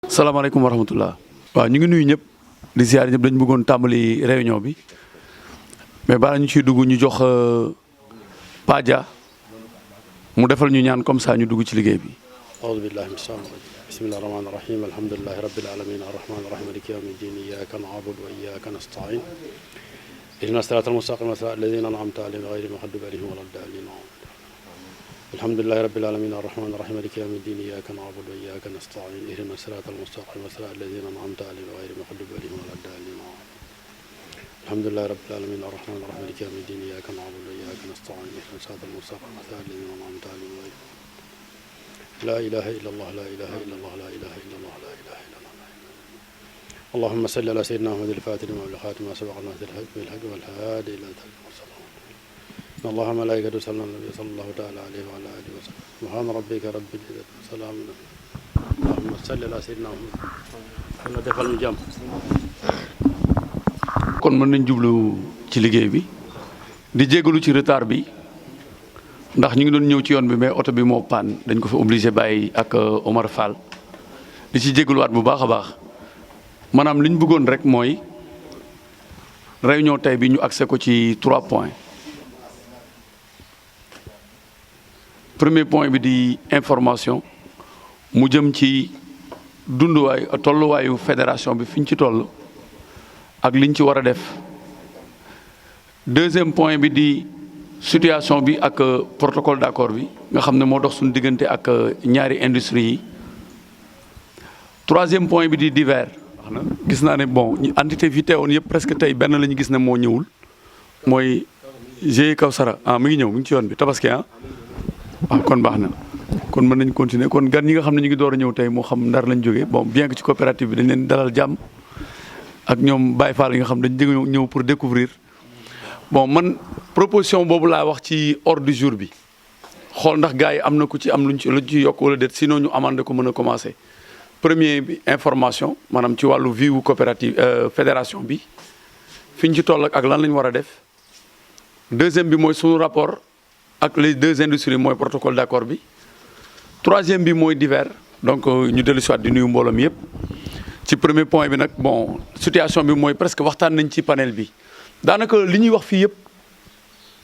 salaamaaleykum wa rahmatullah. waaw ñu ngi nuyu ñëpp di ziar ñëpp dañu bëggoon tàmbali réunion bi mais balaa ñu ciy dugg ñu jox Padia mu defal ñu ñaan comme ça ñu dugg ci liggéey bi. أعوذ بالله من الشيطان الرجيم بسم الله الرحمن الرحيم الحمد لله رب العالمين الرحمن الرحيم مالك يوم الدين إياك نعبد وإياك نستعين اهدنا الصراط المستقيم صراط الذين أنعمت عليهم غير المغضوب عليهم ولا الضالين الحمد لله رب العالمين الرحمن الرحيم مالك يوم الدين إياك نعبد وإياك نستعين اهدنا الصراط المستقيم صراط الذين أنعمت عليهم غير المغضوب عليهم ولا الضالين الحمد لله رب العالمين الرحمن الرحيم مالك يوم الدين إياك نعبد وإياك نستعين اهدنا الصراط المستقيم صراط الذين أنعمت عليهم غير لا إله إلا الله لا إله إلا الله لا إله إلا الله لا إله إلا الله اللهم صل على سيدنا محمد الفاتح لما والخاتم ما سبق الناس بالحق والهادي إلى ذلك المرسلين إن الله ملائكته يصلون على النبي صلى الله تعالى عليه وعلى آله وسلم سبحان ربك رب العزة والسلام اللهم صل على سيدنا محمد yàlla defal ñu jàmm. kon mën nañ jublu ci liggéey bi di jégalu ci retard bi ndax ñu ngi doon ñëw ci yoon bi mais oto bi moo paan dañ ko fi obligé bàyyi ak Omar Fall di ci jégaluwaat bu baax a baax maanaam li ñu bëggoon rek mooy réunion tey bi ñu accès ko ci 3 points. Premier point bi di information mu jëm ci dunduwaay tolluwaayu fédération bi fi ñu ci toll ak liñ ci war a def. Deuxième point bi di situation bi ak protocole d'accord bi nga xam ne moo dox suñu diggante ak ñaari industrie yi. Troisième point bi di divers gis naa ne bon entité fi teewoon yëpp presque tey benn la ñu gis ne moo ñëwul mooy GIE Kawsara mi ngi ñëw mi ngi ci yoon bi tabaski kon baax na kon mën nañ continuer kon gan ñi nga xam ne ñu ngi door a ñëw tey moo xam Ndar lañ jógee bon bien que ci coopérative bi dañ leen dalal jàmm ak ñoom Baye Fall yi nga xam dañ dégg ñëw pour découvrir bon man proposition boobu laa wax ci ordre du jour bi xool ndax gars yi am na ku ci am luñ ci yokk wala déet sinon ñu amandé ko mën a commencer. Premier bi information maanaam ci wàllu vie wu coopérative fédération bi fi ñu ci toll ak lan la ñu war a def. Deuxième bi mooy suñu rapport ak les deux industries mooy protocole d'accord bi. Troisième bi mooy divers donc ñu dellu si waat di nuyu mbooloo mi yëpp. ci premier point bi nag bon situation bi mooy presque waxtaan nañ ci panel bi daanaka li ñuy wax fii yëpp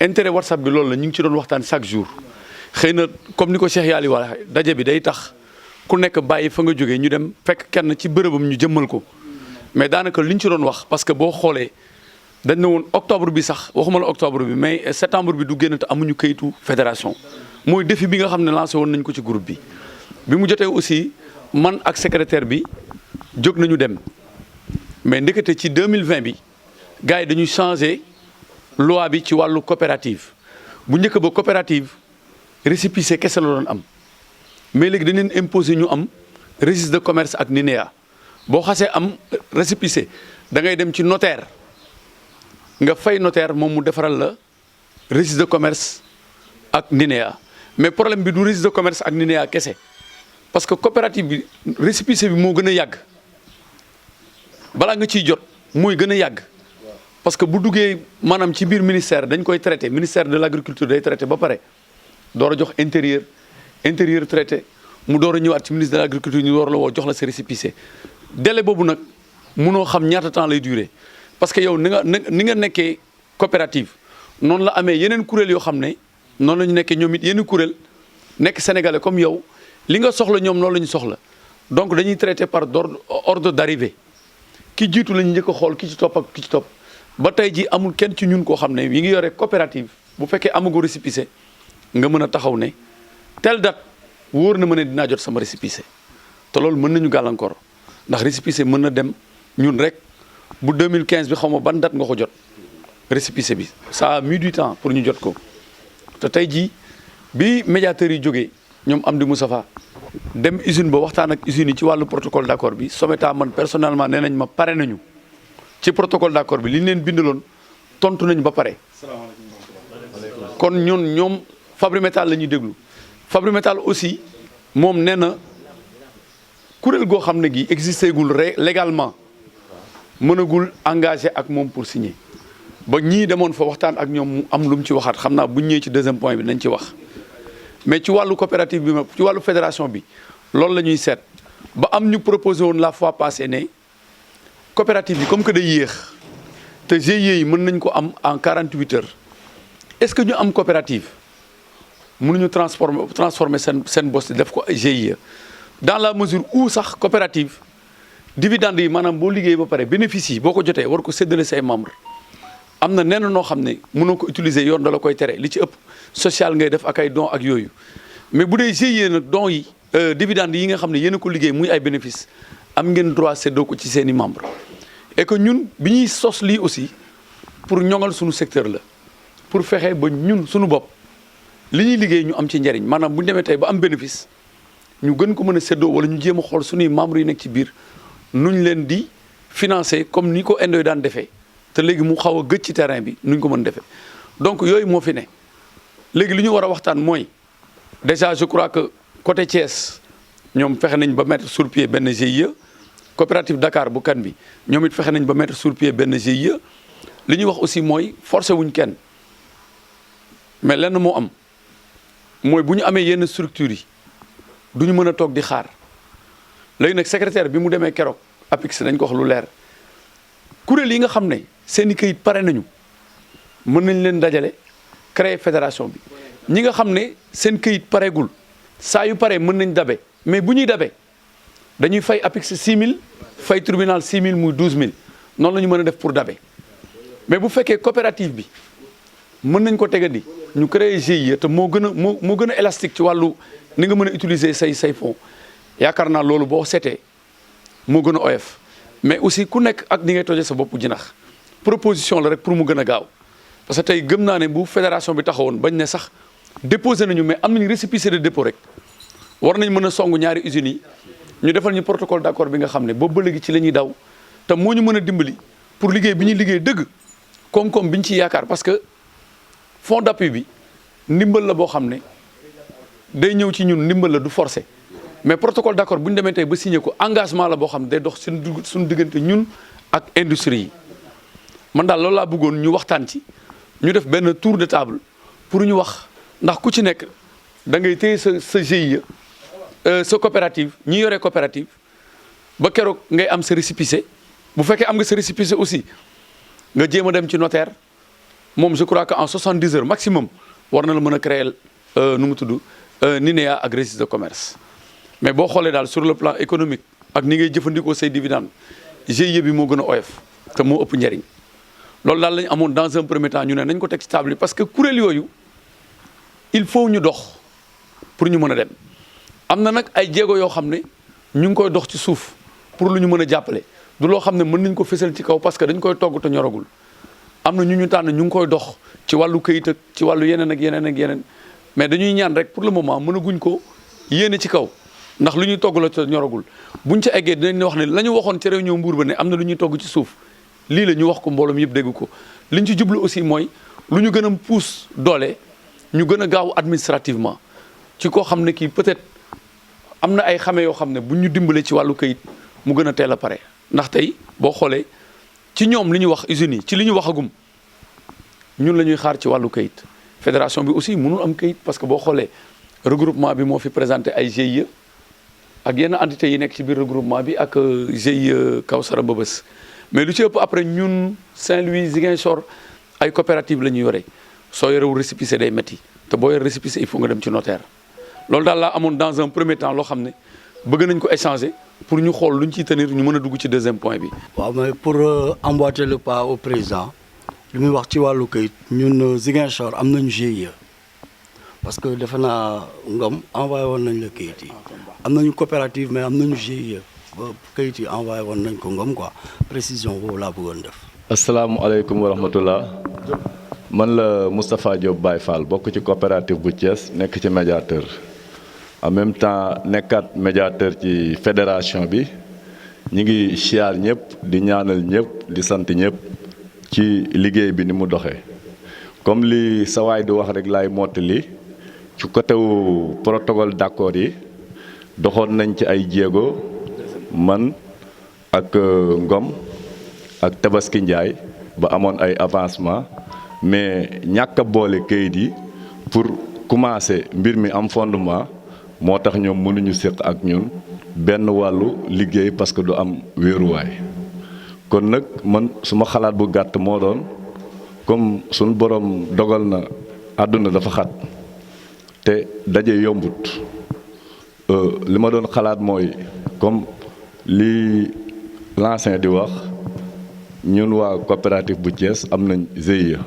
intérêt WhatsApp bi loolu la ñu ngi ci doon waxtaan chaque jour. xëy na comme ni ko Cheikh Yaali waxee daje bi day tax ku nekk bàyyi fa nga jógee ñu dem fekk kenn ci bërëbam ñu jëmmal ko mais daanaka li ñu ci doon wax parce que boo xoolee dañ ne woon octobre bi sax waxuma la octobre bi mais septembre bi du génn te amuñu kayitu fédération. mooy défi bi nga xam ne lancé woon nañ ko ci groupe bi mu jotee aussi man ak secrétaire bi jóg nañu dem mais ndekete ci 2020 bi gars yi dañuy changé loi bi ci wàllu coopérative bu njëkk ba coopérative récépissé kese la doon am mais léegi dañ leen imposé ñu am registre de commerce ak NINEA boo xasee am récépissé da ngay dem ci notaire nga fay notaire moom mu defaral la registre de commerce ak NINEA mais problème bi du registre de commerce ak NINEA kese parce que coopérative bi récépissé bi moo gën a yàgg balaa nga ciy jot mooy gën a yàgg parce que bu duggee maanaam ci biir ministère dañ koy traité ministère de l'agriculture day traité ba pare door a jox intérieur traité mu door a ñëwaat ci ministre de l'agriculture ñu door la woo jox la sa récépissé délai boobu nag munoo xam ñaata temps lay durer parce que yow ni nga nekkee coopérative noonu la amee yeneen kuréel yoo xam ne noonu la ñu nekkee ñoom it yenn kuréel nekk sénégalais comme yow li nga soxla ñoom loolu la ñu soxla donc dañuy traité par ordre d'arrivée ki jiitu la ñu njëkk a xool ki ci topp ak ki ci topp ba tey ji amul kenn ci ñun koo xam ne yi ngi yore coopérative bu fekkee amagu récépissé nga mën a taxaw ne telle date wóor na ma ne dinaa jot sama récépissé te loolu mën nañu gàllankoor ndax récépissé mën na dem ñun rek bu 2015 bi xaw ma ban date nga ko jot récépissé bi ça a mis du temps pour ñu jot ko te tey jii bi médiateurs yi jógee ñoom Amdi Moustapha dem usine ba waxtaan ak usine yi ci wàllu protocole d'accord bi Someta man personnellement nee nañ ma pare nañu ci protocole d'accord bi li ñu leen bindaloon tontu nañ ba pare. kon ñoom Fabrimetal la ñuy déglu Fabrimetal aussi moom nee na kuréel goo xam ne gi existé gul légalement mënagul engagé ak moom pour signer ba ñii demoon fa waxtaan ak ñoom mu am lu mu ci waxaat xam naa bu ñu ñëwee ci deuxième point bi nañ ci wax. mais ci wàllu coopérative bi ci wàllu fédération bi loolu la ñuy seet ba am ñu proposé woon la fois passée ne coopérative yi comme que day yéex te GIE yi mën nañ ko am en 48 heures est-ce que ñu am coopérative mënuñu transformer seen bos def ko GIE dans la mesure où sax coopérative dividende yi maanaam boo liggéey ba pare bénéfice yi boo ko jotee war ko séddale say membres am na nenn noo xam ne mënoo ko utiliser yoon da la koy tere li ci ëpp social ngay def ak ay don ak yooyu mais bu dee GIE nag don yi dividende yi nga xam ne yéen a ko liggéey muy ay bénéfice am ngeen droit séddoo ko ci seen i membres et que ñun bi ñuy sos lii aussi pour ñoŋal suñu secteur la pour fexe ba ñun suñu bopp li ñuy liggéey ñu am ci njariñ maanaam bu ñu demee tey ba am bénéfice ñu gën ko mën a séddoo wala ñu jéem a xool suñuy membres yi nekk ci biir nuñ leen di financer comme ni ko Indo yi daan defee te léegi mu xaw a gëj ci terrain bi nuñ ko mën defee donc yooyu moo fi ne léegi li ñu war a waxtaan mooy déjà je crois que côté Thiès ñoom fexe nañ ba mettre sur pied benn GIE coopérative Dakar bu kan bi ñoom it fexe nañ ba mettre sur pied benn GIE li ñuy wax aussi mooy forcé wuñ kenn mais lenn moo am mooy bu ñu amee yenn structures yi du ñu mën a toog di xaar léegi nag secrétaire bi mu demee keroog APIX dañ ko wax lu leer kuréel yi nga xam ne seen i këyit pare nañu mën nañ leen dajale créer fédération bi ñi nga xam ne seen këyit pareegul saa yu paree mën nañ dabe mais bu ñuy dabe dañuy fay APIX 6000 fay tribunal 6000 muy 12000 noonu la ñu mën a def pour dabe mais bu fekkee coopérative bi mën nañ ko tegandi ñu créer GIE te moo gën a élastique ci wàllu ni nga mën a utiliser say fonds yaakaar naa loolu boo seetee moo gën a oyof mais aussi ku nekk ak ni ngay tojee sa bopp jinax proposition la rek pour mu gën a gaaw parce que tey gëm naa ne bu fédération bi taxawoon bañ ne sax déposé nañu mais am nañu récépissé de dépôt rek war nañ mën a song ñaari usines yi ñu defal ñu protocole d'accord bi nga xam ne boobu ba léegi ci la ñuy daw te moo ñu mën a dimbali pour liggéey bi ñuy liggéey dëgg koom-koom bi ñu ciy yaakaar parce que fonds d'appui bi ndimbal la boo xam ne day ñëw ci ñun ndimbal la du forcé mais protocole d'accord bu ñu demee tey ba signé ko engagement la boo xam ne day dox suñu diggante ñun ak industrie yi man daal loolu laa bëggoon ñu waxtaan ci ñu def benn tour de table pour ñu wax ndax ku ci nekk da ngay téye sa GIE sa coopérative ñi yore coopérative ba keroog ngay am sa récépissé bu fekkee am nga sa récépissé aussi nga jéem a dem ci notaire moom je crois que en 70 heures maximum war na la mën a créer nu mu tudd NINEA ak registre de commerce mais boo xoolee daal sur le plan économique ak ni ngay jëfandikoo say dividende GIE bi moo gën a oyof te moo ëpp njariñ loolu daal lañ amoon dans un premier temps ñu ne nañ ko teg ci table yi parce que kuréel yooyu il faut ñu dox pour ñu mën a dem am na nag ay jéego yoo xam ne ñu ngi koy dox ci suuf pour lu ñu mën a jàppale du loo xam ne mën nañ ko fësal ci kaw parce que dañ koy togg te ñoragul am na ñu tànn ñu ngi koy dox ci wàllu këyit ak ci wàllu yeneen ak yeneen ak yeneen mais dañuy ñaan rek pour le moment mënaguñ ko yéene ci kaw ndax lu ñuy togg la te ñoragul buñ ca eggee dinañ wax ne la ñu waxoon ci réunion Mbour ba ne am na lu ñuy togg ci suuf lii la ñu wax ko mbooloom yëpp dégg ko liñ ci jublu aussi mooy lu ñu gën a pousse doole ñu gën a gaaw administrativement ci koo xam ne kii peut-être am na ay xame yoo xam ne bu ñu dimbalee ci wàllu këyit mu gën a teel a pare ndax tey boo xoolee ci ñoom li ñu wax usines yi ci li ñu waxagum ñun la ñuy xaar ci wàllu këyit fédération bi aussi mënul am këyit parce que boo xoolee regroupement bi moo fi présenté ay GIE ak yenn entités yi nekk ci biir regroupement bi ak GIE Kawsara Mbëbës mais lu ci ëpp après ñun Saint-Louis Ziguinchor ay coopérative la ñuy yore soo yorewul récépissé day métti te boo yore récépissé il faut nga dem ci notaire loolu daal laa amoon dans un premier temps loo xam ne bëgg nañ ko échanger pour ñu xool lu ñu ciy tenir ñu mën a dugg ci deuxième point bi. waaw mais pour emboîter le pas au président li muy wax ci wàllu kayit ñun Ziguinchor am nañu GIE parce que defe naa Ngom envoyé woon nañ la kayit yi am nañu coopérative mais am nañu GIE ba kayit yi envoyé woon nañ ko Ngom quoi précision boobu laa bëggoon def. asalaamaaleykum wa rahmatullah man la Moustapha Diop Baye Fall bokk ci coopérative bu Thiès nekk ci médiateur en même temps nekkaat médiateur ci fédération bi ñi ngi siyaar ñëpp di ñaanal ñëpp di sant ñëpp ci liggéey bi ni mu doxee comme li sa waay di wax rek laay mottali ci côté wu protocole d'accord yi doxoon nañ ci ay jéego man ak Ngom ak Tabaski Ndiaye ba amoon ay avancement mais ñàkk a boole kayit yi pour commencer mbir mi am fondement moo tax ñoom mënuñu séq ak ñun benn wàllu liggéey parce que du am wéeruwaay kon nag man suma xalaat bu gàtt moo doon comme suñu borom dogal na àdduna dafa xat te daje yombut li ma doon xalaat mooy comme li l'ancien di wax ñun waa coopérative bu Thiès am nañ GIE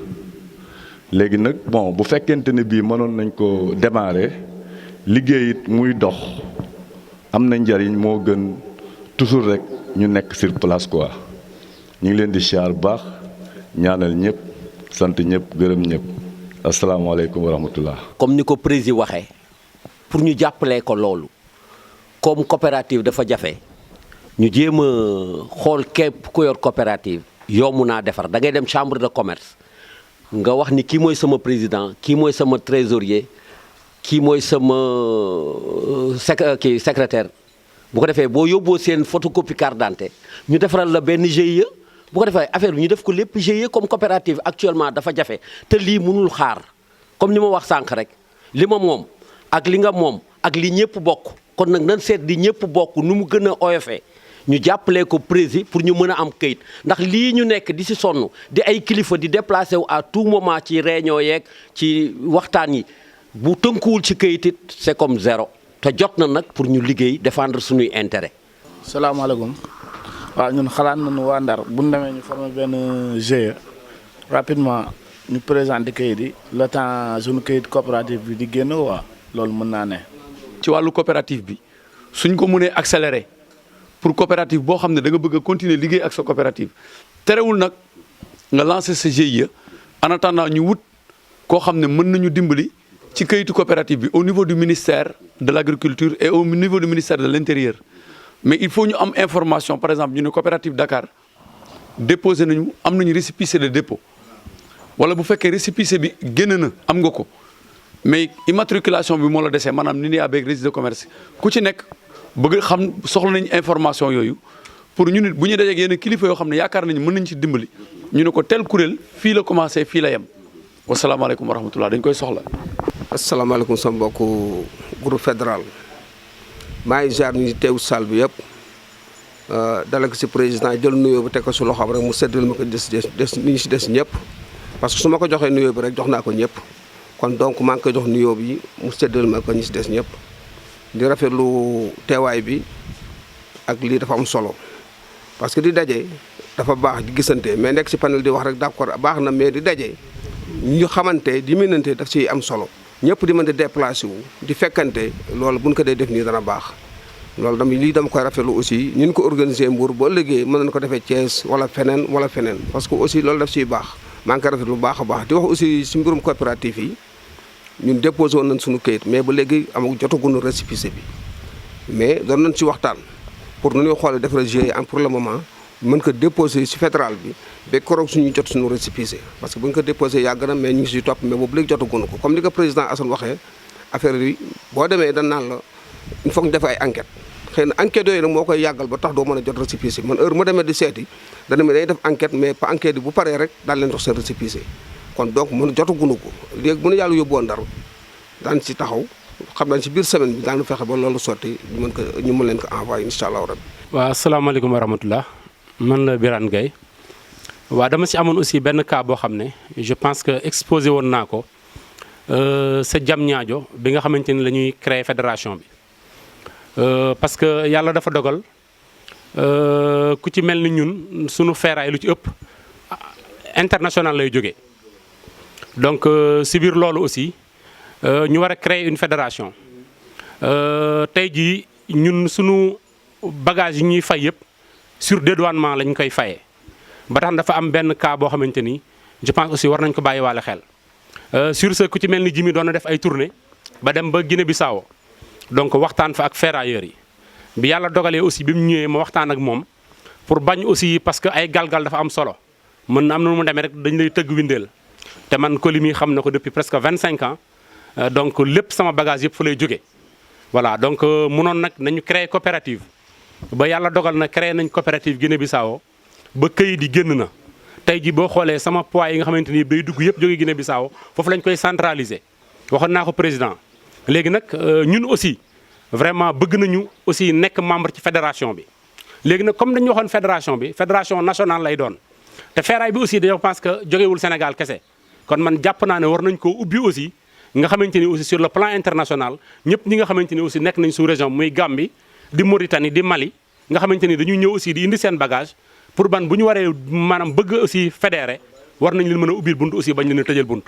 léegi nag bon bu fekkente ne bii mënoon nañ ko démarrer liggéey it muy dox am na njariñ moo gën toujours rek ñu nekk sur place quoi ñu ngi leen di siyaar bu baax ñaanal ñëpp sant ñëpp gërëm ñëpp asalaamaaleykum wa rahmatullah. comme ni ko président waxee pour ñu jàppalee ko loolu comme coopérative dafa jafe ñu jéem a xool képp ku yor coopérative yomb naa defar da ngay dem chambre de commerce nga wax ni kii mooy sama président kii mooy sama trésorier kii mooy sama secrétaire bu ko defee boo yóbboo seen photocopie carte d'identité ñu defaral la benn GIE bu ko defee affaire bi ñu def ko lépp GIE comme coopérative actuellement dafa jafe te lii mënul xaar comme ni ma wax sànq rek li ma moom ak li nga moom ak li ñëpp bokk kon nag nan seet di ñëpp bokk nu mu gën a oyofee ñu jàppalee ko prési pour ñu mën a am këyit ndax lii ñu nekk di si sonn di ay kilifa di déplacé wu à tout moment ci réunion yeeg ci waxtaan yi bu tënkuwul ci këyit it c'est comme zéro te jot na nag pour ñu liggéey défendre suñuy intérêt. salaamaaleykum waaw ñun xalaat nañu waa Ndar bu ñu demee ñu former benn GIE rapidement ñu présenter këyit yi le temps suñu këyit coopérative bi di génn waa loolu mën naa ne. ci wàllu coopérative bi suñ ko mënee accélérer pour coopérative boo xam ne da nga bëgg a continuer liggéey ak sa coopérative terewul nag nga lancer sa GIE en attendant ñu wut koo xam ne mën nañu dimbali ci këyitu coopérative bi au niveau du ministère de l'agriculture et au niveau du ministère de l'intérieur mais il faut ñu am information par exemple ñu ne coopérative Dakar déposé nañu am nañu récépissé de dépôt wala bu fekkee récépissé bi génn na am nga ko mais immatriculation bi moo la desee maanaam ni yaa beeg registre de commerce ku ci nekk bëgg xam soxla nañ information yooyu pour ñu nit bu ñu dajeeg yenn kilifa yoo xam ne yaakaar nañu mën nañ ci dimbali ñu ne ko tel kuréel fii la commencé fii la yem wasalaamaaleykum wa rahmatullah dañ koy soxla. asalaamaaleykum sama mbokku groupe fédéral maa ngi jaar ñu teew salle bi yëpp dalal ko si président jël nuyoo bi teg ko si loxoom rek mu séddal ma ko des ñu si des ñëpp parce que su ma ko joxee nuyoo bi rek jox naa ko ñëpp kon donc maa ngi koy jox nuyoo bi mu séddal ma ko ñu si des ñëpp di rafetlu teewaay bi ak lii dafa am solo parce que di daje dafa baax di gisante mais nekk si panel di wax rek d'accord baax na mais di daje ñu xamante di minante daf ciy am solo. ñëpp di mën di déplacé wu di fekkante loolu buñ ko dee def nii dana baax loolu dama lii dama koy rafetlu aussi ñu ko organiser Mbour boo liggéey mën nañu ko defee Thiès wala feneen parce que aussi loolu daf ciy baax maa ngi koy rafetlu bu baax a baax di wax aussi si mbirum coopérative yi ñun déposé woon nañ suñu këyit mais ba léegi amagu jotaguñu récépissé bi mais doon nañ ci waxtaan pour nu ñuy xoolee defar GIE pour le moment mën ko déposé si fédéral bi ba koroog suñu jot suñu récépissé parce que bu ñu ko déposé yàgg na mais ñu ngi siy topp mais boobu léegi jotaguñu ko comme ni ko président Assane waxee affaire yi boo demee dañ naan la il faut ñu def ay enquête xëy na enquête yooyu nag moo koy yàggal ba tax doo mën a jot récépissé man heure ma demee di seeti dana ma day def enquête mais pas enquête yi bu paree rek daal leen jox seen récépissé kon donc mën jotaguñu ko léegi bu nu yàlla yóbbuwoon Ndar daan si taxaw xam nañ si biir semaine bi daanu fexe ba loolu sotti ñu mën leen ko envoyé incha allah rabbi. waaw asalaamaaleykum wa rahmatullah man la Birane Gueye waaw dama si amoon aussi benn cas boo xam ne je pense que exposé woon naa ko sa Diamniadio bi nga xamante ni la ñuy créer fédération bi parce que yàlla dafa dogal ku ci mel ni ñun sunu feeraay lu ci ëpp international lay jógee donc si biir loolu aussi ñu war a créer une fédération tey jii ñun sunu bagage yi ñuy fay yëpp sur dédouanement lañ koy fayee ba tax dafa am benn cas boo xamante ni je pense aussi war nañ ko bàyyiwaale xel sur ce ku ci mel ni Jimi doon na def ay tournée ba dem ba Guinée-Bissau donc waxtaan fa ak ferrailleurs yi bi yàlla dogalee aussi bi mu ñëwee ma waxtaan ak moom pour bañ aussi parce que ay galgal dafa am solo mën na am na nu mu demee rek dañ lay tëgg windeel te man Coly mi xam na ko depuis presque 25 ans donc lépp sama bagage yëpp fa lay jógee voilà donc mënoon nag nañu créer coopérative ba yàlla dogal na créer nañ coopérative Guinée-Bissau ba këyit yi génn na tey ji boo xoolee sama poids yi nga xamante ni day dugg yëpp jóge Guinée-Bissau foofu lañ koy centraliser waxoon naa ko président léegi nag ñun aussi vraiment bëgg nañu aussi nekk membre ci fédération bi. léegi nag comme dañu waxoon fédération bi fédération nationale lay doon te ferraille bi aussi dañoo pense que jógewul Sénégal kese kon man jàpp naa ne war nañ koo ubbi aussi nga xamante ni aussi sur le plan international ñëpp ñi nga xamante ni aussi nekk nañ sous région muy Gambie di Mauritanie di Mali nga xamante ni dañuy ñëw aussi di indi seen bagage pour ban bu ñu waree maanaam bëgg aussi fédéré war nañ leen mën a ubbil bunt aussi bañ leen a tëjal bunt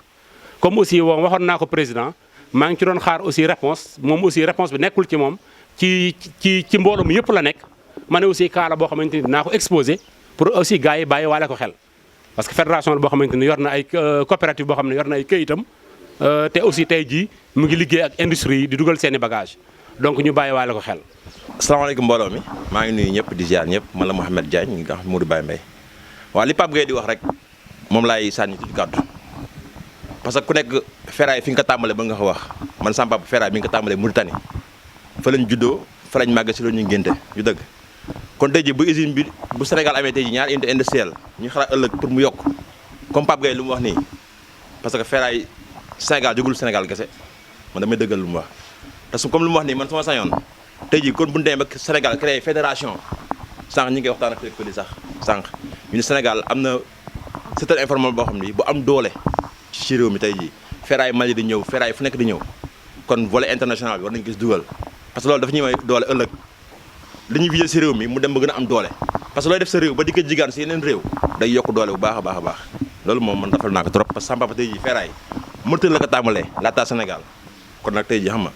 comme aussi waxoon naa ko président maa ngi ci doon xaar aussi réponse moom aussi réponse bi nekkul ci moom ci mbooloo mi yëpp la nekk ma ne aussi cas la boo xamante ni dinaa ko exposé pour aussi gars yi bàyyi waale ko xel parce que fédération la boo xamante ni yor na ay coopérative boo xam ne yor na ay këyitam te aussi tey jii mu ngi liggéey ak industrie yi di dugal seen i bagage donc ñu bàyyi waale ko xel. asalaamaaleykum mbooloo mi maa ngi nuyu ñëpp di ziar ñëpp man la Mouhamed Diagne ñu nga xam Modou Baye Mbaye waaw li Pape Gueye di wax rek moom laay sànni tuuti kàddu parce que ku nekk ferraille fi nga ko tàmbalee ba nga ko wax man sama papa ferraille bi nga ko tàmbalee Mauritanie fa lañ juddoo fa lañ màgg si la ñu ngénte ñu dëgg kon tey jii bu usine bi bu Sénégal amee tey jii ñaari unité industrielle ñu xalaat ëllëg pour mu yokk comme Pape Gueye lu mu wax nii parce que ferraille Sénégal jógul Sénégal kese man damay dëggal lu mu wax parce que comme lu mu wax nii man sama sañoon tey jii kon bu ñu demee ba Sénégal créé fédération sànq ñi ngi koy waxtaan ak pëli sax sànq ñu ne Sénégal am na secteur informel boo xam ni bu am doole ci réew mi tey jii ferraille Mali di ñëw ferraille fu nekk di ñëw kon volet international bi war nañu gis dugal parce que loolu dafa ñuy may doole ëllëg li ñuy visé si réew mi mu dem ba gën a am doole parce que looy def sa réew ba di ko jigaan si yeneen réew day yokk doole bu baax a baax a baax loolu moom man rafetlu naa ko trop parce que sama papa tey jii ferraille Mauritanie la ko tàmbalee laata Sénégal kon nag tey jii xam nga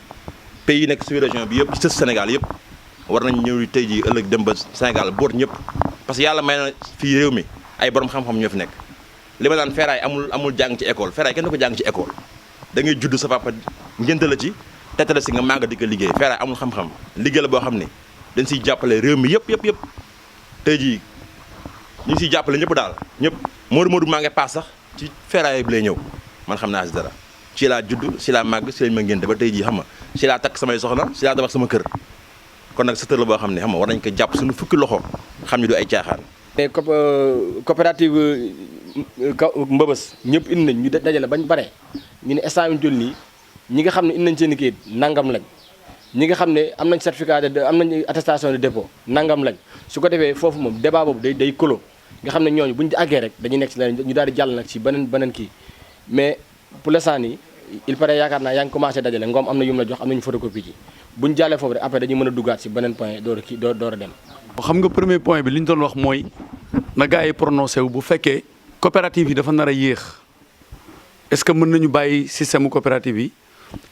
pays yi nekk si région bi yëpp ci sës Sénégal yëpp war nañ ñëw tey jii ëllëg dem ba Sénégal boot ñëpp parce que yàlla may na fii réew mi ay borom xam-xam ñoo fi nekk li ma naan ferraille amul jàng ci école ferraille kenn du ko jàng ci école da ngay judd sa papa ngénte la ci tete la si nga màgg di ko liggéey ferraille amul xam-xam liggéey la boo xam ne dañ siy jàppale réew mi yëpp tey jii ñu ngi siy jàppale ñëpp daal ñëpp Modou maa ngi paas sax ci ferraille bi lay ñëw man xam naa si dara ci laa judd si laa màgg si lañ ma ngénte ba tey jii xam nga si laa takk samay soxna si laa tabax sama kër kon nag secteur la boo xam ne xam nga war nañ ko jàpp suñu fukki loxo xam ni du ay caaxaan. mais coopérative Mbëbës ñëpp indi nañ ñu dajale bañ bare ñu ne instant yu ñu toll nii ñi nga xam ne indi nañ seen i kayit nangam lañ ñi nga xam ne am nañ certificat de am nañ attestation de dépôt nangam lañ su ko defee foofu moom débat boobu day clos nga xam ne ñooñu buñu àggee rek dañuy nekk si leneen ñu daal di jàll nag si beneen kii mais pour l'instant nii il paraît yaakaar naa yaa ngi commencé dajale ngoom am na yu mu la jox am nañu photocopie ci buñ jàllee foofu rek après dañuy mën a duggaat si beneen point door a dem. xam nga premier point bi li ñu doon wax mooy na gars yi prononcé wu bu fekkee coopérative yi dafa nar a yéex est-ce que mën nañu bàyyi système coopérative yi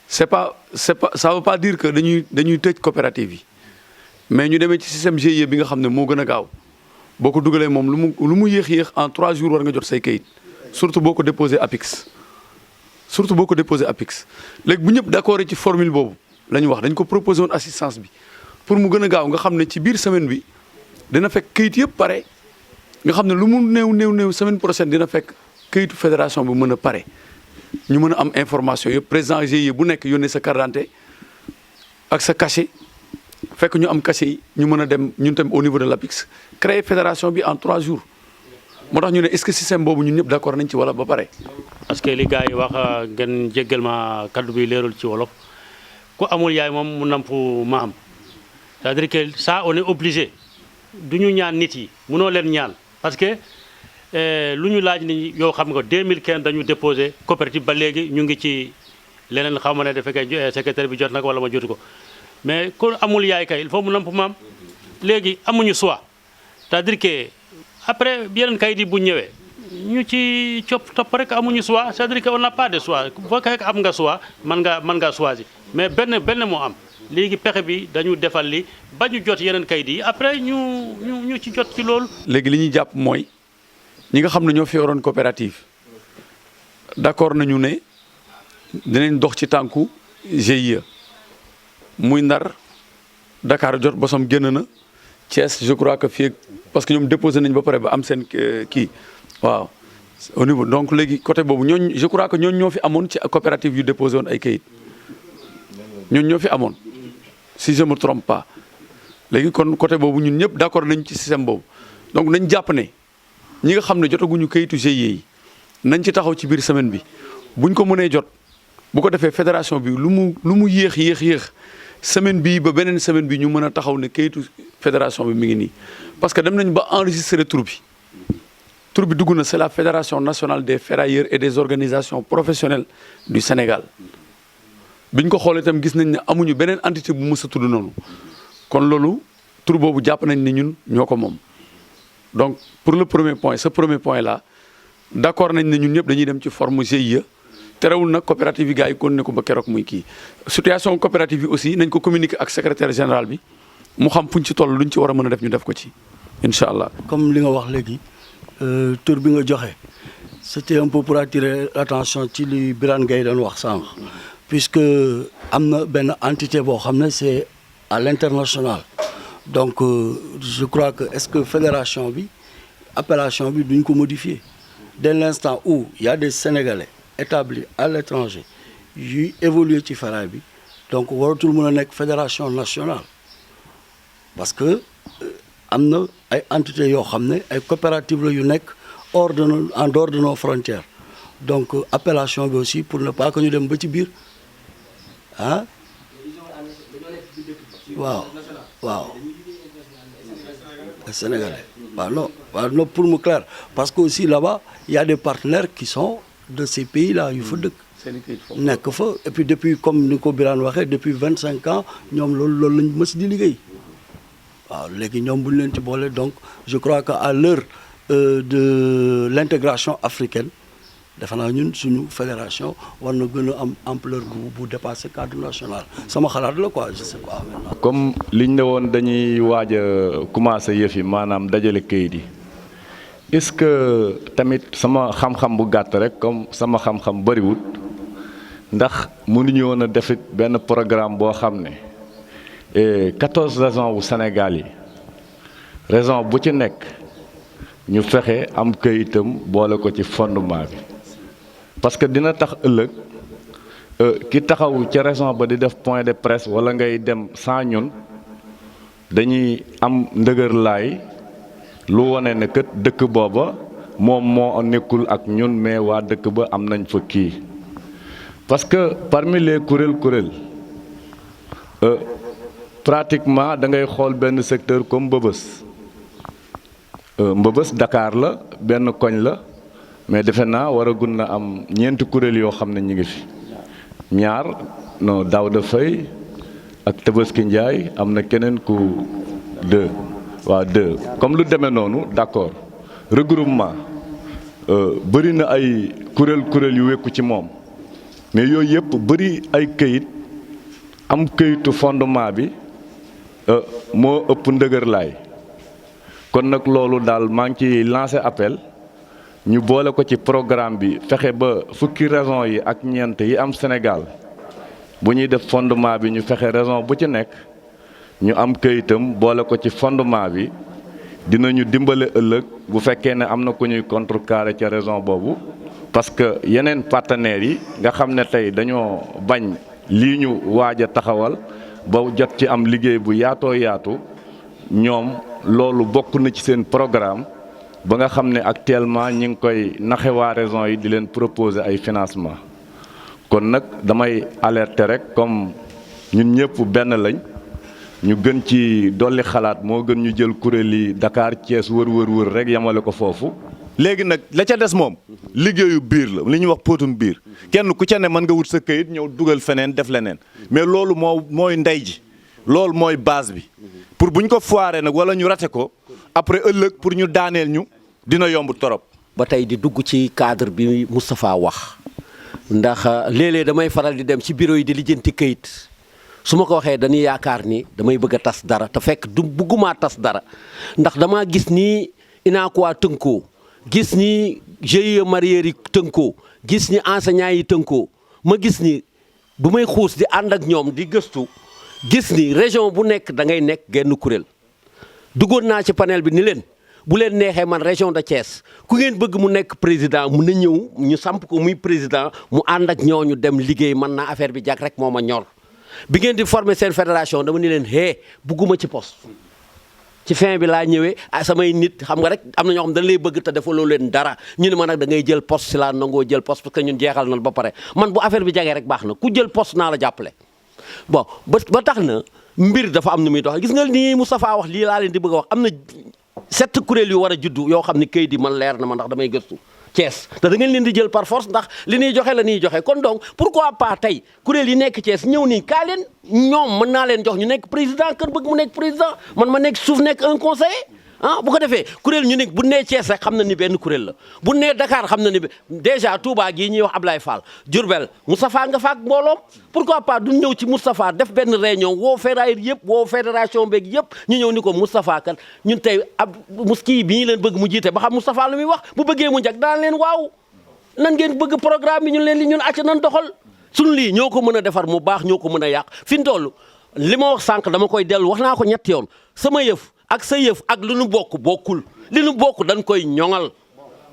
c'est pas ça veut pas dire que dañuy tëj coopérative yi mais ñu demee ci système GIE bi nga xam ne moo gën a gaaw boo ko dugalee moom lu mu yéex en 3 jours war nga jot say kayit surtout boo ko déposé APIX léegi bu ñëpp d'accord ci formule boobu la ñu wax dañ ko proposé woon assistance bi pour mu gën a gaaw nga xam ne ci biir semaine bi dina fekk kayit yëpp pare nga xam ne lu mu néew semaine prochaine dina fekk kayitu fédération bi mën a pare ñu mën a am information yëpp président GIE bu nekk yónnee sa carte d'identité ak sa cachet fekk ñu am cachet yi ñu mën a dem ñun tamit au niveau de l'APIX créer fédération bi en 3 jours moo tax ñu ne est-ce que système boobu ñun ñëpp d'accord nañ ci wala ba pare. parce que li gars yi wax ngeen jéggal ma kaddu bi leerul ci wolof ku amul yaay moom mu namp maam c'est-à-dire que ça on est obligé du ñu ñaan nit yi mënoo leen ñaan parce que lu ñu laaj ni yow xam nga 2015 dañu déposé coopérative ba léegi ñu ngi ci leneen xaw ma ne da fekkee secrétaire bi jot nag wala ma jotu ko mais ku amul yaay kay il faut mu namp maam léegi amuñu choix c'est-à-dire que après yeneen kayit yi bu ñëwee ñu ci topp rek amuñu choix c'est-à-dire que on n'a pas de choix boo ko am nga choix mën nga choisir mais benn moo am léegi pexe bi dañu defal li ba ñu jot yeneen kayit yi après ñu ci jot ci loolu. léegi li ñuy jàpp mooy ñi nga xam ne ñoo fi yoroon coopérative d'accord nañu ne dinañ dox ci tànku GIE muy Ndar Dakar jot bosom génn na Thiès je crois que fii parce que ñoom déposé nañ ba pare ba am seen kii waaw au niveau donc léegi côté boobu ñooñ je crois que ñooñ ñoo fi amoon ci coopérative yu déposé woon ay kayit ñooñ ñoo fi amoon si je me trompe pas léegi kon côté boobu ñun ñëpp d'accord nañ ci système boobu donc nañ jàpp ne ñi nga xam ne jotaguñu kayitu GIE yi nañ ci taxaw ci biir semaine bi buñ ko mënee jot bu ko defee fédération bi lu mu yéex semaine bii ba beneen semaine bi ñu mën a taxaw ne kayitu fédération bi mi ngi nii parce que dem nañ ba enregistrer tur bi dugg na c'est la fédération nationale des ferrailleurs et des organisations professionnelles du Sénégal biñ ko xoolee itam gis nañ ne amuñu beneen entité bu mës a tudd noonu kon loolu tur boobu jàpp nañ ni ñun ñoo ko moom. donc pour le premier point ce premier point là d'accord nañ ne ñun ñëpp dañuy dem ci forme GIE terewul nag coopérative yi gars yi kon ne ko ba keroog muy kii situation coopérative yi aussi nañ ko communiquer ak secrétaire général bi mu xam fuñ ci toll luñ ci war a mën a def ñu def ko ci incha allah. comme li nga wax léegi tur bi nga joxe c'était un peu pour attirer l'attention ci li Birane Gueye doon wax sànq puisque am na benn entité boo xam ne c'est à l'international donc je crois que est-ce que fédération bi appellation bi duñ ko modifier dès l'instant où il y a des Sénégalais établis à l'étranger yuy évoluer ci ferraille bi donc waratul mën a nekk fédération nationale parce que am na ay entités yoo xam ne ay coopératives la yu nekk en dehors de nos frontières donc appellation bi aussi pour ne pas que ñu dem ba ci biir ah waaw Sénégalais waaw non pour mu clair parce que aussi là-bas il y a des partenaires qui sont de ces pays-là yu fa dëkk nekk fa et puis depuis comme ni ko Birane waxee depuis 25 ans ñoom loolu lañ mës di liggéey waaw léegi ñoom bu ñu leen ci boole donc je crois que à l'heure de l'intégration africaine defe naa ñun suñu fédération war na gën a am ampleur bu dépasser cadre national sama xalaat la quoi je sais pas maintenant. comme liñ ne woon dañuy waaj a commencer yëf yi maanaam dajale kayit yi est-ce que tamit sama xam-xam bu gàtt rek comme sama xam-xam bariwul ndax mënuñu woon a def benn programme boo xam ne 14 régions wu Sénégal yi région bu ci nekk ñu fexe am kayitam boole ko ci fondement bi parce que dina tax ëllëg ki taxaw ca région ba di def point de presse wala ngay dem sans ñun dañuy am ndëgër laay lu wone ne kat dëkk booba moom moo nekkul ak ñun mais waa dëkk ba am nañ fa kii parce que parmi les kuréel pratiquement da ngay xool benn secteur comme Mbëbës Dakar la benn koñ la mais defe naa waragun na am ñeenti kuréel yoo xam ne ñu ngi fi ñaar non Daouda Faye ak Tabaski Ndiaye am na keneen ku deux comme lu demee noonu d'accord regroupement bëri na ay kuréel yu wekku ci moom mais yooyu yëpp bëri ay këyit am këyitu fondement bi moo ëpp ndëgër laay kon nag loolu daal maa ngi ci lancé appel ñu boole ko ci programme bi fexe ba fukki régions yi ak ñeent yi am Sénégal bu ñuy def fondement bi ñu fexe région bu ci nekk ñu am këyitam boole ko ci fondement bi dinañu dimbale ëllëg bu fekkee ne am na ku ñuy contrecarrer ca région boobu parce que yeneen partenaires yi nga xam ne tey dañoo bañ lii ñu waaj a taxawal ba jot ci am liggéey bu yaatoo yaatu ñoom loolu bokk na ci seen programme ba nga xam ne actuellement ñi ngi koy naxe waa région yi di leen proposer ay financement kon nag damay alerter rek comme ñun ñëpp benn lañ ñu gën ci dolli xalaat moo gën ñu jël kuréel yi Dakar Thiès wër rek yamale ko foofu. léegi nag la ca des moom liggéeyu biir la li ñuy wax póotum biir kenn ku ca ne mën nga wut sa këyit ñëw dugal feneen def leneen mais loolu mooy ndey ji loolu mooy base bi pour bu ñu ko foiree nag wala ñu rate ko après ëllëg pour ñu daaneel ñu dina yomb torop. ba tey di dugg ci cadre bi Moustapha wax ndax léeg-léeg damay faral di dem ci bureau yi di lijjanti këyit su ma ko waxee dañuy yaakaar ni damay bëgg a tas dara te fekk du bëggumaa tas dara ndax damaa gis ni UNACOIS tënkoo gis ni GIE mareyeurs yi tënkoo gis ni enseignants yi tënkoo ma gis ni bu may xuus di ànd ak ñoom di gëstu gis ni région bu nekk da ngay nekk genn kuréel duggoon naa ci panel bi ni leen bu leen neexee man région de Thiès ku ngeen bëgg mu nekk président mu na ñëw ñu samp ko muy président mu ànd ak ñooñu dem liggéey man naa affaire bi jag rek moo ma ñor bi ngeen di former seen fédération dama ni leen bugguma ci poste ci fin bi laa ñëwee samay nit xam nga rek am na ñoo xam dañ lay bëgg te defaloo leen dara ñu ne ma nag da ngay jël poste si laa nangoo jël poste parce que ñun jeexal nañ ba pare man bu affaire bi jagee rek baax na ku jël poste naa la jàppale bon ba tax na mbir dafa am nu muy doxee gis nga nii Moustapha wax lii laa leen di bëgg a wax am na 7 kuréel yu war a juddu yoo xam ne kayit yi man leer na ma ndax damay gëstu Thiès te da ngeen leen di jël par force ndax li ñuy joxe la ñuy joxe kon donc pourquoi pas tey kuréel yi nekk Thiès ñëw nii kaa leen ñoom mën naa leen jox ñu nekk président kër bëgg mu nekk président man ma nekk suuf nekk un conseiller ah bu ko defee kuréel ñu nekk bu nee Thiès rek xam na ni benn kuréel la bu nee Dakar xam na ni déjà Touba gii ñuy wax Ablaye Fall Diourbel Moustapha nga faak mbooloom pourquoi pas du ñëw ci Moustapha def benn réunion woo ferrailleurs yëpp woo fédération beeg yëpp ñu ñëw ni ko Moustapha kat ñun tey ab muski bi ñu leen bëgg mu jiite ba xam Moustapha lu muy wax bu bëggee mu njëkk daan leen waaw nan ngeen bëgg programme bi ñun leen li ñun acca nan doxal suñu lii ñoo ko mën a defar mu baax ñoo ko mën a yàq fi mu toll li ma wax sànq dama koy dellu wax naa ko ñetti yoon sama yëf ak sa yëf ak lu nu bokk bokkul li nu bokk dañ koy ñoŋal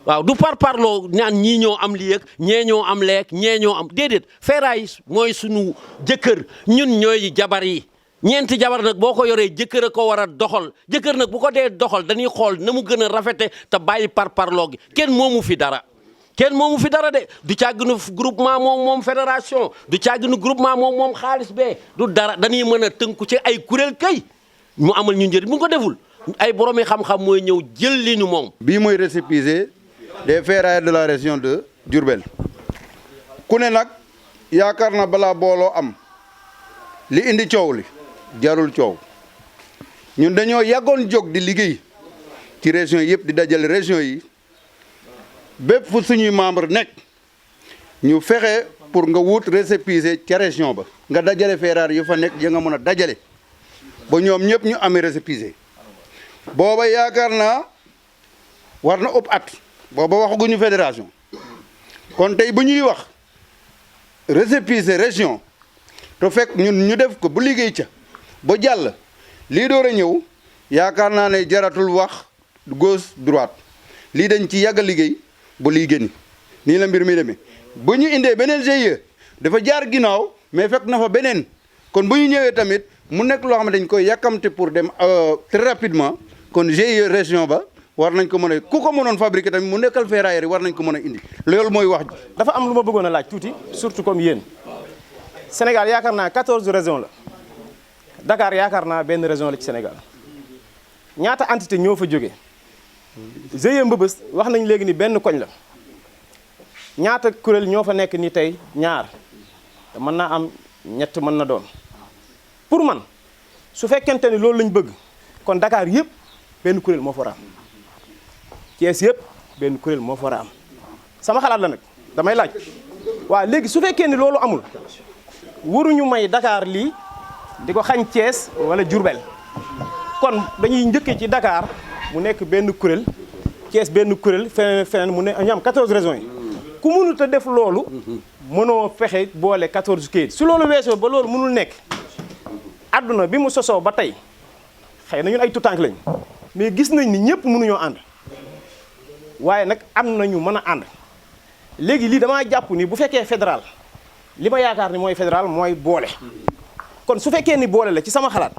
waaw du parloo ñaan ñii ñoo am lii ak ñee ñoo am leek ñee ñoo am déedéet ferraille mooy sunu jëkkër ñun ñooy jabar yi ñeenti jabar nag boo ko yoree jëkkër a ko war a doxal jëkkër nag bu ko dee doxal dañuy xool na mu gën a rafete te bàyyi parloo gi kenn moomu fi dara kenn moomu fi dara de du càgginu groupement moom fédération du càgginu groupement moom xaalis bee du dara dañuy mën a tënku ci ay kuréel kay mu amal ñu njëriñ bu ko deful ay boromi xam-xam mooy ñëw jël li ñu moom. bii mooy récépissé des ferrailleurs de la région de Diourbel ku ne nag yaakaar na balaa booloo am li indi coow li jarul coow ñun dañoo yàggoon jóg di liggéey ci région yëpp di dajale région yi bépp fu suñuy membre nekk ñu fexe pour nga wut récépissé ca région ba nga dajale ferrailleurs yu fa nekk ya nga mën a dajale. ba ñoom ñëpp ñu amee récépissé booba yaakaar naa war na ëpp at booba waxaguñu fédération kon tey bu ñuy wax récépissé région te fekk ñun ñu def ko bu liggéey ca ba jàll lii door a ñëw yaakaar naa ne jaratul wax gauche droite lii dañ ci yàgg a liggéey ba lii génn nii la mbir mi demee bu ñu indee beneen GIE dafa jaar ginnaaw mais fekk na fa beneen kon bu ñu ñëwee tamit mu nekk loo xam ne dañ koy yàkkamte pour dem très rapidement kon GIE région ba war nañ ko mën a ku ko mënoon fabriquer tamit mu nekkal ferrailleur yi war nañ ko mën a indi loolu mooy wax ji. dafa am lu ma bëggoon a laaj tuuti surtout comme yéen Sénégal yaakaar naa 14 régions la Dakar yaakaar naa benn région la ci Sénégal ñaata entité ñoo fa jógee GIE Mbëbës wax nañ léegi ni benn koñ la ñaata kuréel ñoo fa nekk ni tey ñaar te mën naa am ñett mën na doon. pour man su fekkente ni loolu lañ bëgg kon Dakar yëpp benn kuréel moo fa war a am Thiès yëpp benn kuréel moo fa war a am sama xalaat la nag damay laaj waaw léegi su fekkee ni loolu amul waruñu may Dakar lii di ko xañ Thiès wala Diourbel kon dañuy njëkkee ci Dakar mu nekk benn kuréel Thiès benn kuréel feneen mu ne ñu am 14 régions yi ku mënut a def loolu mënoo fexe boole 14 kayit su loolu weesoo ba loolu mënul nekk. àdduna bi mu sosoo ba tey xëy na ñun ay tuutànk lañ mais gis nañ ni ñëpp mënuñoo ànd waaye nag am nañu mën a ànd léegi lii damaa jàpp ni bu fekkee fédéral li ma yaakaar ni mooy fédéral mooy boole kon su fekkee ni boole la ci sama xalaat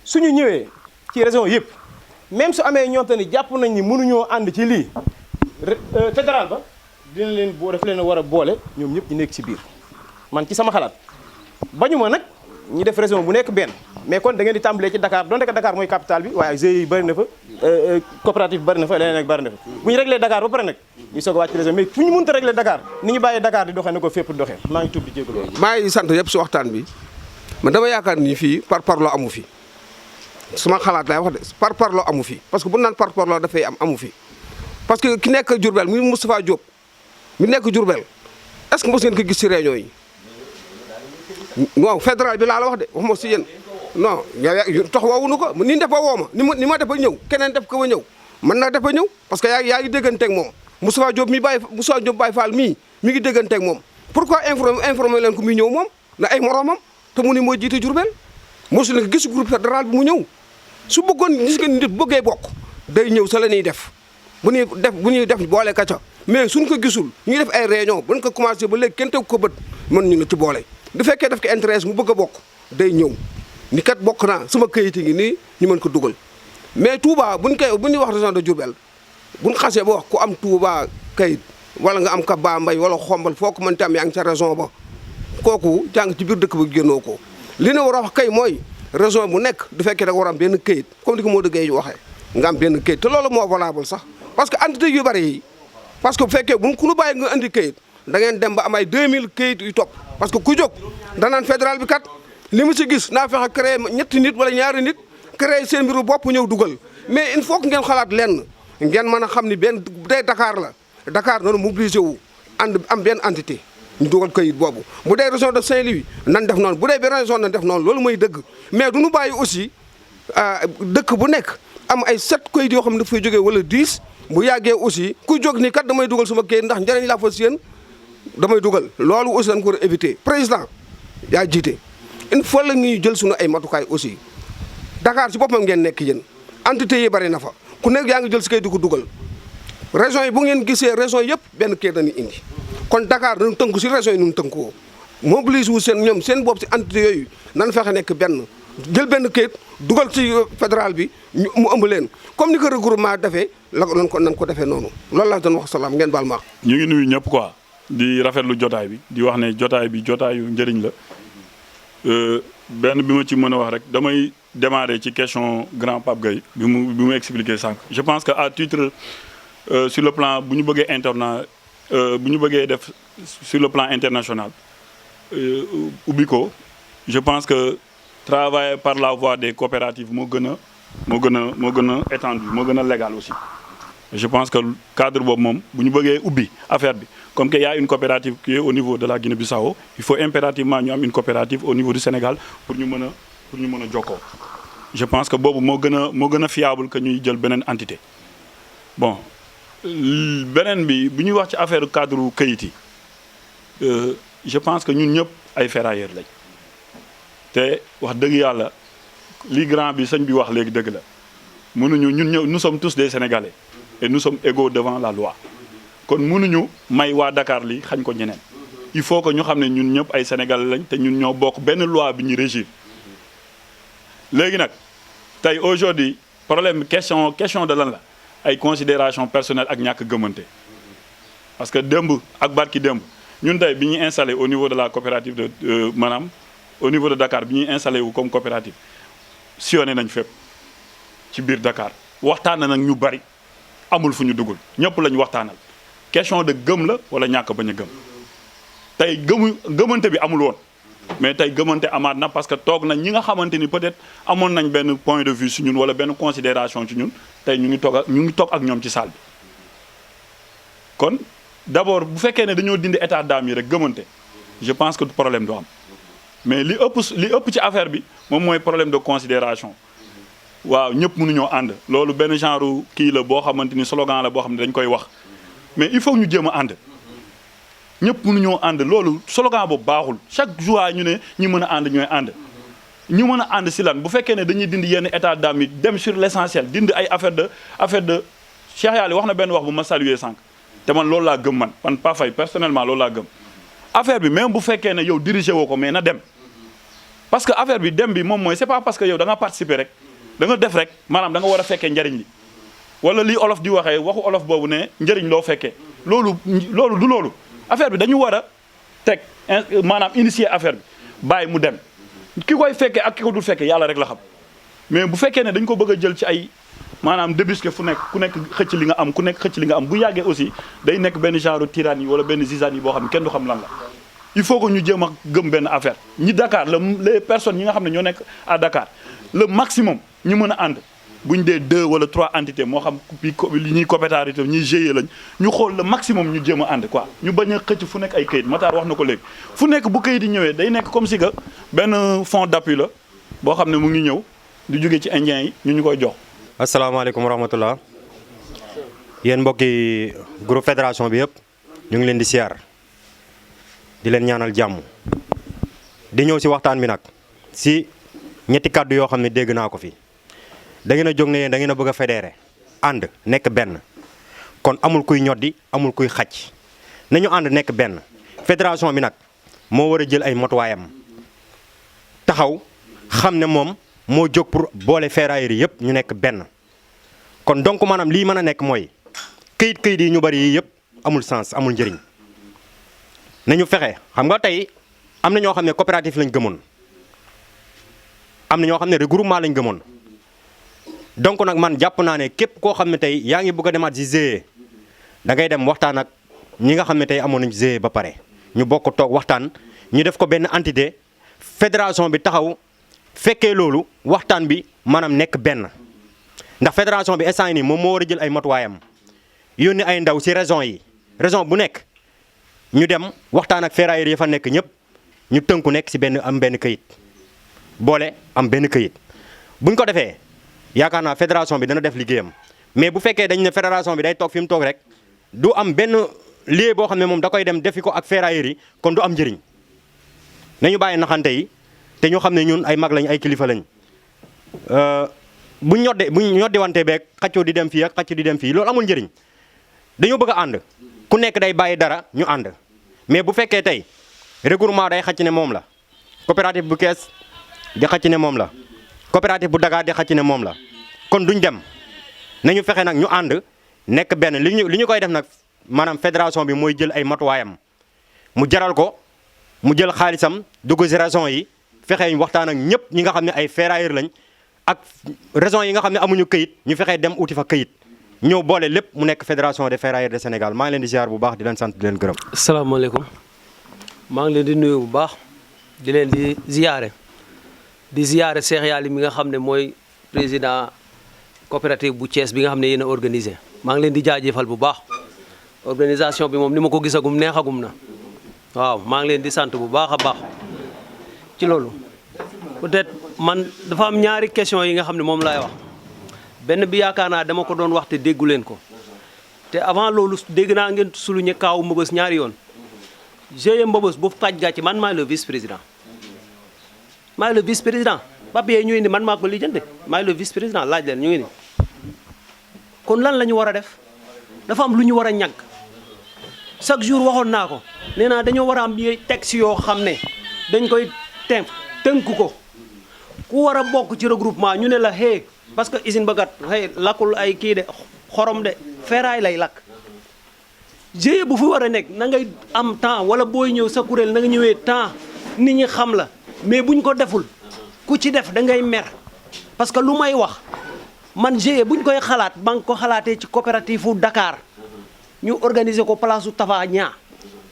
suñu ñëwee ci région yëpp même su amee ñoom te ni jàpp nañ ni mënuñoo ànd ci lii fédéral ba dina leen boo daf leen a war a boole ñoom ñëpp ñu nekk ci biir man ci sama xalaat bañu ma nag ñi def région bu nekk benn mais kon da ngeen di tàmbalee ci Dakar donte que Dakar mooy capitale bi waaye GIE yi bëri na fa coopérative bëri na fa leneen ak bëri na fa bu ñu réglé Dakar ba pare nag ñu soog a wàcc région mais fu ñu mënta réglé Dakar ni ñu bàyyee Dakar di doxee na ko fépp di doxee maa ngi tuub di jégalu. maa ngi sant yëpp si waxtaan bi man dama yaakaar ni fii parparloo amu fi suma xalaat laay wax de parparloo amu fi parce que bu naan parparloo dafay am amu fi parce que ki nekk Diourbel muy Moustapha Diop mi nekk Diourbel est-ce que mos ngeen ko gis si réunion yi waaw fédéral bi laa la wax de waxuma si yéen non yow tax woowuñu ko ni def ba woo ma ni ma def ba ñëw keneen def ko ba ñëw mën naa def ba ñëw parce que yaa ngi dégganteeg moom Moustapha Diop Baye Fall mii mi ngi dégganteeg moom pourquoi informé leen ko muy ñëw moom na ay moromam te mu ni mooy jiite Diourbel mosu leen ko gis groupe fédéral bi mu ñëw su bëggoon gis nga nit bëggee bokk day ñëw sa la ñuy def bu ñuy def boole kaca mais suñ ko gisul ñuy def ay réunion buñ ko commencé ba léegi kenn teg ko bët mën ñu nga ci boole du fekkee daf ko intéresse mu bëgg a bokk day ñëw ni kat bokk naa sama këyit ngi nii ñu mën ko dugal mais Touba bu ñuy wax région de Diourbel buñ xasee ba wax ku am Touba kayit wala nga am Kaba Mbay wala xombal foo ko mënti am yaa ngi sa région ba kooku jàng ci biir dëkk ba génnoo ko li ne war a wax kay mooy région bu nekk du fekkee da nga war a am benn këyit comme ni ko Modou Gueye waxee nga am benn këyit te loolu moo valable sax parce que entité yu bëri yi parce que bu fekkee bu ku nu bàyyi nga andi këyit da ngeen dem ba am ay 2000 këyit yu topp parce que ku jóg danaan fédéral bi kat li mu ci gis naa fexe créé ñetti nit wala ñaari nit créé seen mbiru bopp ñëw dugal mais il faut que ngeen xalaat lenn ngeen mën a xam ni benn bu dee Dakar la Dakar noonu mobilisé wu ànd am benn entité ñu dugal këyit boobu bu dee région de Saint-Louis nan def noonu bu dee benn région nan def noonu loolu mooy dëgg mais du ñu bàyyi aussi dëkk bu nekk am ay 7 këyit yoo xam ne dafay jógee wala 10 bu yàggee aussi ku jóg ni kat damay dugal sama këyit ndax njëriñ laa fa seen damay dugal loolu aussi dañ ko war a éviter président yaa jiite il faut la ñuy jël suñu ay matukaay aussi Dakar ci boppam ngeen nekk yéen entité yi bari na fa ku nekk yaa ngi jël si kayit di ko dugal région yi bu ngeen gisee région yëpp benn kayit dañuy indi kon Dakar dañu tënku si région yi ñu tënkoo mobilise wu seen ñoom seen bopp si entité yooyu nan fexe nekk benn jël benn kayit dugal ci fédéral bi mu ëmb leen comme ni ko regroupement defee la nan ko defee noonu loolu laa doon wax salaam ngeen baal ma. ñu ngi nuyu ñëpp quoi di rafetlu jotaay bi di wax ne jotaay bi jotaayu njëriñ la benn bi ma ci mën a wax rek damay démarrer ci question grand Pape Gueye bi mu expliqué sànq. je pense que à titre sur le plan bu ñu bëggee bu ñu bëggee def sur le plan international ubbi ko je pense que travailler par la voie des coopératives moo gën a étendu moo gën a légal aussi. je pense que cadre boobu moom bu ñu bëggee ubbi affaire bi comme que y a une coopérative qui est au niveau de la Guinée-Bissau il faut impérativement ñu am une coopérative au niveau du Sénégal pour ñu mën a jokkoo. je pense que boobu moo gën a fiable que ñuy jël beneen entité. bon beneen bi bu ñuy wax ci affaire cadre këyit yi je pense que ñun ñëpp ay ferrailleurs lañ te wax dëgg yàlla li grand bi sëñ bi wax léegi dëgg la mënuñu ñun ñëw nous sommes tous des Sénégalais. et nous sommes égaux devant la loi kon mënuñu may waa Dakar li xañ ko ñeneen il faut que ñu xam ne ñun ñëpp ay Sénégalais lañ te ñun ñoo bokk benn loi bi ñu régir léegi nag tey aujourd'hui problème question de lan la ay considération personnelle ak ñàkk gëmante parce que démb ak barki démb ñun tey bi ñuy installé au niveau de la coopérative de maanaam au niveau de Dakar bi ñuy installé wu comme coopérative sillonné nañ fépp ci biir Dakar waxtaan nag ñu bari amul fu ñu dugul ñëpp lañu waxtaanal question de gëm la wala ñàkk bañ a gëm tey gëmante bi amul woon mais tey gëmante amaat na parce que toog nañ ñi nga xamante ni peut-être amoon nañ benn point de vue ci ñun wala benn considération ci ñun tey ñu ngi toog ak ñoom ci salle bi kon d'abord bu fekkee ne dañoo dindi état d'âme yi rek gëmante je pense que problème du am mais li ëpp ci affaire bi moom mooy problème de considération waaw ñëpp mënuñoo ànd loolu benn genre kii la boo xamante ni slogan la boo xam ne dañ koy wax mais il faut ñu jéem a ànd ñëpp mënuñoo ànd loolu slogan boobu baaxul chaque jour ñu ne ñi mën a ànd ñooy ànd ñu mën a ànd si lan bu fekkee ne dañuy dindi yenn état d'âme yi dem sur l'essentiel dindi ay affaire de Cheikh Yali wax na benn wax bu ma saluer sànq te man loolu laa gëm man pas fay personnellement loolu laa gëm affaire bi même bu fekkee ne yow dirigé woo ko mais na dem parce que affaire bi dem bi moom mooy c'est pas parce que yow da nga participer rek da nga def rek maanaam da nga war a fekkee njariñ li wala li olof di waxee waxu olof boobu ne njëriñ loo fekkee loolu du loolu affaire bi dañu war a teg maanaam initier affaire bi bàyyi mu dem ki koy fekkee ak ki ko dul fekkee yàlla rek la xam mais bu fekkee ne dañ ko bëgg a jël ci ay maanaam débusqué fu nekk ku nekk xëcc li nga am ku nekk xëcc li nga am bu yàggee aussi day nekk benn genre tyrannie wala benn zizanie boo xam ne kenn du xam lan la il faut que ñu jéem a gëm benn affaire ñi Dakar les personnes ñi nga xam ne ñoo nekk à Dakar le maximum ñu mën a ànd bu ñu dee 2 wala 3 entités moo xam li ñuy coopérative ñuy GIE lañ ñu xool le maximum ñu jéem a ànd quoi ñu bañ a xëcc fu nekk ay kayit Matar wax na ko léegi fu nekk bu kayit yi ñëwee day nekk comme si que benn fonds d'appui la boo xam ne mu ngi ñëw di jóge ci indien yi ñu koy jox. asalaamaaleykum wa rahmatullah yéen mbokki groupe fédération bi yëpp ñu ngi leen di siyaar di leen ñaanal jàmm di ñëw si waxtaan bi nag si ñetti kàddu yoo xam ne dégg naa ko fi da ngeen a jóg ne yéen da ngeen a bëgg a fédéré ànd nekk benn kon amul kuy ñoddi amul kuy xacc nañu ànd nekk benn fédération bi nag moo war a jël ay matuwaayam taxaw xam ne moom moo jóg pour boole ferrailleurs yi yëpp ñu nekk benn kon donc maanaam lii mën a nekk mooy këyit yi ñu bari yi yëpp amul sens amul njëriñ nañu fexe xam nga tey am na ñoo xam ne coopérative lañ gëmoon am na ñoo xam ne regroupement lañ gëmoon donc nag man jàpp naa ne képp koo xam ne tey yaa ngi bëgg a demaat si GIE da ngay dem waxtaan ak ñi nga xam ne tey amoon nañ GIE ba pare ñu bokk toog waxtaan ñu def ko benn entité fédération bi taxaw fekkee loolu waxtaan bi maanaam nekk benn ndax fédération bi instant yii nii moom moo war a jël ay matuwaayam yónni ay ndaw si région bu nekk ñu dem waxtaan ak ferrailleurs yi fa nekk ñëpp ñu tënku nekk si am benn këyit boole am benn këyit buñ ko defee yaakaar naa fédération bi dana def liggéeyam mais bu fekkee dañ ne fédération bi day toog fi mu toog rek du am benn lieu boo xam ne moom da koy dem defi ko ak ferrailleurs yi kon du am njëriñ nañu bàyyi naxante yi te ñu xam ne ñun ay mag lañ ay kilifa lañ buñ ñoddi wante beeg xaccoo di dem fii ak xaccoo di dem fii loolu amul njëriñ dañoo bëgg a ànd ku nekk day bàyyi dara ñu ànd mais bu fekkee tey regroupement day xacc ne moom la coopérative bu Kees di xacc ne moom la coopérative bu Dakar di xacc ne moom la kon duñ dem nañu fexe nag ñu ànd nekk benn li ñu koy def nag maanaam fédération bi mooy jël ay matuwaayam mu jaral ko mu jël xaalisam dugg si région yi fexe ñu waxtaan ak ñëpp ñi nga xam ne ay ferrailleurs lañ ak région yi nga xam ne amuñu këyit ñu fexe dem uti fa këyit ñëw boole lépp mu nekk fédération des ferrailleurs de Sénégal maa ngi leen di ziar bu baax di leen sant di leen gërëm. asalaamaaleykum maa ngi leen di nuyu bu baax di leen di ziare Cheikh Yali mi nga xam ne mooy président coopérative bu Thiès bi nga xam ne yéen a organisé maa ngi leen di jaajëfal bu baax organisation bi moom ni ma ko gisagum neexagum na waaw maa ngi leen di sant bu baax a baax ci loolu peut-être man dafa am ñaari question yi nga xam ne moom laay wax. benn bi yaakaar naa dama ko doon wax te déggu leen ko te avant loolu dégg naa ngeen souligné kaawu Mbëbës ñaari yoon GIE Mbëbës bu faj gàcce man maay le vice président maay le vice président papier ñu indi man maa ko lijjante maay le vice président laaj leen ñu indi kon lan la ñu war a def dafa am lu ñu war a ñàkk chaque jour waxoon naa ko nee naa dañoo war a am texte yoo xam ne dañ koy tënk ko ku war a bokk ci regroupement ñu ne la hey parce que usine ba kat hey lakkul ay kii de xorom de ferraille lay lakk GIE bu fi war a nekk na ngay am temps wala booy ñëw sa kuréel na nga ñëwee temps nit ñi xam la mais buñ ko deful ku ci def da ngay mer parce que lu may wax man GIE buñ koy xalaat ba nga ko xalaatee ci coopérative u Dakar ñu organiser ko place u Tafa ñaa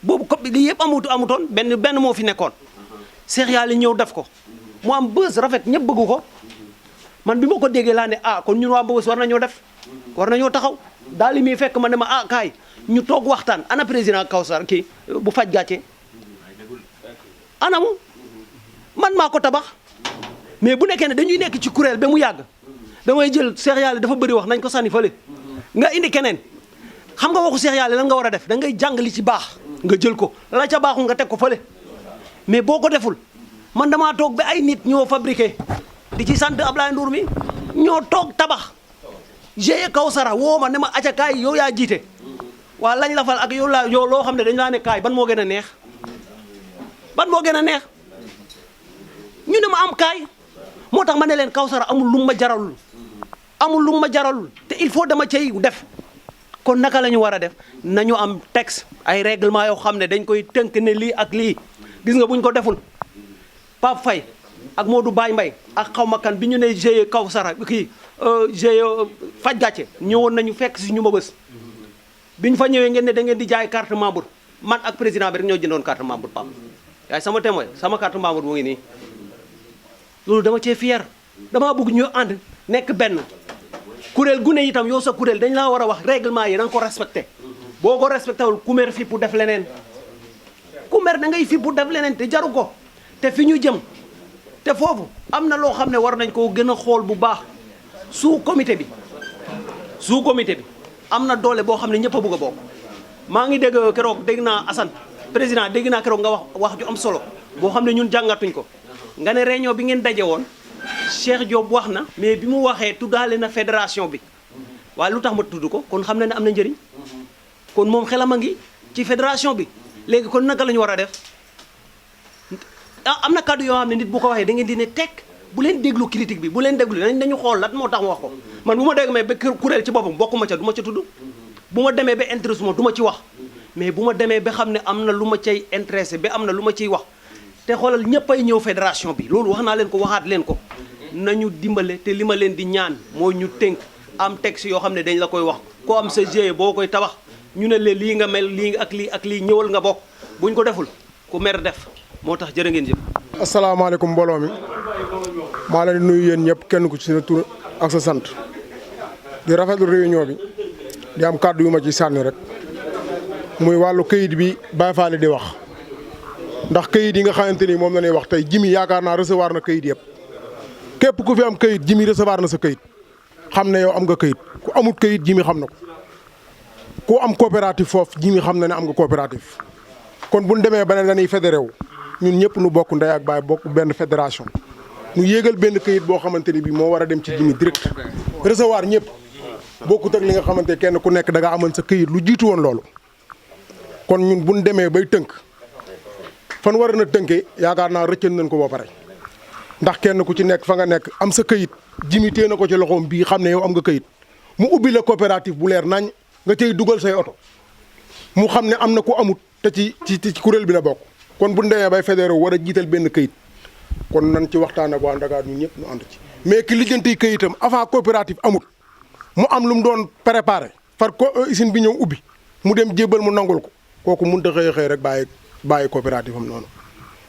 boobu li yëpp amutoon benn moo fi nekkoon Cheikh Yali ñëw def ko mu am bës rafet ñëpp bëggu ko man bi ma ko déggee laa ne kon ñun waa Mbëbës war nañoo def war nañoo taxaw daal li muy fekk ma ne ma kaay ñu toog waxtaan ana président Kawsar kii bu faj gàcce anamu man maa ko tabax mais bu nekkee ne dañuy nekk ci kuréel ba mu yàgg damay jël Cheikh Yali dafa bëri wax nañ ko sànni fële nga indi keneen xam nga waxu Cheikh Yali lan nga war a def da ngay jàng li ci baax nga jël ko la ca baaxul nga teg ko fële mais boo ko deful man damaa toog ba ay nit ñoo fabriqué di ci sant Ablaye Ndour mi ñoo toog tabax GIE Kawsara woo ma ne ma acca kaay yow yaa jiite waa lañ la fal ak yow loo xam ne dañ laa ne kaay ban moo gën a neex ban moo gën a neex ñu ne ma am kaay moo tax ma ne leen Kawsara amul lu ma jaralul amul lu ma jaralul te il faut dama cay def kon naka la ñu war a def nañu am texte ay règlement yoo xam ne dañ koy tënk ne lii ak lii gis nga buñ ko deful Pape Faye ak Modou Baye Mbaye ak xawma kan bi ñu ne GIE Kawsara kii GIE faj gàcce ñëwoon nañu fekk si ñu Mbëbës bi ñu fa ñëwee ngeen ne da ngeen di jaay carte membre man ak président bi rek ñoo jëndoon carte membre Pape yaay sama témoin sama carte membre mu ngi nii loolu dama cee fier damaa bëgg ñu ànd nekk benn kuréel gu ne itam yow sa kuréel dañ laa war a wax règlement yi da nga ko respecté boo ko respecté wul ku mer fi pour def leneen ku mer da ngay fi pour def leneen te jaru ko te fi ñu jëm te foofu am na loo xam ne war nañ koo gën a xool bu baax sous comité bi am na doole boo xam ne ñëpp a bëgg a bokk maa ngi dégg keroog dégg naa Assane président dégg naa keroog nga wax ju am solo boo xam ne ñun jàngatuñ ko nga ne réunion bi ngeen daje woon Cheikh Diop wax na mais bi mu waxee tuddaale na fédération bi waaye lu tax ma tudd ko kon xam na ne am na njëriñ kon moom xelam a ngi ci fédération bi léegi kon naka la ñu war a def am na kàddu yoo xam ne nit bu ko waxee da ngeen di ne tekk bu leen déglu critique bi bu leen déglu dañu xool lan moo tax mu wax ko man bu ma dégg mais ba kuréel ci boppam bokkuma ca du ma ca tudd bu ma demee ba intéressé ma du ma ci wax mais bu ma demee ba xam ne am na lu ma cay intéressé ba am na lu ma ciy wax te xoolal ñëpp ay ñëw fédération bi loolu wax naa leen ko waxaat leen ko nañu dimbale te li ma leen di ñaan mooy ñu tënk am texte yoo xam ne dañ la koy wax ko am sa GIE boo koy tabax ñu ne leen lii nga mel lii ak lii ñëwal nga bokk buñ ko deful ku mer def moo tax jërë ngeen jëf. asalaamaaleykum mbooloo mi maa leen di nuyu yéen ñëpp kenn ku ci sa tur ak sa sant di rafetlu réunion bi di am kàddu yu ma ci sànni rek muy wàllu këyit bi Baye Fall di wax ndax këyit yi nga xamante ni moom la ñuy wax tey Jimi yaakaar naa recevoir na këyit yëpp képp ku fi am këyit Jimi recevoir na sa këyit xam ne yow am nga këyit ku amul këyit Jimi xam na ko ku am coopérative foofu Jimi xam na ne am nga coopérative kon bu ñu demee ba ne dañuy fédéré wu ñun ñëpp nu bokk ndey ak baay bokk benn fédération ñu yéegal benn këyit boo xamante ni bii moo war a dem ci Jimi direct recevoir ñëpp bokkut ak li nga xamante kenn ku nekk da nga amoon sa këyit lu jiitu woon loolu kon ñun bu ñu demee bay tënk fan war na tënkee yaakaar naa rëccal nañ ko ba pare ndax kenn ku ci nekk fa nga nekk am sa këyit Jimi téye na ko ci loxoom bii xam ne yow am nga këyit mu ubbi la coopérative bu leer nañ nga cay dugal say oto mu xam ne am na ku amut te ci kuréel bi la bokk kon bu ñu demee bay fédéré war a jiital benn këyit kon nañ ci waxtaan ak waa Dakar ñun ñëpp ñu ànd ci. mais ki lijjanti këyitam avant coopérative amut mu am lu mu doon préparé far ko usine bi ñëw ubbi mu dem jébbal mu nangul ko kooku mënut a xëy rek bàyyi coopérative am noonu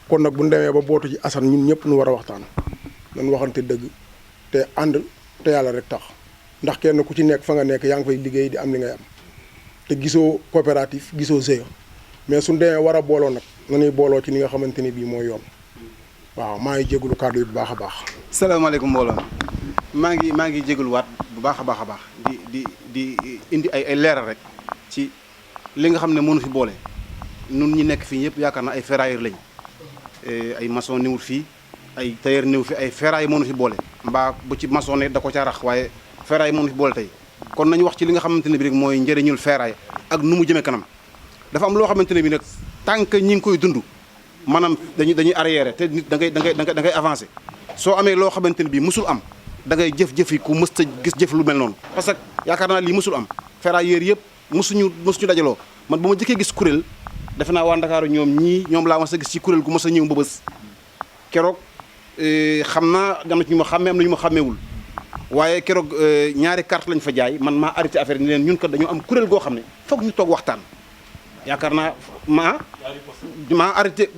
kon nag bu ñu demee ba bootu ci Assane ñun ñëpp ñu war a waxtaan nañ waxante dëgg te ànd te yàlla rek tax ndax kenn ku ci nekk fa nga nekk yaa ngi fay liggéey di am li ngay am te gisoo coopérative gisoo GIE mais suñ demee war a booloo nag nañuy booloo ci li nga xamante ni bii mooy yoon waaw maa ngi jégalu kàddu yi bu baax a baax. salaamaaleykum mbooloo maa ngi jégaluwaat bu baax a baax di indi ay leeral rek ci li nga xam ne mënu fi boole nun ñi nekk fii ñëpp yaakaar na ay ferrailleurs lañ ay maçon néewul fii ay tailleur néew fi ay ferraille mënu fi boole mbaa bu ci maçon ne da ko ca rax waaye ferraille mënu fi boole tey kon nañu wax ci li nga xamante ne bi rek mooy njëriñul ferraille ak nu mu jëmee kanam dafa am loo xamante ne bi nag tant que ñi ngi koy dund maanaam dañuy arrière te nit da ngay avancé soo amee loo xamante ne bi mësul am da ngay jëf-jëf yi ku mës ta gis jëf lu mel noonu parce que yaakaar naa lii mësul am ferrailleurs yëpp mësuñu dajaloo man ba ma jëkkee gis kuréel defe naa waa Ndakaaru ñoom laa mas a gis ci kuréel gu mas a ñëw Mbëbës keroog xam naa am na ci ñu ma xàmmee am na ñu ma xàmmeewul waaye keroog ñaari carte lañ fa jaay man maa arrêté affaire ni leen ñun kat dañoo am kuréel goo xam ne foog ñu toog waxtaan yaakaar naa maa arrêté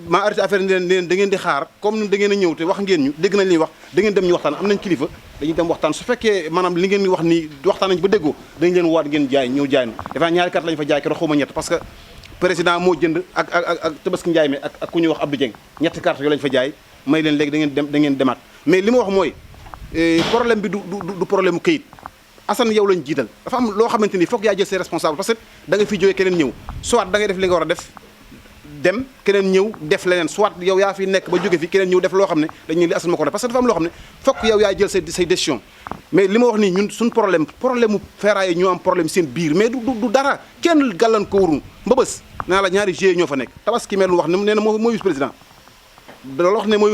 affaire ni leen da ngeen di xaar comme da ngeen a ñëw te wax ngeen ñu dégg nañ li wax da ngeen dem ñu waxtaan am nañ kilifa dañuy dem waxtaan su fekkee maanaam li ngeen di wax ni waxtaan nañ ba déggoo dañ leen waat ngeen jaay ñëw jaay na dafa ñaari carte lañ fa jaay keroog xaw ma ñett parce que président moo jënd ak Tabaski Njaay mi ak ku ñuy wax Abdou Dieng ñetti carte yoo lañ fa jaay may leen léegi da ngeen demaat mais li ma wax mooy problème bi du problème mu këyit Assane yow lañ jiital dafa am loo xamante ni foog yaa jël ses responsables parce que da nga fi jógee keneen ñëw soit da ngay def li nga war a def dem keneen ñëw def leneen soit yow yaa fi nekk ba jóge fi keneen ñëw def loo xam ne dañuy li Assane ma ko def parce que dafa am loo xam ne foog yow yaa jël say décision mais li ma wax nii ñun suñ problème mu ferraille ñoo am problème seen biir mais du dara kenn gàllan ko wurun Mbëbës naa la ñaari GIE ñoo fa nekk Tabaski mel wax ne nee na mooy vice président loolu wax ne mooy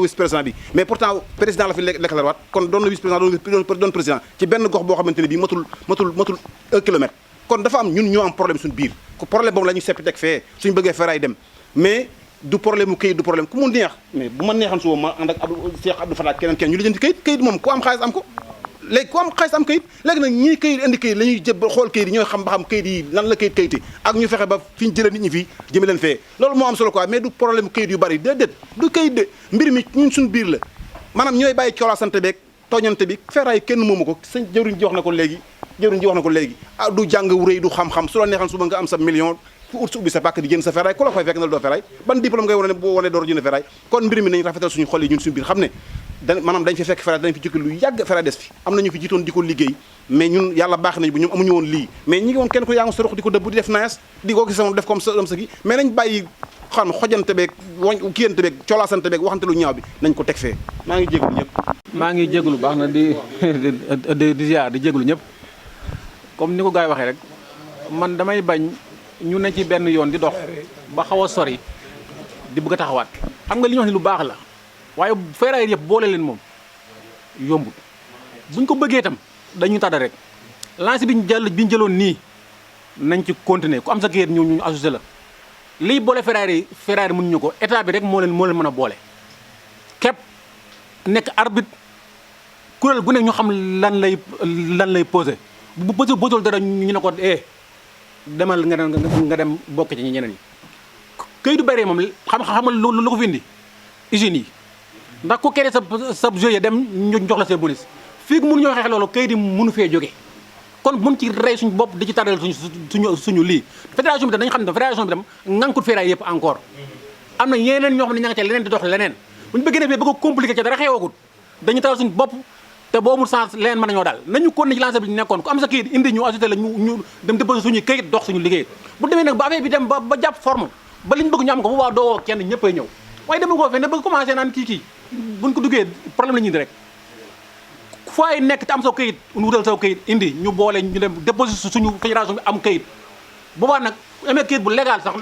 vice président bi mais pourtant président la fi déclaré waat kon doon na vice président doon président ci benn gox boo xamante ne bii matul 1 kilomètre kon dafa am ñun ñoo am problème suñu biir ko problème boobu la ñu seppi teg fee suñu bëggee ferraille dem mais du problème mu këyit du problème ku mu neex mais bu ma neexan suba ma ànd ak Cheikh Abdou Fatah keneen ñu lijjanti këyit moom ku am xaalis am ko léegi ku am xaalis am këyit léegi nag ñii këyit indi këyit la ñuy jëb xool këyit yi ñooy xam ba xam këyit yi lan la këyit këyiti ak ñu fexe ba fi ñu jëlee nit ñi fii jëme leen fee loolu moo am solo quoi mais du problème këyit yu bari déedéet du këyit de mbir mi ñun suñu biir la maanaam ñooy bàyyi coolaasante beeg tooñante bi ferraille kenn moomu ko sëñ jëwriñ ji wax na ko léegi ah du jàng wu rëy du xam-xam su la neexan suba nga am sa million fu ut su ubbi sa pàkk di jënd sa ferraille ku la koy fekk na la doo ferraille ban diplôme ngay wane boo wane door jënd ferraille kon mbir mi nañ rafetal suñu xol yi ñun suñu biir xam ne maanaam dañ fi fekk ferraille dañ fi jikki lu yàgg ferraille des fi am nañu fi jiitoon di ko liggéey mais ñun yàlla baax nañu bu ñoom amuñu woon lii mais ñi ngi woon kenn ko yaa ngi sa rox di ko dëbb di def naes di ko gis moom def comme sa gi mais nañ bàyyi xam xojante beeg kiyante beeg colaasante beeg waxante lu ñaaw bi nañ ko teg fee maa ngi jégalu ñëpp maa ngi jégalu baax na di ziar di jégalu ñëpp comme ni ko gars yi waxee rek man damay bañ ñu ne ci benn yoon di dox ba xaw a sori di bëgg a taxawaat xam nga li ñu wax ni lu baax la waaye ferraille yëpp boole leen moom yombul buñ ko bëggee itam dañu tàdda rek lancé bi ñu jëloon nii nañ ci continuer ku am sa kayit ñu associé la liy boole ferraille mënuñu ko état bi rek moo leen mën a boole képp nekk arbitre kuréel gu ne ñu xam lan lay posé bu posé dara ñu ne ko demal nga dem bokk ci ñeneen ñi. këyit du bëree moom xamal lu ko fi indi usines yi ndax ku kere sa GIE dem ñu jox la seen bonus fii mënu ñoo xeex loolu këyit yi mënu fee jóge kon buñ ci rey suñu bopp di ci tardel suñu lii fédération bi tam dañu xam ne fédération bi tam ngankut feeraay yëpp encore am na yeneen ñoo xam ne ña nga ca leneen di dox leneen buñu bëggee defee bëgg a compliqué ca dara xewagut dañu taral suñu bopp te boo amul sens leneen mën nañoo daal nañu kon ne ci lancé bi ñu nekkoon ku am sa këyit indi ñu ajouté la ñu dem déposé suñuy këyit dox suñu liggéey bu demee nag ba affaire bi dem ba jàpp forme ba liñ bëgg ñu am ko bu baax doo kenn ñëppay ñëw waaye demul koo fee ne bëgg commencé naan kii buñ ko duggee problème la ñuy indi rek fooy nekk te am sa këyit wutal sa këyit indi ñu boole ñu dem déposé suñu fédération bi am këyit boobaa nag amee këyit bu légal sax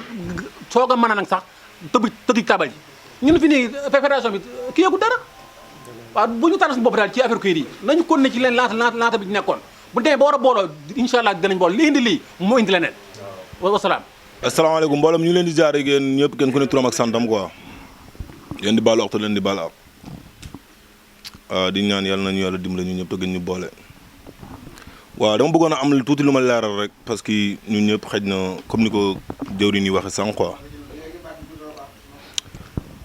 soog a mën a nag sax tëgg tabal ji ñun fi nii fédération bi kii yëgu dara waaw bu ñu tànn suñu bopp daal ci affaire këyit yi nañu kon ne ci leen lancé bi nekkoon bu demee ba war a booloo incha allah dinañ bool li indi lii moo indi leneen wasalaam. asalaamaaleykum mboolem ñu ngi leen di jaar yéen ñëpp kenn ku ne turam ak santam quoi leen di baalu waxtu leen di baal ak di ñaan yàlla nañu yàlla dimbali ñu ñëpp te gën ñu boole. waaw dama bëggoon a am tuuti lu ma leeral rek parce que ñun ñëpp xëj na comme ni ko jëwriñ yi waxee sànq quoi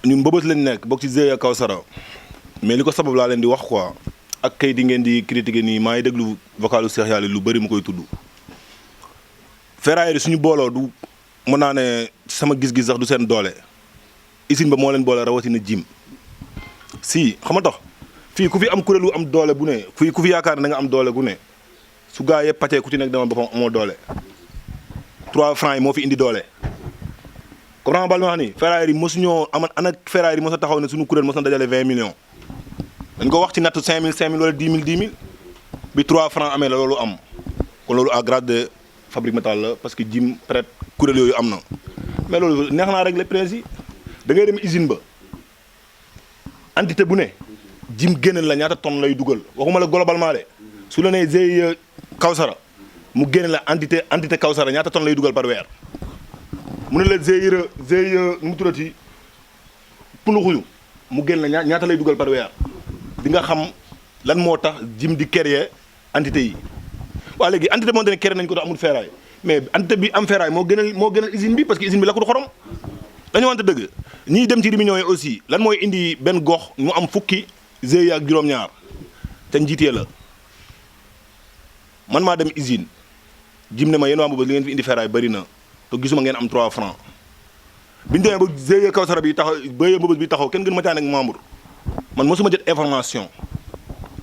ñun Mbëbës lañ nekk bokk ci GIE Kawsara mais li ko sabab laa leen di wax quoi ak kay di ngeen di critiquer nii maa ngi déglu vocalu Cheikh Yàlla lu bëri mu koy tudd. ferraille suñu booloo du mën naa ne sama gis-gis sax du seen doole usine ba moo leen boole rawatina jim si xam nga tax fii ku fi am kuréel gu am doole bu ne fii ku fi yaakaar ne da nga am doole gu ne su gaa yëpp pàccee ku ci nekk dama boppam amoo doole 3 francs yi moo fi indi doole. comprendre bal ma wax ni ferraille yi mosuñoo aman ana ferraille yi mos a taxaw ne suñu kuréel mos na dajale 20 millions dañ ko wax ci natt 5000 wala 10 000 bi 3 francs amee la loolu am kon loolu à grade de fabrique métal la parce que jim peut-être kuréel yooyu am na mais loolu neex naa régler prix yi da ngay dem usine ba entité bu ne jim génneel la ñaata tonne lay dugal waxuma la globalement de su la nee GIE Kawsara mu génne la entité Kawsara ñaata tonne lay dugal par weer mu ne la GIE mu tuddati Puluxuyu mu génne la ñaata lay dugal par weer di nga xam lan moo tax jim di créer entité yi. waaw léegi entité moo ne créé nañ ko te amul ferraille mais entité bi am ferraille moo gënal usine bi parce que usine bi la ko du xorom dañu wante dëgg ñiy dem ci réunion yi aussi lan mooy indi benn gox mu am fukki GIE ak juróom-ñaar te njiitee la man maa dem usine jim ne ma yéen waa Mbëbës li ngeen fi indi ferraille bëri na te gisuma ngeen am 3 francs biñu demee ba GIE Kawsara bi taxaw GIE Mbëbës bi taxaw kenn gën ma caa nekk membre man mosuma jot information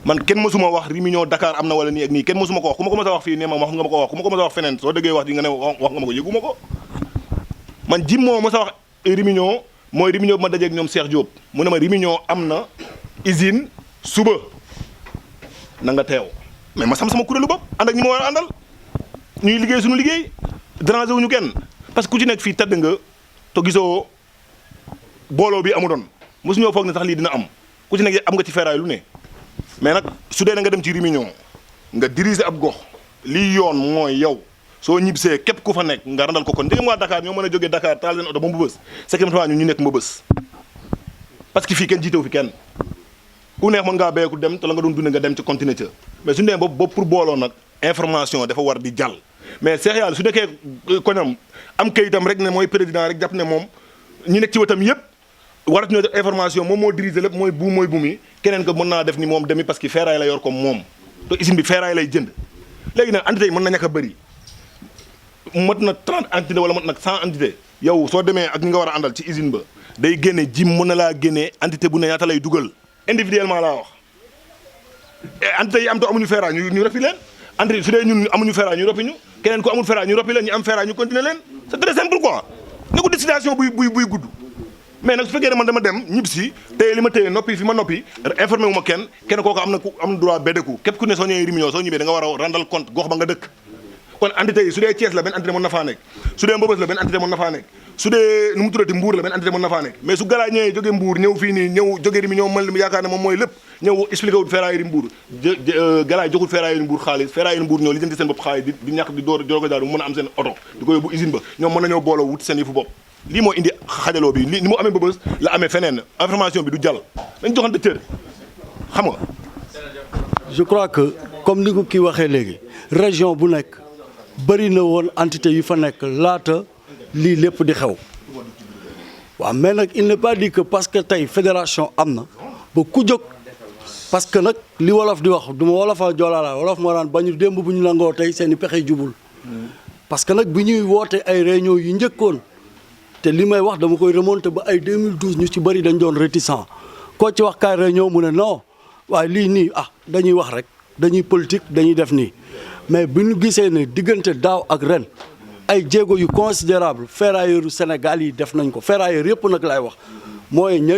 man kenn mosuma wax réunion Dakar am na wala nii ak nii kenn mosuma ko wax ku ma ko mos a wax fii ne ma wax nga ma ko wax ku ma ko mos a wax feneen soo déggee wax ji nga ne wax nga ma ko yëguma ko man jim moo mos a wax réunion mooy réunion bu ma dajeeg ñoom Cheikh Diop mu ne ma réunion am na usine suba na nga teew mais ma sama kuréelu bopp ànd ak ñi ma war a àndal ñuy liggéey suñu liggéey déranger wuñu kenn parce que ku ci nekk fii tëdd nga te gisoo booloo bi amu doon mosu ñoo foog ne sax lii dina am ku ci nekk am nga ci ferraille lu ne mais nag su dee na nga dem ci réunion nga diriger ab gox lii yoon mooy yow soo ñibbisee képp ku fa nekk nga randal ko kon ndegam waa Dakar ñoo mën a jógee Dakar taal leen oto ba Mbëbës c'est que ñu nekk Mbëbës parce que fii kenn jiitewu fi kenn ku neex mën ngaa béyeku dem te la nga doon dundee nga dem ci continuer ca mais su ñu demee ba pour booloo nag information dafa war di jàll mais Cheikh Yàlla su nekkee koñam am kayitam rek ne mooy président rek jàpp ne moom ñi nekk ci wetam yëpp warat ñoo def information moom moo diriger lépp mooy bu mi keneen ko mën naa def ni moom demi parce que ferraille la yor comme moom te usine bi ferraille lay jënd léegi nag entité yi mën na ñàkk a bëri mat na 30 entité wala mat nag 100 entité yow soo demee ak ñi nga war a àndal ci usine ba day génne jim mën na laa génnee entité bu ne ñaata lay dugal individuellement laa wax entité yi am te amuñu ferraille ñu refi leen entité su dee ñun amuñu ferraille ñu roppi ñu keneen ko amul ferraille ñu roppi leen ñu am ferraille ñu continuer leen c'est très simple quoi ne ko destination buy gudd mais nag su fekkee ne man dama dem ñib si téye li ma téye noppi fi ma noppi informé wu ma kenn kooku am na droit bédeku képp ku ne soo ñëwee réunion soo ñibbee da nga war a randal compte gox ba nga dëkk kon entité yi su dee Thiès la benn entité mën na faa nekk su dee Mbëbës la benn entité mën na faa nekk su dee nu mu tuddati Mbour la benn entité mën na faa nekk mais su galaa ñëwee jógee Mbour ñëw fii nii ñëw jógee réunion man yaakaar ne moom mooy lépp ñëw expliqué wul ferraille Mbour galaa joxul ferraille Mbour xaalis ferraille Mbour ñëw li jënti seen bopp xaalis di ñàkk di door ko daal mën a am seen oto di ko yóbbu usine ba ñoom mën nañoo booloo wut seen yëfu bopp lii moo indi xajaloo bi ni mu amee Mbëbës la amee feneen information bi du jàll dañ joxante cër xam nga. je crois que comme ni ko kii waxee léegi région bu nekk bëri na woon entité yu fa nekk laata lii lépp di xew waaw mais nag il n'est pas dit que parce que tey fédération am na ba ku jóg parce que nag li wolof di wax du ma wolofa joolala wolof moo daan ba ñu démb bu ñu nangoo tey seen i pexe jubul parce que nag bi ñuy woote ay réunion yu njëkkoon te li may wax dama koy remonter ba ay 2012 ñu ci bëri dañ doon réticent koo ci wax kaay réunion mu ne non waaye lii nii dañuy wax rek dañuy politique dañuy def nii mais bi ñu gisee ne diggante daaw ak ren ay jéego yu considérable ferrailleurs Sénégal yi def nañ ko ferrailleurs yëpp nag laay wax mooy ña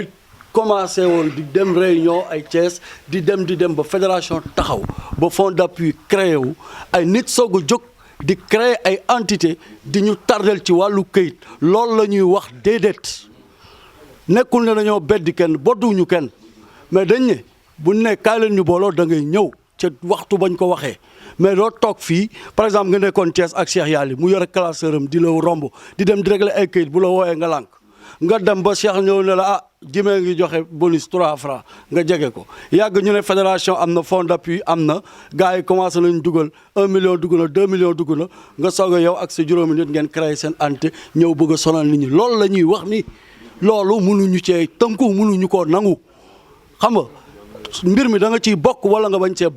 commencé woon di dem réunion ay Thiès di dem ba fédération taxaw ba fonds d'appui créé wu ay nit soog a jóg di créer ay entité di ñu tardel ci wàllu këyit loolu la ñuy wax déedéet nekkul ne dañoo beddi kenn bodduñu kenn mais dañ ne bu ne kaay leen ñu booloo da ngay ñëw ca waxtu bañ ko waxee mais doo toog fii par exemple nga nekkoon Thiès ak Cheikh Yali mu yore classeur am di la romb di dem di régler ay këyit bu la wooyee nga lànk nga dem ba Cheikh ñëw ne la jimee ngi joxe bonus 3 francs nga jege ko yàgg ñu ne fédération am na fonds d'appui am na gars yi commencé nañ dugal 1 million dugg na 2 millions dugg na nga soog a yow ak sa juróomi nit ngeen créé seen entité ñëw bëgg a sonal nit ñi loolu la ñuy wax ni loolu mënuñu cee tënku mënuñu koo nangu xam nga mbir mi da nga ciy bokk wala nga bañ cee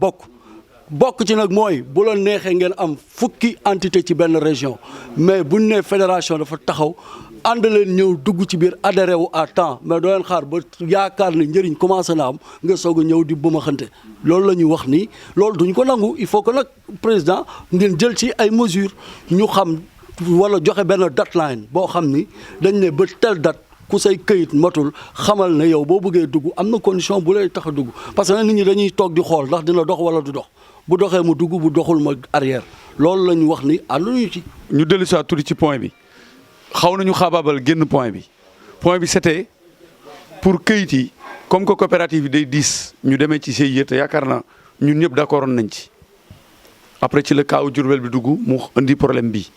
bokk ci nag mooy bu la neexee ngeen am fukki entité ci benn région mais buñ ne fédération dafa taxaw ànd leen ñëw dugg ci biir adhéré wu à temps mais doo leen xaar ba yaakaar ne njëriñ commencé na am nga soog a ñëw di ba ma xante loolu la ñuy wax nii loolu duñ ko nangu il faut que nag président ngeen jël ci ay mesures ñu xam wala joxe benn deadline boo xam ni dañ ne ba telle date ku say këyit matul xamal ne yow boo bëggee dugg am na condition bu lay tax a dugg parce que nit ñi dañuy toog di xool ndax dina dox wala du dox bu doxee mu dugg bu doxul ma arrière loolu la ñu wax ni ànduñu ci. ñu dellu si waat tuuti ci point bi xaw nañu xaabaabal génn point bi c'était pour këyit yi comme que coopérative yi day diis ñu demee ci GIE te yaakaar naa ñun ñëpp d'accord nañ ci après ci la kaaw Diourbel bi dugg mu indi problème bi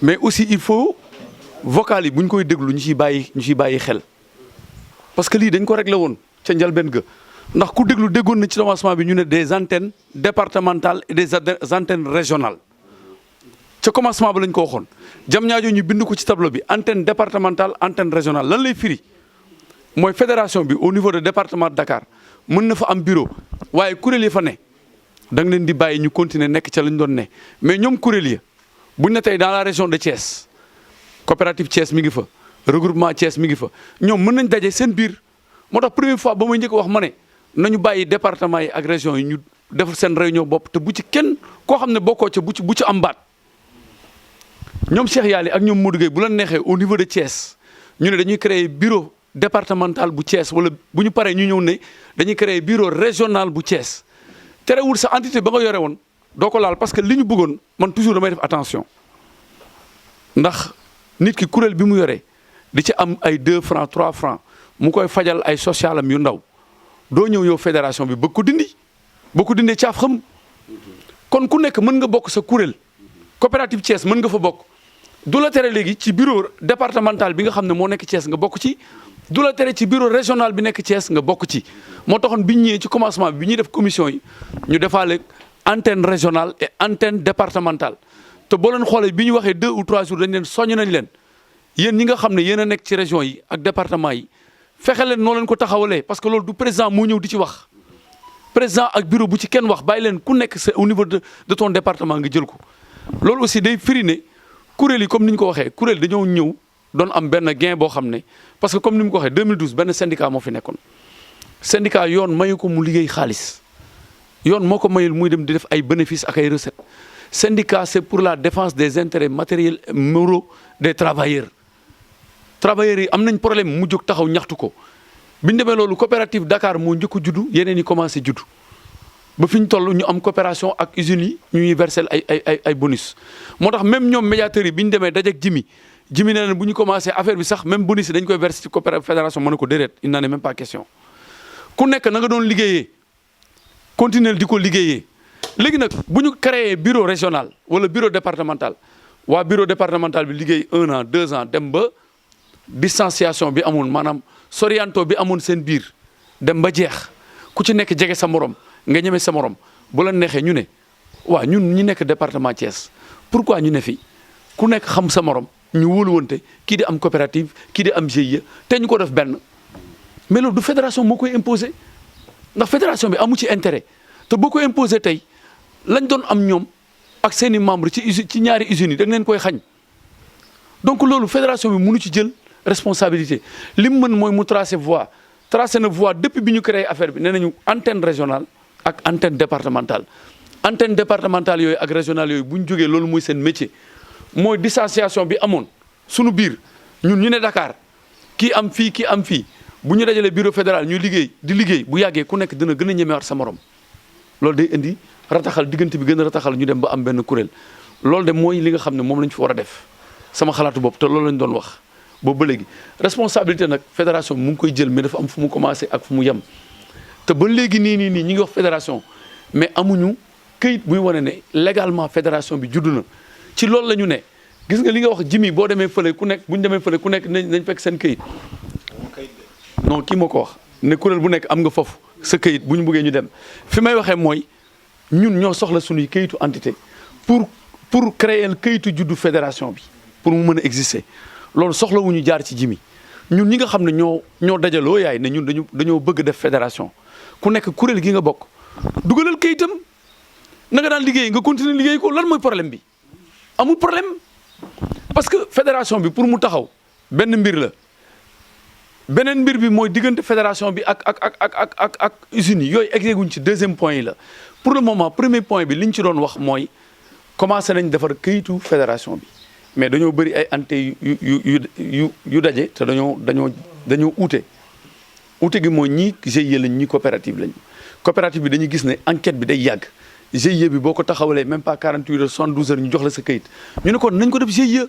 mais aussi il faut vocal yi bu ñu koy déglu ñu ciy bàyyi xel parce que lii dañ ko réglé woon ca njëlbéen ga ndax ku déggoon na ci commencement bi ñu ne des antennes départementales et des antennes régionales ca commencement ba lañ ko waxoon Diamniadio ñu bind ko ci tableau bi antenne départementale antenne régionale lan lay firi mooy fédération bi au niveau de département de Dakar mën na fa am bureau waaye kuréel yi fa ne da nga leen di bàyyi ñu continuer nekk ca lañ doon ne mais ñoom kuréel yi buñ ne tey dans la région de Thiès coopérative Thiès mi ngi fa regroupement Thiès mi ngi fa ñoom mën nañ daje seen biir moo tax première fois ba may njëkk wax ma ne nañu bàyyi département yi ak région yi ñu def seen réunion bopp te bu ci kenn koo xam ne bokkoo ca bu ci am baat ñoom Cheikh Yali ak ñoom Modou Gueye bu la neexee au niveau de Thiès ñu ne dañuy créer bureau départemental bu Thiès wala bu ñu paree ñu ñëw ne dañuy créer bureau régional bu Thiès terewul sa entité ba nga yore woon doo ko laal parce que li ñu bëggoon man toujours damay def attention ndax nit ki kuréel bi mu yore di ci am ay 2 francs 3 francs mu koy fajal ay social am yu ndaw doo ñëw yow fédération bi bëgg ko dindi boo ko dindee caaf xam kon ku nekk mën nga bokk sa kuréel coopérative Thiès mën nga fa bokk du la tere léegi ci bureau départemental bi nga xam ne moo nekk Thiès nga bokk ci du la tere ci bureau régional bi nekk Thiès nga bokk ci moo taxoon bi ñu ñëwee ci commencement bi ñuy def commission yi ñu defaale antenne régionale et antenne départementale te boo leen xoolee bi ñu waxee 2 ou 3 jours dañ leen soññ nañ leen yéen ñi nga xam ne yéen a nekk ci région yi ak département yi fexe leen noo leen ko taxawalee parce que loolu du président moo ñëw di ci wax président ak bureau bu ci kenn wax bàyyi leen ku nekk au niveau de ton département nga jël ko loolu aussi day firi ne kuréel yi comme ni ñu ko waxee kuréel dañoo ñëw doon am benn gain boo xam ne parce que comme ni mu ko waxee 2012 benn syndicat moo fi nekkoon syndicat yoon mayu ko mu liggéey xaalis yoon moo ko mayul muy dem di def ay bénéfices ak ay recettes syndicat c'est pour la défense des intérêts matériels et moraux des travailleurs yi am nañ problème mu jóg taxaw ñaxtu ko bi ñu demee loolu coopérative Dakar moo njëkk a juddu yeneen yi commencé juddu ba fi ñu toll ñu am coopération ak usines yi ñu ñuy versel ay bonus moo tax même ñoom médiateurs yi bi ñu demee dajeeg Jimi ne leen bu ñu commencé affaire bi sax même bonus yi dañ koy verser ci coopérative fédération mën na ko déedéet il n'en est même pas question ku nekk na nga doon liggéeyee continuer di ko liggéeyee léegi nag bu ñu créé bureau régional wala bureau départemental waa bureau départemental bi liggéey 1 an 2 ans dem ba distanciation bi amoon maanaam sorianto bi amoon seen biir dem ba jeex ku ci nekk jege sa morom nga ñeme sa morom bu la neexee ñu ne waaw ñun ñi nekk département Thiès pourquoi ñu ne fi ku nekk xam sa morom ñu wóoluwante kii di am coopérative kii di am GIE te ñu ko def benn mais loolu du fédération moo koy imposé ndax fédération bi amu ci intérêt te boo ko imposé tey lañ doon am ñoom ak seen i membres ci ñaari usines yi da nga leen koy xañ donc loolu fédération bi mënu ci jël responsabilité li mu mën mooy mu tracé na voie depuis bi ñu créé affaire bi nee nañu antenne régionale ak antenne départementale yooyu ak régionale yooyu bu ñu jógee loolu muy seen métier mooy distanciation bi amoon sunu biir ñun ñu ne Dakar kii am fii bu ñu dajalee bureau fédéral ñuy liggéey bu yàggee ku nekk dina gën a ñemewaat sa morom loolu day indi rataxal diggante bi gën a rataxal ñu dem ba am benn kuréel loolu de mooy li nga xam ne moom lañ fi war a def sama xalaatu bopp te loolu lañ doon wax boobu ba léegi responsabilité nag fédération mu ngi koy jël mais dafa am fu mu commencé ak fu mu yem te ba léegi nii ñi ngi wax fédération mais amuñu këyit buy wane ne légalement fédération bi judd na ci loolu la ñu ne gis nga li nga wax jimi boo demee fële ku nekk bu ñu demee fële ku nekk nañ fekk seen këyit non kii moo ko wax ne kuréel bu nekk am nga foofu sa këyit bu ñu bëggee ñu dem fi may waxee mooy ñun ñoo soxla suñuy këyitu entité pour créer këyitu juddu fédération bi pour mu mën a exister loolu soxlawuñu jaar ci jimi ñun ñi nga xam ne ñoo dajaloo yaay ne ñun dañoo bëgg def fédération ku nekk kuréel gi nga bokk dugalal këyitam na nga daan liggéey nga continuer liggéey ko lan mooy problème bi amul problème parce que fédération bi pour mu taxaw benn mbir la beneen mbir bi mooy diggante fédération bi ak usines yi yooyu eggeeguñ ci deuxième point yi la pour le moment premier point bi li ñu ci doon wax mooy commencé nañ defar këyitu fédération bi mais dañoo bëri ay ante yu daje te dañoo uute gi mooy ñii GIE lañ ñii coopérative lañ coopérative bi dañuy gis ne enquête bi day yàgg GIE bi boo ko taxawalee même pas 48 heures 72 heures ñu jox la sa këyit ñu ne kon nañ ko def GIE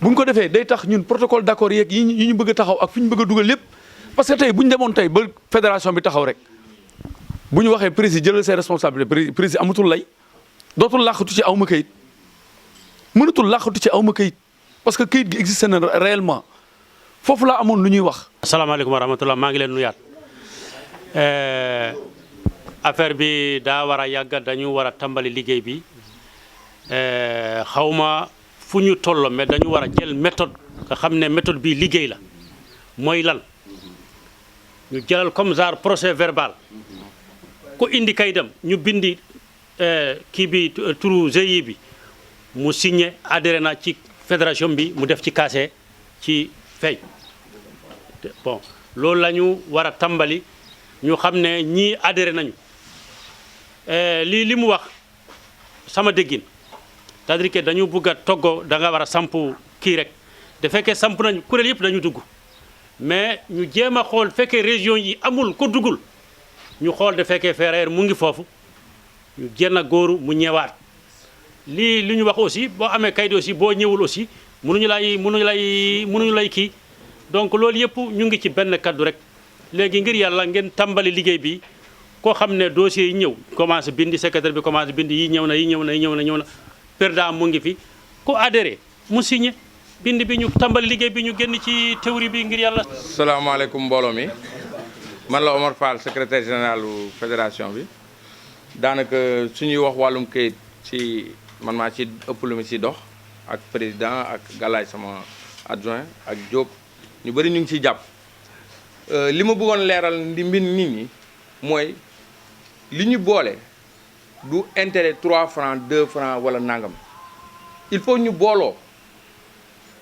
bu ñu ko defee day tax ñun protocole d'accord yeeg yi ñu bëgg a taxaw ak fi ñu bëgg a dugal lépp parce que tey bu ñu demoon tey ba fédération bi taxaw rek bu ñu waxee président jëlal ses responsabilités président amatul lay dootul làqatu ci awma këyit mënatul làqatu ci awma këyit parce que këyit gi existé na réellement foofu laa amoon lu ñuy wax. asalaamaaleykum wa rahmatulah maa ngi leen nuyaat affaire bi daa war a yàgg dañu war a tàmbali liggéey bi xawma fu ñu toll mais dañu war a jël méthode nga xam ne méthode bi liggéey la mooy lan ñu jëlal comme genre procès verbal ku indi kayitam ñu bindi kii bi turu GIE bi mu signé adhéré na ci fédération bi mu def ci casier ci feeñ bon loolu la ñu war a tàmbali ñu xam ne ñii adhéré nañu li mu wax sama déggin c'est-à-dire que dañu bëgg a toggo da nga war a samp kii rek de fekkee samp nañu kuréel yëpp dañu dugg mais ñu jéem a xool fekkee région yi amul ko duggul ñu xool de fekkee Ferrailleur mu ngi foofu ñu jéem a góoru mu ñëwaat li ñu wax aussi boo amee kayit aussi boo ñëwul aussi mënuñu lay kii donc loolu yëpp ñu ngi ci benn kaddu rek léegi ngir yàlla ngeen tàmbali liggéey bi koo xam ne dossier yi ñëw commencé bindi secrétaire bi commencé bindi yi ñëw na président mu ngi fi ko adhéré mu signé bind bi ñu tàmbali liggéey bi ñu génn ci théorie bi ngir yàlla. salaamaaleykum mbooloo mi man la Omar Fall secrétaire général fédération bi daanaka suñuy wax wàllum kayit ci man maa ci ëpp lu mi ci dox ak président ak Galaay sama adjoint ak Diop ñu bëri ñu ngi ciy jàpp li ma bëggoon leeral ndi mbin nit ñi mooy li ñu boole du intérêt 3 francs 2 francs wala nangam il faut ñu booloo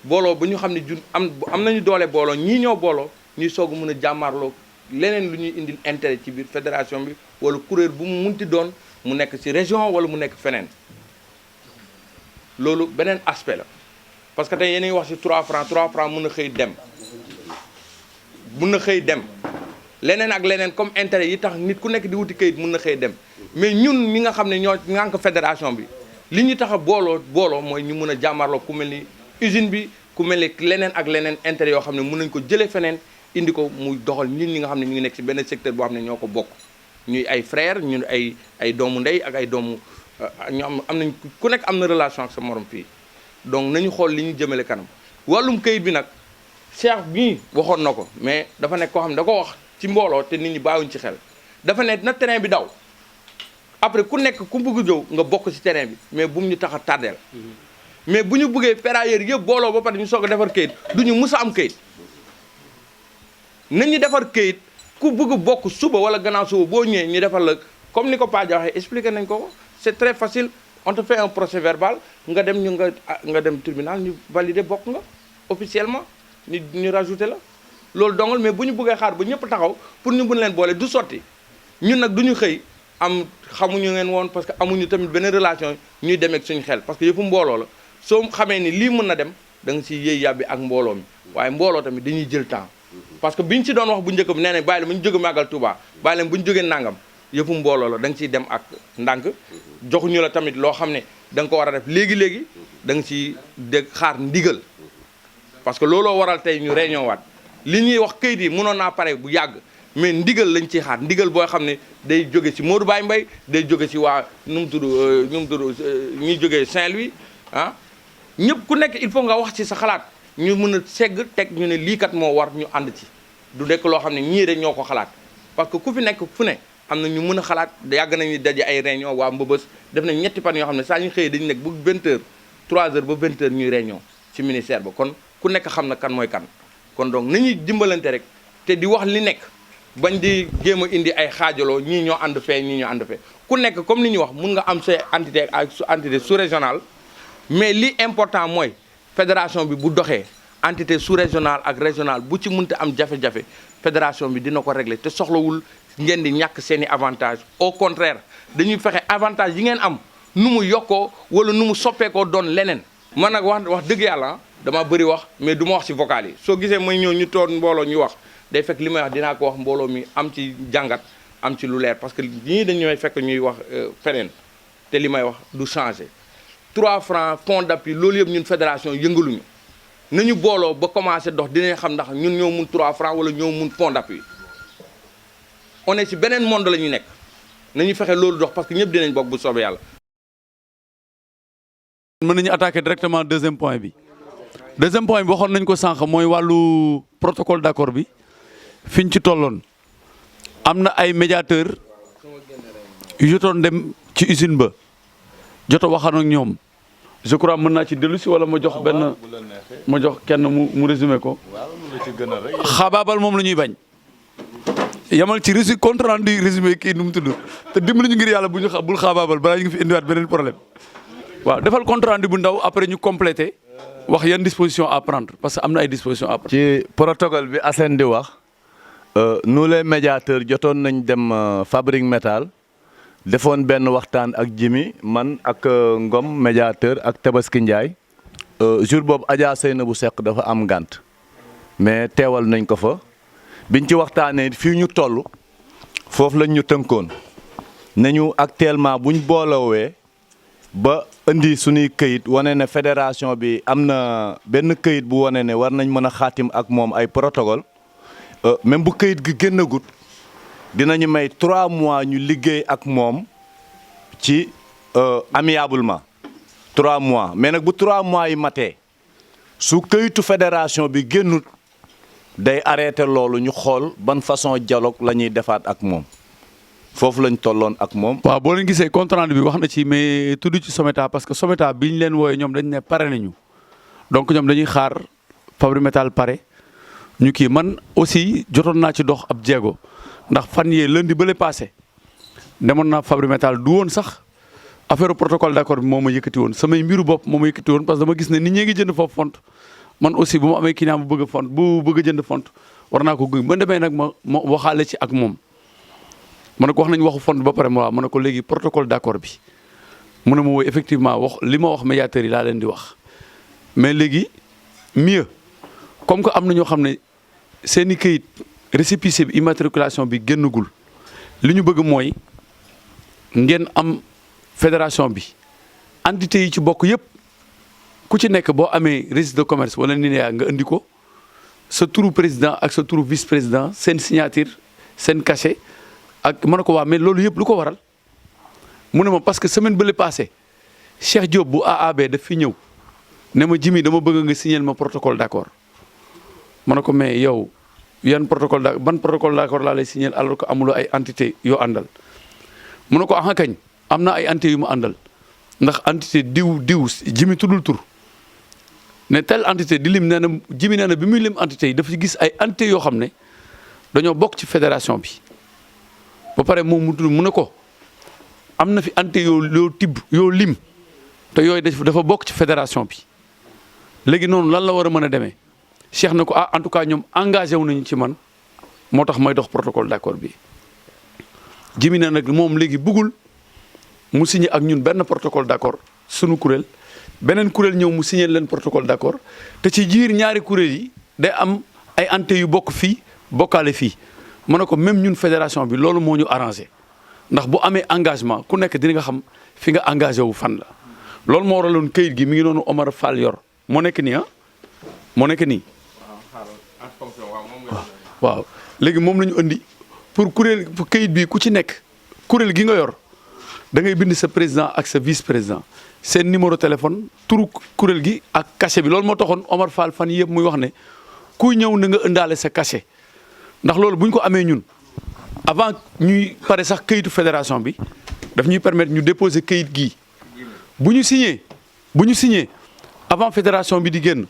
ba ñu xam ne jun am nañu doole booloo ñii ñoo booloo ñuy soog a mën a jàmmaarloo leneen lu ñuy indil intérêt ci biir fédération bi wala kuréel bu mu munti doon mu nekk ci région wala mu nekk feneen loolu beneen aspect la parce que tey yéen a ngi wax ci 3 francs mun na xëy dem leneen ak leneen comme intérêt yi tax nit ku nekk di wuti kayit mun na xëy dem mais ñun ñi nga xam ne ñoo ngànk fédération bi li ñu tax a booloo mooy ñu mën a jàmmarloo ku mel ni usine bi ku mel ni leneen ak leneen intérêt yoo xam ne mën nañ ko jëlee feneen indi ko muy doxal nit ñi nga xam ne ñu ngi nekk ci benn secteur boo xam ne ñoo ko bokk ñuy ay frère ñun ay doomu ndey ak ay doomu ñu am nañ ku nekk am na relation ak sa morom fii donc nañu xool li ñu jëmale kanam wàllum kayit bi nag Cheikh bii waxoon na ko mais dafa nekk koo xam ne da ko wax ci mbooloo te nit ñi bàyyiwuñ ci xel dafa ne na terrain bi daw après ku nekk ku bëgg jow nga bokk ci terrain bi mais bu mu ñu tax a tardeel mais bu ñu bëggee ferrailleurs yëpp booloo ba pare ñu soog a defar kayit du ñu mus a am kayit nañu defar kayit ku bëgg bokk suba wala gannaaw suba boo ñëwee ñu defar la comme ni ko Padia waxee expliqué nañ ko c'est très facile on te fait un procès verbal nga dem nga dem tribunal ñu valider bokk nga officiellement ñu rajouté la loolu dongal mais bu ñu bëggee xaar ba ñëpp taxaw pour ñu mën leen boole du sotti ñun nag du ñu xëy am xamuñu ngeen woon parce que amuñu tamit benn relation ñuy dem ak suñu xel parce que yëfu mbooloo la soo xamee ni lii mën na dem da nga siy yëy yàbbi ak mbooloo mi waaye mbooloo tamit dañuy jël temps parce que biñ ci doon wax bu njëkk bi nee nañ bàyyi leen bu ñu jóge màggal Touba bàyyi leen bu ñu jógee nangam yëfu mbooloo la da nga ciy dem ak ndànk joxuñu la tamit loo xam ne da nga ko war a def léegi-léegi da nga ciy dégg xaar ndigal parce que looloo waral tey ñu réunion waat li ñuy wax kayit yi mënoon naa pare bu yàgg mais ndigal lañ ciy xaar ndigal boo xam ne day jóge ci Modou Baye Mbaye day jóge ci waa nu mu tudd ñuy jógee Saint-Louis ah ñëpp ku nekk il faut nga wax ci sa xalaat ñu mën a segg teg ñu ne lii kat moo war ñu ànd ci du nekk loo xam ne ñii rek ñoo ko xalaat parce que ku fi nekk fu ne am na ñu mën a xalaat yàgg nañu daje ay réunion waa Mbëbës def nañ ñetti fan yoo xam ne saa ñu xëyee dañu nekk bu 20h 3h ba 20h ñuy réunion ci ministère ba kon ku nekk xam na kan mooy kan kon donc nañuy dimbalante rek te di wax li nekk bañ di jéem a indi ay xaajaloo ñii ñoo ànd fee ñii ñoo ànd fee ku nekk comme li ñuy wax mun nga am say entité ak entité sous-régionale mais li important mooy fédération bi bu doxee entité sous-régionale ak régionale bu ci mënta am jafe-jafe fédération bi dina ko régler te soxlawul ngeen di ñàkk seeni avantage au contraire dañuy fexe avantage yi ngeen am nu mu yokkoo wala nu mu soppeekoo doon leneen man nag wax dëgg yàlla dama bëri wax mais du ma wax ci vocal yi soo gisee may ñëw ñu toog mbooloo ñu wax day fekk li may wax dinaa ko wax mbooloo mi am ci jàngat am ci lu leer parce que ñii dañu may fekk ñuy wax feneen te li may wax du changer 3 francs fonds d'appui loolu yëpp ñun fédération yëngaluñu nañu booloo ba commencé dox dinañ xam ndax ñun ñoo mun 3 francs wala ñoo mun fonds d'appui on est ci beneen monde la ñu nekk nañu fexe loolu dox parce que ñëpp dinañ bokk bu soobee yàlla. mën nañu attaquer directement deuxième point bi waxoon nañ ko sànq mooy wàllu protocole d'accord bi fi ñu ci tolloon am na ay médiateurs yu jotoon dem ci usine ba jot a waxaan ak ñoom je crois mën naa ci dellu si wala ma jox benn ma jox kenn mu résumé ko. xaabaabal moom la ñuy bañ. yamal ci reçu compte rendu résumé kii nu mu tudd te dimbali ñu ngir yàlla bu ñu bul xaabaabal balaa ñu ngi fi indiwaat beneen problème waaw defal compte rendu bu ndaw après ñu complété wax yan disposition à prendre parce que am na ay dispositions à prendre. ci protocole bi Assane di wax nous les médiateurs jotoon nañ dem Fabrique Métal defoon benn waxtaan ak Jimi man ak Ngom médiateur ak Tabaski Ndiaye jour boobu Adja Seynabou Seck dafa am ngànt mais teewal nañ ko fa. biñ ci waxtaanee fii ñu toll foofu lañ ñu tënkoon nañu actuellement buñ boolowee ba indi suñuy këyit wane ne fédération bi am na benn këyit bu wane ne war nañ mën a xaatim ak moom ay protocole même bu këyit gi génnagut dinañu may 3 mois ñu liggéey ak moom ci amiablement 3 mois mais nag bu 3 mois yi matee su këyitu fédération bi génnut day arrêté loolu ñu xool ban façon dialogue la ñuy defaat ak moom foofu lañ tolloon ak moom. waaw boo leen gisee compte rendu bi wax na ci mais tudd ci Someta parce que Someta bi ñu leen wooyee ñoom dañ ne pare nañu donc ñoom dañuy xaar Fabrique Métal pare ñu kii man aussi jotoon naa ci dox ab jéego ndax fan yee lundi ba le passé demoon naa Fabrique Métal du woon sax affaire protocole d'accord bi moo ma yëkkati woon samay mbiru bopp moo ma yëkkati woon parce que dama gis ne nit ñee ngi jënd foofu font man aussi bu ma amee client bu bëgg a font bu bëgg a jënd font war naa ko guy ba demee nag ma waxaale ci ak moom ma ne ko wax nañ waxu font ba pare ma ne ko léegi protocole d'accord bi mu ne ma woy effectivement wax li ma wax médiateurs yi laa leen di wax mais léegi mieux comme que am na ñoo xam ne seen i këyit récépissé bi immatriculation bi génnagul li ñu bëgg mooy ngeen am fédération bi entité yi ci bokk yëpp ku ci nekk boo amee registre de commerce wala NINEA nga indi ko sa turu président ak sa turu vice président seen signature seen cachet ak mën na ko waa mais loolu yëpp lu ko waral mu ne ma parce que semaine bële passé Cheikh Diop bu AAB daf fi ñëw ne ma Jimi dama bëgg nga signer ma protocole d'accord ma ne ko mais yow yan protocole d'accord ban protocole d'accord laa lay signer alors que amuloo ay entité yoo àndal mu ne ko ah kañ am na ay entité yu mu àndal ndax entité diw Jimi tuddul tur ne telle entité di lim nee na Jimi nee na bi muy lim entité yi dafa gis ay entité yoo xam ne dañoo bokk ci fédération bi ba pare moom mu tudd mu ne ko am na fi entité yoo tibb yoo lim te yooyu dafa bokk ci fédération bi léegi noonu lan la war a mën a demee Cheikh na ko ah en tout cas ñoom engagé wu nañu ci man moo tax may dox protocole d'accord bi Jimi nee nag moom léegi bëggul mu signé ak ñun benn protocole d'accord sunu kuréel beneen kuréel ñëw mu signé leen protocole d'accord te ci jiir ñaari kuréel yi day am ay entité yu bokk fii bokkaale fii ma ne ko même ñun fédération bi loolu moo ñu arrangé ndax bu amee engagement ku nekk dina nga xam fi nga engagé wu fan la loolu moo waraloon këyit gi mi ngi noonu Omar Fall yor moo nekk nii moo nekk nii waaw léegi moom la ñu indi pour kuréel pour këyit bi ku ci nekk kuréel gi nga yor da ngay bind sa président ak sa vice président seen numéro téléphone turu kuréel gi ak cachet bi loolu moo taxoon Omar Fall fan yëpp muy wax ne kuy ñëw na nga ëndaale sa cachet ndax loolu bu ñu ko amee ñun avant ñuy pare sax këyitu fédération bi daf ñuy permettre ñu déposer këyit gii bu ñu signé avant fédération bi di génn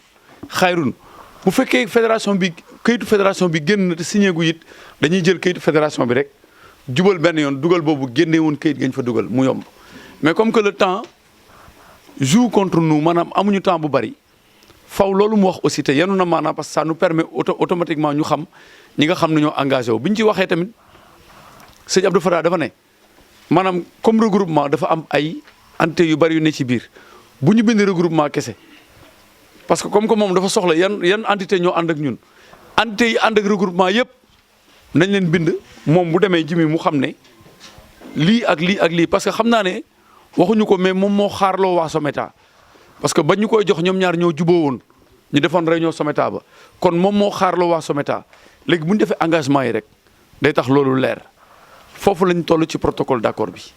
xayrun bu fekkee fédération bi këyitu fédération bi génn na te signé gu it dañuy jël këyitu fédération bi rek jubal benn yoon dugal boobu génne woon këyit gañ fa dugal mu yomb mais comme que le temps joue contre nous maanaam amuñu temps bu bari faw loolu mu wax aussi te yenu na maanaam parce que ça nous permet automatiquement ñu xam ñi nga xam ne ñoo engagé wu bi ñu ci waxee tamit sëñ Abdou Fara dafa ne maanaam comme regroupement dafa am ay entité yu bari yu ne ci biir bu ñu bind regroupement kese parce que comme que moom dafa soxla yan entité ñoo ànd ak ñun entité yi ànd ak regroupement yëpp nañ leen bind moom bu demee Jimi mu xam ne lii ak lii ak lii parce que xam naa ne waxuñu ko mais moom moo xaarloo waa Someta parce que bañ ñu koy jox ñoom ñaar ñoo juboo woon ñu defoon réunion Someta ba kon moom moo xaarloo waa Someta léegi bu ñu defee engagement yi rek day tax loolu leer foofu lañ toll ci protocole d'accord bi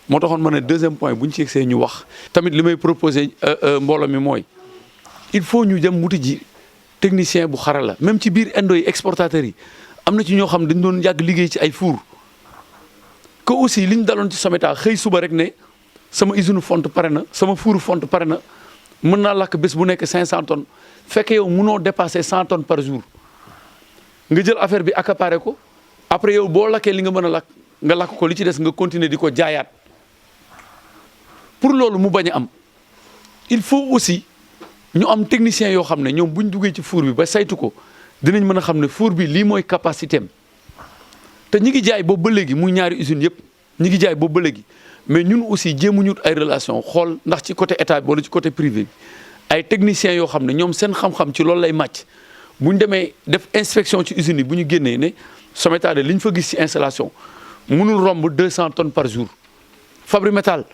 moo taxoon ma ne deuxième point bu ñu ci yegsee ñu wax tamit li may proposé mbooloo mi mooy il faut ñu dem wuti ji technicien bu xarala même ci biir indo yi exportateurs yi am na ci ñoo xam dañ doon yàgg liggéey ci ay four que aussi li ñu daloon ci Someta xëy suba rek ne sama usine fonte pare na sama four fonte pare na mën naa lakk bés bu nekk 500 tonnes fekk yow mënoo dépasser 100 tonnes par jour nga jël affaire bi accaparé ko après yow boo lakkee li nga mën a lakk nga lakk ko li ci des nga continuer di ko jaayaat pour loolu mu bañ a am il faut aussi ñu am technicien yoo xam ne ñoom bu ñu duggee ci four bi ba saytu ko dinañ mën a xam ne four bi lii mooy capacité am te ñi ngi jaay boobu ba léegi muy ñaari usines yëpp ñi ngi jaay boobu ba léegi mais ñun aussi jéemuñu ay relation xool ndax ci côté état bi wala ci côté privé bi ay techniciens yoo xam ne ñoom seen xam-xam ci loolu lay màcc bu ñu demee def inspection ci usines yi bu ñu génnee ne Someta de li ñu fa gis ci installation mënul romb 200 tonnes par jour Fabri Métal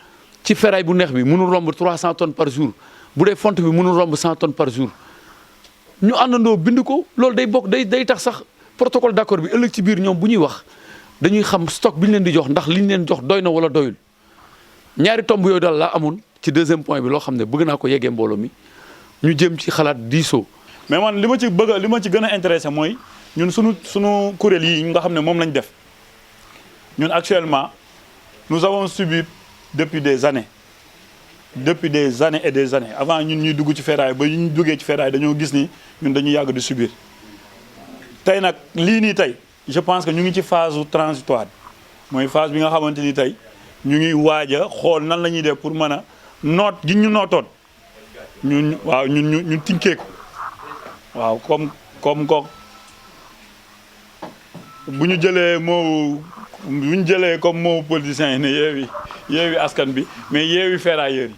ci ferraille bu neex bi mënul romb 300 tonnes par jour bu dee fonte bi mënul romb 100 tonnes par jour ñu àndandoo bind ko loolu day bokk day tax sax protocole d'accord bi ëllëg ci biir ñoom bu ñuy wax dañuy xam stock bi ñu leen di jox ndax li ñu leen jox doy na wala doyul ñaari tomb yooyu daal laa amoon ci deuxième point bi loo xam ne bëgg naa ko yeggee mbooloo mi ñu jëm ci xalaat diisoo. mais man li ma ci gën a intéressé mooy ñun sunu kuréel yi nga xam ne moom lañ def ñun actuellement nous avons subi depuis des années et des années avant ñun ñuy dugg ci ferraille ba ñu duggee ci ferraille dañoo gis ni ñun dañu yàgg di subir tey nag lii nii tey je pense que ñu ngi ci phase transitoire mooy phase bi nga xamante ni tey ñu ngi waaj a xool nan la ñuy def pour mën a noot gi ñu nootoon ñun waaw ñun tinkee ko waaw comme ko bu ñu jëlee comme moo politiciens yi ne yeewi askan bi mais yeewi ferrailleurs yi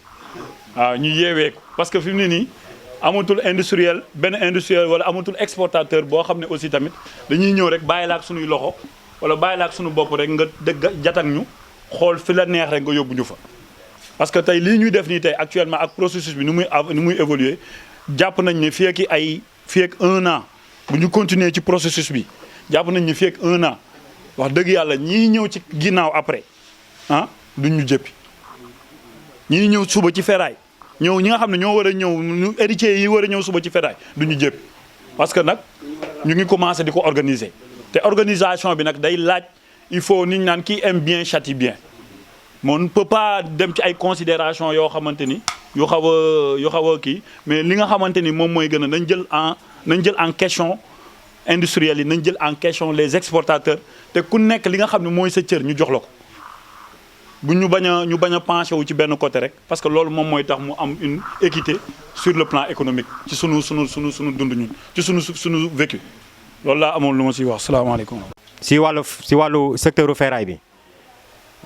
waaw ñu yeewee ko parce que fi mu ne nii amatul benn industriel wala amatul exportateur boo xam ne aussi tamit dañuy ñëw rek bàyyi la ak suñuy loxo wala bàyyi la ak suñu bopp rek nga dëgg jatak ñu xool fi la neex rek nga yóbbu ñu fa. parce que tey lii ñuy def nii tey actuellement ak processus bi ni muy évoluer jàpp nañ ne fii ak 1 an bu ñu continuer ci processus bi jàpp nañ ne fii ak 1 an wax dëgg yàlla ñii ñëw ci ginnaaw après duñ ñu jëppi ñii ñëw suba ci ferraille ñi nga xam ne ñoo war a ñëw héritiers yi war a ñëw suba ci ferraille duñu jëppi parce que nag ñu ngi commencé di ko organiser te organisation bi nag day laaj il faut nit ñi naan qui aime bien châtie bien on ne peut pas dem ci ay considération yoo xamante ni yu xaw a kii mais li nga xamante ni moom mooy gën a nañ jël en question industriels yi nañ jël en question les exportateurs te ku nekk li nga xam ne mooy sa cër ñu jox la ko bu ñu bañ a penché wu ci benn côté rek parce que loolu moom mooy tax mu am une équité sur le plan économique ci sunu dund ñun ci sunu vécu loolu laa amoon lu ma siy wax salaamaaleykum. si wàllu secteur ferraille bi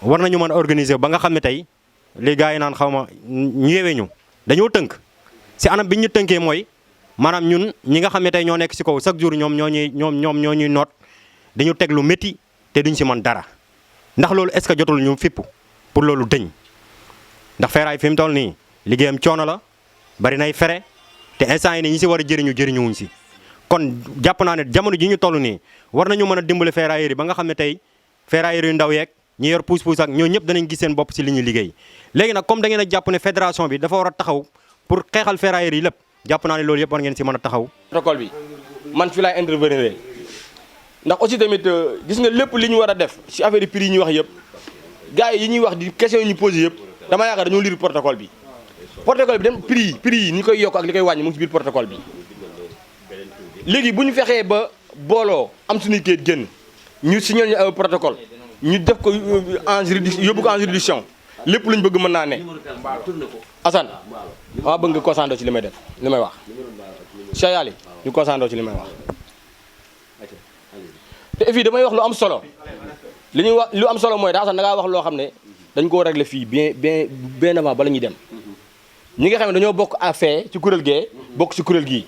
war nañu mën a organiser ba nga xam ne tey li gars yi naan xaw ma ñu yewee ñu dañoo tënk si anam bi ñu tënkee mooy maanaam ñun ñi nga xam ne tey ñoo nekk si kaw chaque jour ñoom ñoo ñuy noot dañu teg lu métti te duñ si mën dara ndax loolu est-ce que jotul ñu fipp pour loolu dëñ ndax ferraille fi mu toll nii liggéeyam coono la bari nay fere te instant yi nii ñi si war a jëriñu wuñ si kon jàpp naa ne jamono ji ñu toll nii war nañu mën a dimbali ferrailleurs yi ba nga xam ne tey ferrailleurs yu ndaw yeeg ñi yor pousse-pousse ak ñoo ñëpp danañ gis seen bopp si li ñuy liggéey léegi nag comme da ngeen a jàpp ne fédération bi dafa war a taxaw pour xeexal ferrailleurs yi lépp jàpp naa ne loolu yëpp war ngeen si mën a taxaw. protocole bi man fi laay intervenir ndax aussi tamit gis nga lépp li ñu war a def si affaire prix yi ñuy wax yëpp gars yi ñuy wax di question yi ñu posé yëpp dama yaakaar dañoo lire protocole bi dem prix yi ni koy yokk ak li koy wàññi mu ngi si biir protocole bi léegi bu ñu fexee ba booloo am suñuy kayit génn ñu signé ñu protocole ñu def ko en juridiction yóbbu ko en juridiction lépp lu ñu bëgg mën naa ne. Assane maa bëgg nga concentré ci li may def li may wax Cheikh Yali ñu concentré ci li may wax te fii damay wax lu am solo li ñuy wax lu am solo mooy daa Assane da ngaa wax loo xam ne dañ koo régler fii bien avant bala ñuy dem ñi nga xam ne dañoo bokk à fee ci kuréel gee bokk ci kuréel gii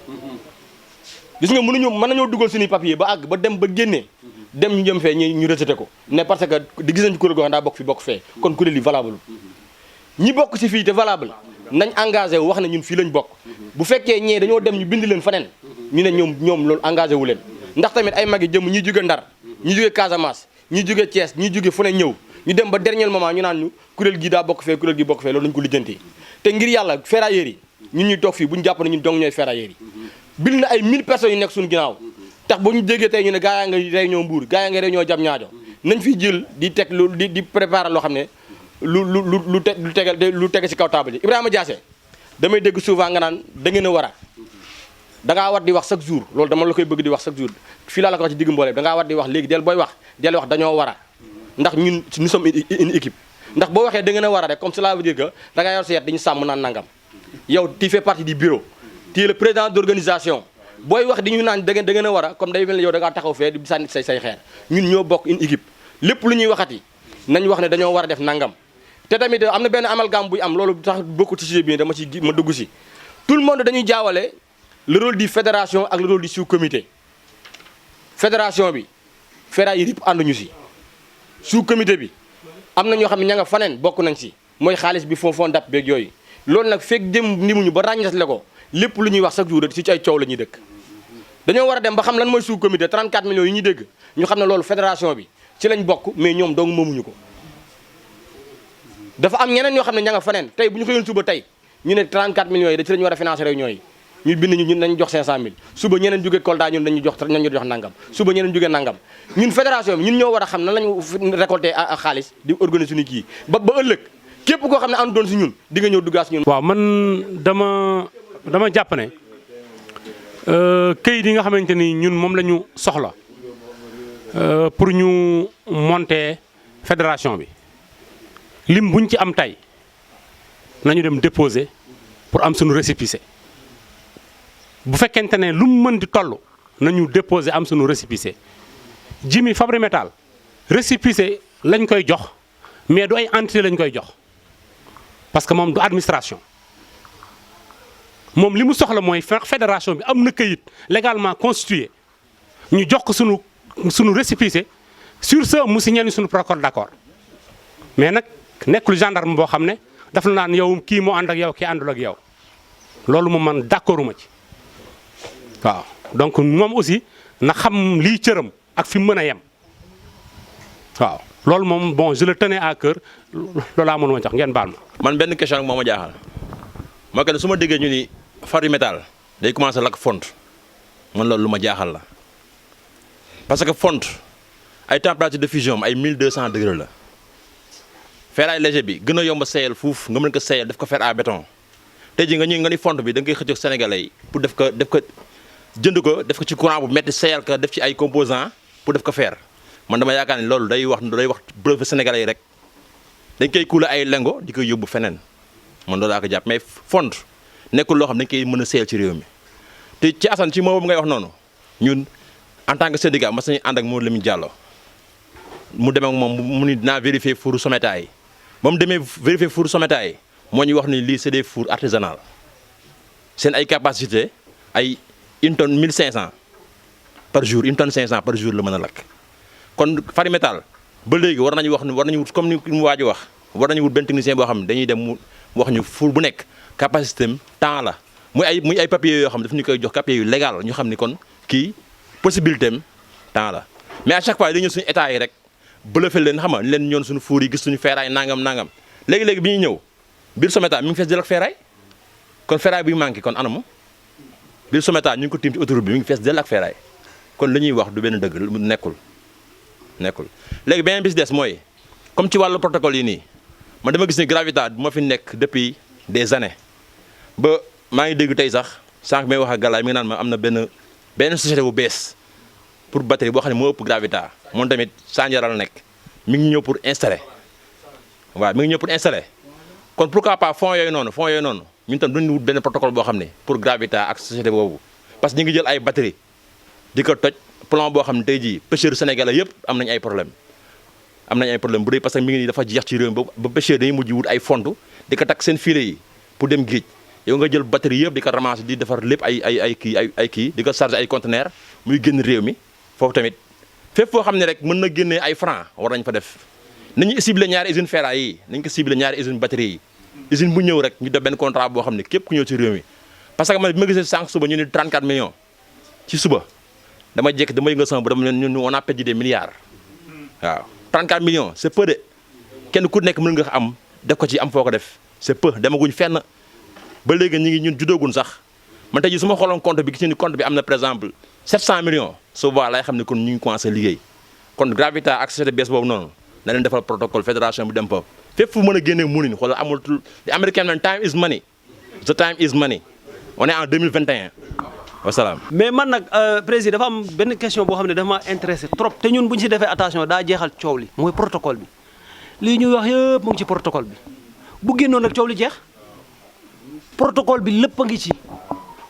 gis nga mën nañoo dugal suñuy papier ba àgg ba dem ba génnee dem ñu jëm fee ñu rejeté ko ne parce que di gis nañ ci kuréel goo xam daa bokk fi bokk fee kon kuréel yi valable ñi bokk ci fii te valable nañ engagé wu wax ne ñun fii lañ bokk bu fekkee ñee dañoo dem ñu bind leen faneen ñu ne ñoom loolu engagé wu leen ndax tamit ay mag yi jëm ñi jóge Ndar ñi jóge Casamance ñi jóge Thiès ñi jóge fu ne ñëw ñu dem ba dernier moment ñu naan ñu kuréel gi daa bokk fee kuréel gi bokk fee loolu nañ ko lijjanti te ngir yàlla ferrailleurs yi ñun ñuy toog fii bu ñu jàpp ne ñun dong ñooy ferrailleurs yi bind na ay 1000 personnes yu nekk suñu ginnaaw tax bu ñu déggee tey ñu ne gaa yaa nga réunion Mbour gaa yaa nga réunion Diamniadio nañ fi jël di teg di préparer loo xam ne lu tege ci kaw table ji Ibrahima Diassé damay dégg souvent nga naan da ngeen a war a dangaa war di wax chaque jour loolu dama la koy bëgg di wax chaque jour fii laa la ko wax ci digg mbooleem dangaa war di wax léegi del booy wax del wax dañoo war a ndax ñun nous sommes une équipe ndax boo waxee da ngeen a war a rek comme cela veut dire que da ngaa yor sa yet dañu sàmm naan nangam yow tu fais partie du bureau tu es le président d'organisation booy wax di ñu naan da ngeen a war a comme day mel ne yow da ngaa taxaw fee di sànni say xeer ñun ñoo bokk une équipe lépp lu ñuy waxati nañ wax ne dañoo war a def nangam te tamit am na benn amalgame buy am loolu tax bokku ci sujet bi ma dugg si tout le monde dañuy jaawale le rôle du fédération ak le rôle du sous-comité fédération bi ferrailleurs yëpp ànduñu si sous-comité bi am na ñoo xam ne ña nga faneen bokk nañ si mooy xaalis bi fond dap beeg yooyu loolu nag fekk dem ndimuñu ba ràññasle ko lépp lu ñuy wax chaque jour si ci ay coow la ñuy dëkk dañoo war a dem ba xam lan mooy sous-comité 34 millions yi ñuy dégg ñu xam ne loolu fédération bi ci lañ bokk mais ñoom dong moomuñu ko dafa am ñeneen ñoo xam ne ña nga faneen tey bu ñu xëyoon suba tey ñu ne 34 millions yi da ci lañu war a financer réunion yi ñu bind ñu ñun nañu jox 500000 suba ñeneen jóge Kolda ñun nañu jox nangam suba ñeneen jóge nangam ñun fédération bi ñun ñoo war a xam nan lañu récolter xaalis di organiser suñu kii ba ëllëg képp koo xam ne ànd doon si ñun di nga ñëw duggaat si ñun. waaw man dama jàpp ne këyit yi nga xamante ni ñun moom la ñu soxla pour ñu monter fédération bi lim buñ ci am tey nañu dem déposer pour am suñu récépissé bu fekkente ne lu mu mën di toll nañu déposer am suñu récépissé Jimmy Fabri Metal récépissé lañ koy jox mais du ay entité lañ koy jox parce que moom du administration moom li mu soxla mooy fédération bi am na këyit légalement constitué ñu jox ko suñu récépissé sur ce mu signé suñu protocole d'accord mais nag nekkul gendarme boo xam ne daf la naan yow kii moo ànd ak yow kii àndul ak yow loolu moom man d'accorduma ci waaw donc moom aussi na xam lii cëram ak fi mu mën a yem waaw loolu moom bon je le tenais à cœur loolu laa mën woon jox ngeen baal ma. man benn question ak moo ma jaaxal moo que ne su ma déggee ñu ni Fabri Metal day commencé lakk font man loolu lu ma jaaxal la parce que fonte ay température de fusion ay 1200 degrés la ferraille léger bi gën a yomb a seeyal fuuf nga mën ko seeyal def ko fer à béton tey jii nga ni fonte bi da nga koy xëccoog sénégalais yi pour def ko jënd ko def ko ci courant bu métti seeyal ko def ci ay composants pour def ko fer man dama yaakaar ni loolu day wax brevet sénégalais yi rek dañ koy kuule ay lengo di koy yóbbu feneen man loolu laa ko jàpp mais fonte nekkul loo xam dañ koy mën a seeyal ci réew mi te ci Assane ci moom ngay wax noonu ñun en tant que syndicat mas nañu ànd ak Modou Lamine Diallo mu demee ak moom mu ni dinaa vérifier four Someta yi ba mu demee vérifier four Someta yi moo ñu wax ni lii c'est des fours artisanal seen ay capacité ay 1 tonne 1500 par jour 1 tonne 500 par jour la mën a lakk kon Fary Métal ba léegi war nañu wut comme ni mu waaj wax war nañu wut benn technicien boo xam ne dañuy dem mu wax ñu four bu nekk capacité am temps la muy ay papiers yoo xam ne daf ñu koy jox papier yu légal ñu xam ni kon kii possibilité am temps la mais à chaque fois dañu ñëw suñu état yi rek bluffé leen xam nga leen ñoon suñu four yi gis suñu ferraille nangam léegi-léegi bi ñuy ñëw biir Someta mi ngi fees del ak ferraille kon ferraille bi manqué kon anamu biir Someta ñu ngi ko tiim ci autoroute bi mi ngi fees del ak ferraille kon li ñuy wax du benn dëgg nekkul léegi beneen bis des mooy comme ci wàllu protocole yi nii man dama gis ni Gravita bu ma fi nekk depuis des années ba maa ngi dégg tey sax sànq may wax ak Galaay mi ngi naan ma am na benn société bu bees pour batterie boo xam ne moo ëpp Gravita moom tamit Sandiara la nekk mi ngi ñëw pour installer waaw mi ngi ñëw pour installer kon pourquoi pas fonds yooyu noonu ñun tam duñu wut benn protocole boo xam ne pour Gravita ak société boobu parce que ñu ngi jël ay batterie di ko toj plan boo xam ne tey jii pêcheurs sénégalais yëpp am nañ ay problème bu rëy parce que mi ngi nii dafa jeex ci réew mi ba pêcheurs dañuy mujj wut ay fond di ko takk seen filet yi pour dem géej yow nga jël batterie yëpp di ko ramasser di defar lépp ay kii di ko charger ay conteneur muy génn réew mi foofu tamit fépp foo xam ne rek mën na génnee ay franc war nañ fa def nañu ciblé ñaari usine ferraille yi nañ ko ciblé ñaari usine batterie yi usine bu ñëw rek ñu def benn contrat boo xam ne képp ku ñëw ci réew mi parce que man bi ma gisee sànq suba ñu ni 34 millions ci suba dama yëngal sama bu dama ñun on a perdu des milliards waaw 34 millions c'est peu de kenn ku nekk mën nga am def ko ci am foo ko def c'est peu demaguñ fenn ba léegi ñun juddoogun sax man tey jii su ma xooloon compte bi gis ni compte bi am na par exemple 700 millions su boobaa lay xam ne kon ñu ngi commencé liggéey kon Gravita ak société bees boobu noonu na leen defal protocole fédération bi dem fa fépp fu mën a génnee munin xoolal amul the American man time is money the time is money on est en 2021 wasalaam. mais man nag président dafa am benn question boo xam ne dafa ma intéressé trop te ñun bu ñu si defee attention daa jeexal coow li mooy protocole bi lii ñuy wax yëpp mu ngi ci protocole bi bu génnoon nag coow li jeex protocole bi lépp a ngi ci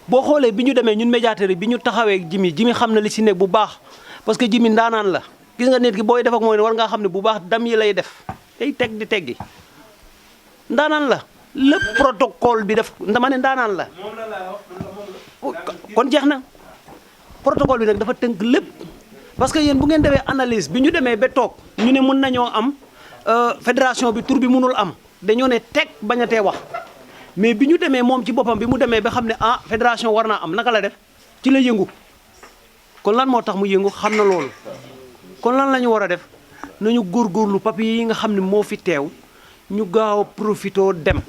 boo xoolee bi ñu demee ñun médiateurs yi bi ñu taxawee Jimi xam na li si nekk bu baax parce que Jimi ndaanaan la gis nga nit ki booy def ak mooy war ngaa xam ne bu baax dam yi lay def day teg di teggi ndaanaan la lépp protocole bi def dama ne ndaanaan la kon jeex na protocole bi nag dafa tënk lépp parce que yéen bu ngeen defee analyse bi ñu demee ba toog ñu ne mun nañoo am fédération bi tur bi mënul am dañoo ne teg bañ a tee wax mais bi ñu demee moom ci boppam bi mu demee ba xam ne fédération war naa am naka la def ci la yëngu kon lan moo tax mu yëngu xam na loolu kon lan la ñu war a def nañu góorgóorlu papier yi nga xam ne moo fi teew ñu gaaw a profitoo dem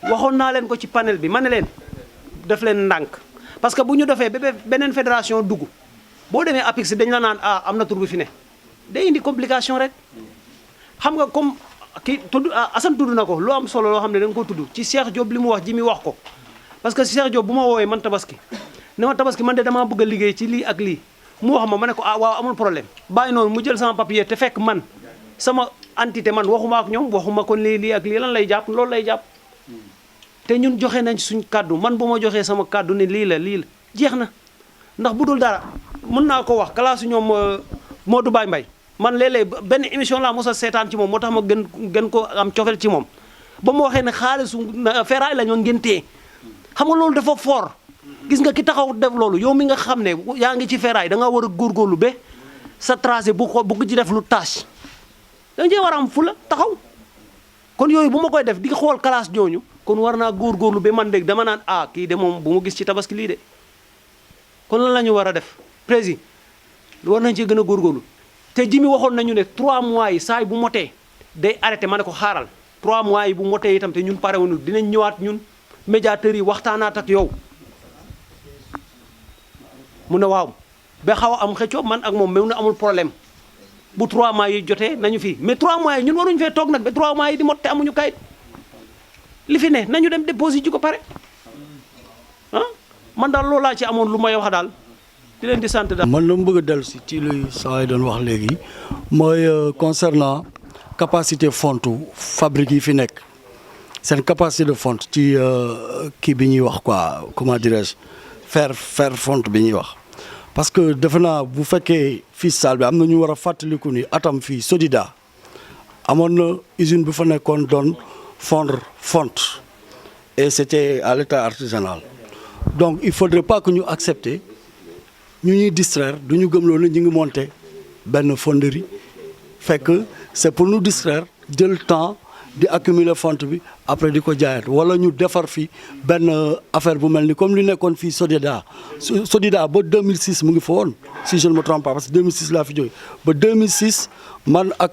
waxoon naa leen ko ci panel bi ma ne leen def leen ndànk parce que bu ñu defee ba beneen fédération dugg boo demee APIX dañ la naan am na tur bi fi ne day indi complication rek xam nga comme kii tudd Assane tudd na ko lu am solo loo xam ne da nga ko tudd ci Cheikh Diop li mu wax Jimi wax ko parce que Cheikh Diop bu ma woowee man tabaski ne ma tabaski man de damaa bëgg a liggéey ci lii ak lii mu wax ma ne ko waaw amul problème bàyyi noonu mu jël sama papier te fekk man sama entité man waxuma ak ñoom waxuma kon lii ak lii lan lay jàpp loolu lay jàpp te ñun joxe nañ suñ kàddu man bu ma joxee sama kàddu ne lii la jeex na ndax bu dul dara mën naa ko wax kalaasu ñoom Modou Baye Mbaye man léeg-léeg benn émission laa mos a seetaan ci moom moo tax ma gën ko am cofel ci moom ba ma waxee ne xaalisu ferraille la ñu ngeen téye xam nga loolu dafa fort gis nga ki taxaw def loolu yow mi nga xam ne yaa ngi ci ferraille da nga war a góorgóorlu ba sa tracé bu ko ci def lu tâche da nga war a am fu la taxaw kon yooyu bu ma koy def di xool classe ñooñu kon war naa góorgóorlu ba man dégg dama naan kii de moom bu mu gis ci tabaski lii de kon lan la ñu war a def président war nañ ci gën a góorgóorlu te Jimi waxoon nañu ne 3 mois yi saa yi bu motee day arrêté ma ne ko xaaral 3 mois yi bu motee itam te ñun pare wuñu dinañ ñëwaat ñun médiateurs yi waxtaanaat ak yow mu ne waaw ba xaw a am xëccoo man ak moom même na amul problème bu 3 mois yi jotee nañu fi mais 3 mois yi ñun waruñu fee toog nag ba 3 mois yi di mot te amuñu kayit li fi ne nañu dem déposer ji ko pare ah man daal loolaa ci amoon lu may wax daal di leen di sant daal. man la mu bëgg a dellu si ci luy saa yi doon wax léegi mooy concernant capacité fonte fabrique yi fi nekk seen capacité de fonte ci kii bi ñuy wax quoi comment dirais-je faire fonte bi ñuy wax. parce que defe naa bu fekkee fii salle bi am na ñu war a fàttaliku ni atam fii Sodida amoon na usine bu fa nekkoon doon fondre fonte et c'était à l'état artisanal donc il faudrait pas que ñu accepter ñu ñuy distraire du ñu gëm loolu ñu ngi monter benn fonderie fekk c'est pour nous distraire jël temps di accumuler fonte bi après di ko jaayat wala ñu defar fi benn affaire bu mel ni comme li nekkoon fii Sodida ba 2006 mu ngi fa woon si je ne me trompe pas parce que 2006 laa fi jógee ba 2006 man ak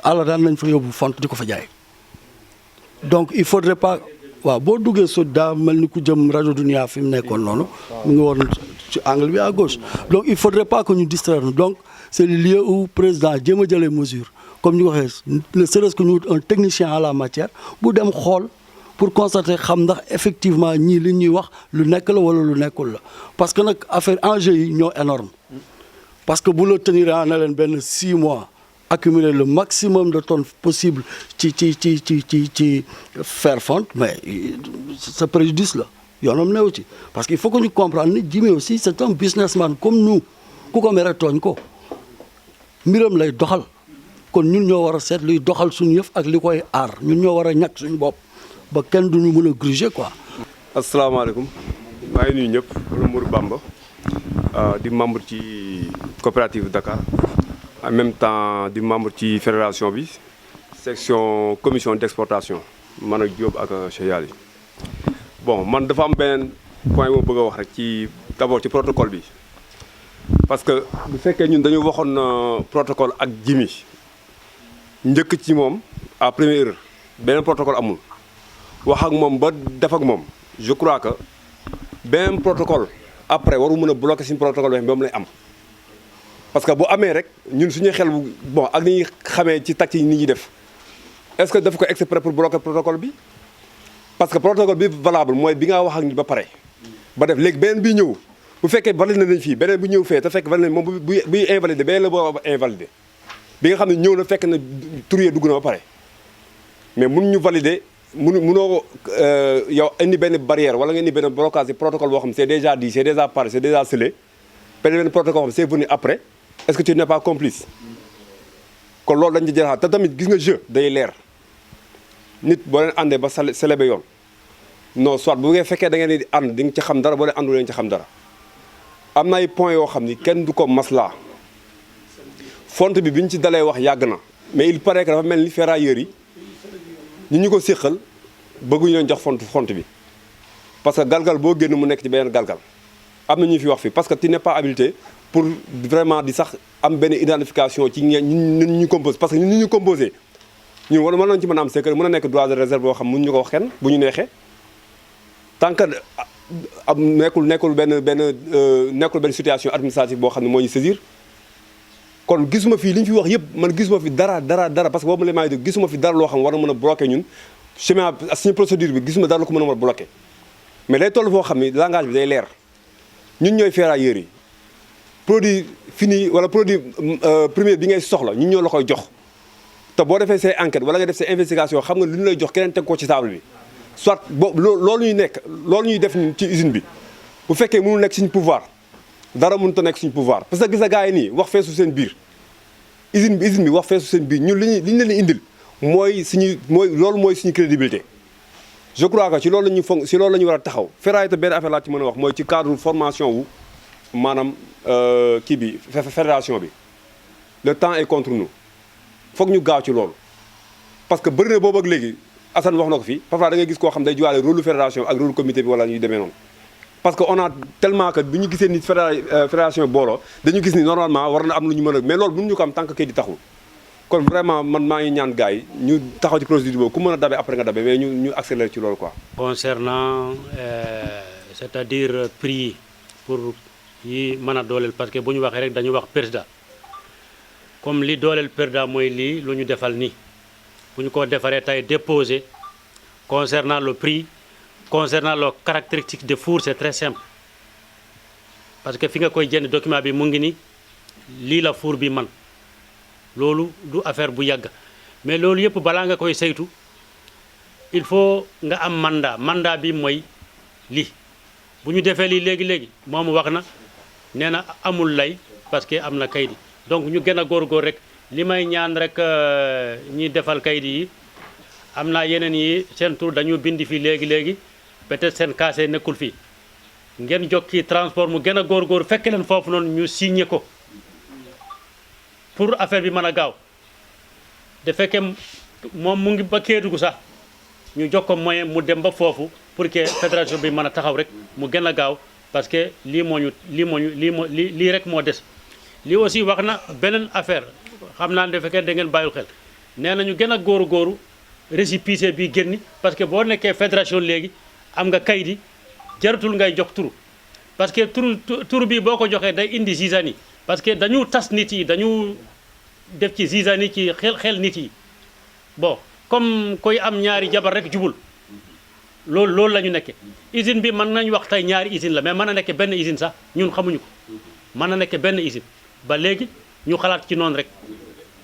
àlla daan nañ fa yóbbu fonte di ko fa jaay donc il faudrait pas waaw boo duggee Sodida mel ni ku jëm rajo Dunia fi mu nekkoon noonu mu ngi woon ci angle bi à gauche donc il faudrait pas que ñu distraire donc c'est le lieu où président jéem a jëlee mesure comme ñu waxee ne serait-ce que ñu wut un technicien à la matière bu dem xool pour constater xam ndax effectivement ñii li ñuy wax lu nekk la wala lu nekkul la parce que nag affaire enjeu yi ñoo énorme parce que bu la tenir na leen benn 6 mois accumuler le maximum de tonnes possible ci faire fonte mais c'est préjudice la yoonam neew ci parce que il faut que ñu comprendre ni Jimmy aussi c'est un businessman comme nous ku ko mere tooñ ko mbiram lay doxal kon ñun ñoo war a seet luy doxal suñu yëf ak li koy aar ñun ñoo war a ñàkk suñu bopp ba kenn duñu mën a gruger quoi. asalaamaaleykum maa ngi nuyu ñëpp man Mourou Bamba di membre ci coopérative Dakar en même temps di membre ci fédération bi section commission d'exportation man ak Diop ak Cheikh Yali bon man dafa am benn point moo bëgg a wax rek ci d'abord ci protocole bi parce que bu fekkee ñun dañu waxoon protocole ak Jimmy njëkk ci moom à première heure beneen protocole amul wax ak moom ba def ak moom je crois que beneen protocole après waru mën a bloquer suñu protocole bi moom lay am parce que bu amee rek ñun suñuy xel bon ak ni ñuy xamee ci tactique yi ni ñuy def est-ce que daf ko exprès pour bloquer protocole bi parce que protocole bi valable mooy bi nga wax ak ni ba pare ba def léegi beneen bi ñëw bu fekkee validé nañ fii beneen bu ñëw fee te fekk validé moom buy invalidé beneen la boo invalidé bi nga xam ne ñëw na fekk na touré dugg na ba pare mais mun ñu valider munoo yow indi benn barrière wala nga indi benn blocage ci protocole boo xam c'est déjà dit c'est déjà parlé c'est déjà scellé benn protocole boo xam c'est venu après est-ce que tu n'es pas complice kon loolu dañ ci jëlaat te tamit gis nga jeu day leer nit boo leen àndee ba scellé ba yoon non soit bu ngeen fekkee da ngeen di ànd di nga ci xam dara boo leen àndu leen ci xam dara am na ay points yoo xam ni kenn du ko maslaa fonte bi ñu ci dalee wax yàgg na mais il paraît que dafa mel ni ferrailleurs yi ñu ko séqal bëgguñu leen jox fonte bi parce que galgal boo génn mu nekk ci beneen galgal am na ñu fi wax fii parce que tu n'es pas habilité pour vraiment di sax am benn identification ci ñun ñu composé parce que ñun ñu composé ñun wala mën nañu ci mën a am secret mën a nekk droit de réserve boo xam mënuñu ko wax kenn bu ñu neexee tant que am nekkul benn situation administrative boo xam ne moo ñu saisir kon gisuma fii li ñu fi wax yëpp man gisuma fi dara parce que boobu la maa ngi dégg gisuma fi dara loo xam war na mën a bloquer ñun chemin suñu procédure bi gisuma dara lu ko mën a bloquer mais day toll foo xam ni langage bi day leer ñun ñooy ferrailleurs yi produit fini wala produit premier bi ngay soxla ñun ñoo la koy jox te boo defee say enquête wala nga def say investigation xam nga lu ñu lay jox keneen teg ko ci table bi soit boobu loolu ñuy def ci usine bi bu fekkee mënul nekk suñu pouvoir dara mënut a nekk suñu pouvoir parce que gis nga gars yi nii wax feesu seen biir usine bi wax feesu seen biir ñun li ñu leen indil mooy loolu mooy suñu crédibilité je crois que ci loolu la ñu war a taxaw ferraille te benn affaire laa ci mën a wax mooy ci cadre formation wu maanaam kii bi fédération bi le temps est contre nous foog ñu gaaw ci loolu parce que bëri na boobu ak léegi Assane wax na ko fii parfois da ngay gis koo xam day juwaale rôle fédération ak rôle comité bi wala ñuy demee noonu parce que on a tellement que bi ñu gisee ni fédération booloo dañu gis ni normalement war na am lu ñu mën a mais loolu mënuñu ko am tant que kay di taxul kon vraiment man maa ngi ñaan gars yi ñu taxaw ci procédure boobu ku mën a dabe après nga dabe mais ñu accélérer ci loolu quoi. Concernant c'est-à-dire prix pour yi mën a dooleel parce que bu ñu waxee rek dañu wax président comme li dooleel président mooy lii lu ñu defal nii bu ñu ko defaree tey déposé concernant le prix concernant les caractéristiques de four c'est très simple parce que fi nga koy jënd document bi mu ngi ni lii la four bi man loolu du affaire bu yàgg mais loolu yëpp balaa nga koy saytu il faut nga am mandat bi mooy lii bu ñu defee lii léegi moom wax na nee na amul lay parce que am na kayit yi donc ñu gën a góorgóor rek li may ñaan rek ñi defal kayit yi am na yeneen yi seen tur dañu bindi fii léegi peut-être seen kaase nekkul fii ngeen jokki transport mu gën a góorgóor fekk leen foofu noonu ñu signé ko pour affaire bi mën a gaaw de fekkee moom mu ngi ba Kédougou sax ñu jox ko moyen mu dem ba foofu pour que fédération bi mën a taxaw rek mu gën a gaaw parce que lii rek moo des. lii aussi wax na beneen affaire xam naa ne de fekkee da ngeen bàyyil xel nee na ñu gën a góoru récépissé bi génni parce que boo nekkee fédération léegi am nga kayit yi jaratul ngay jox turu parce que turu bi boo ko joxee day indi zizanie parce que dañu tas nit yi dañu def ci zizanie ci xel nit yi bon comme koy am ñaari jabar rek jubul loolu la ñu nekkee usine bi mën nañu wax tey ñaari usine la mais mën na nekk benn usine sax ñun xamuñu ko mën na nekk benn usine ba léegi ñu xalaat ci noonu rek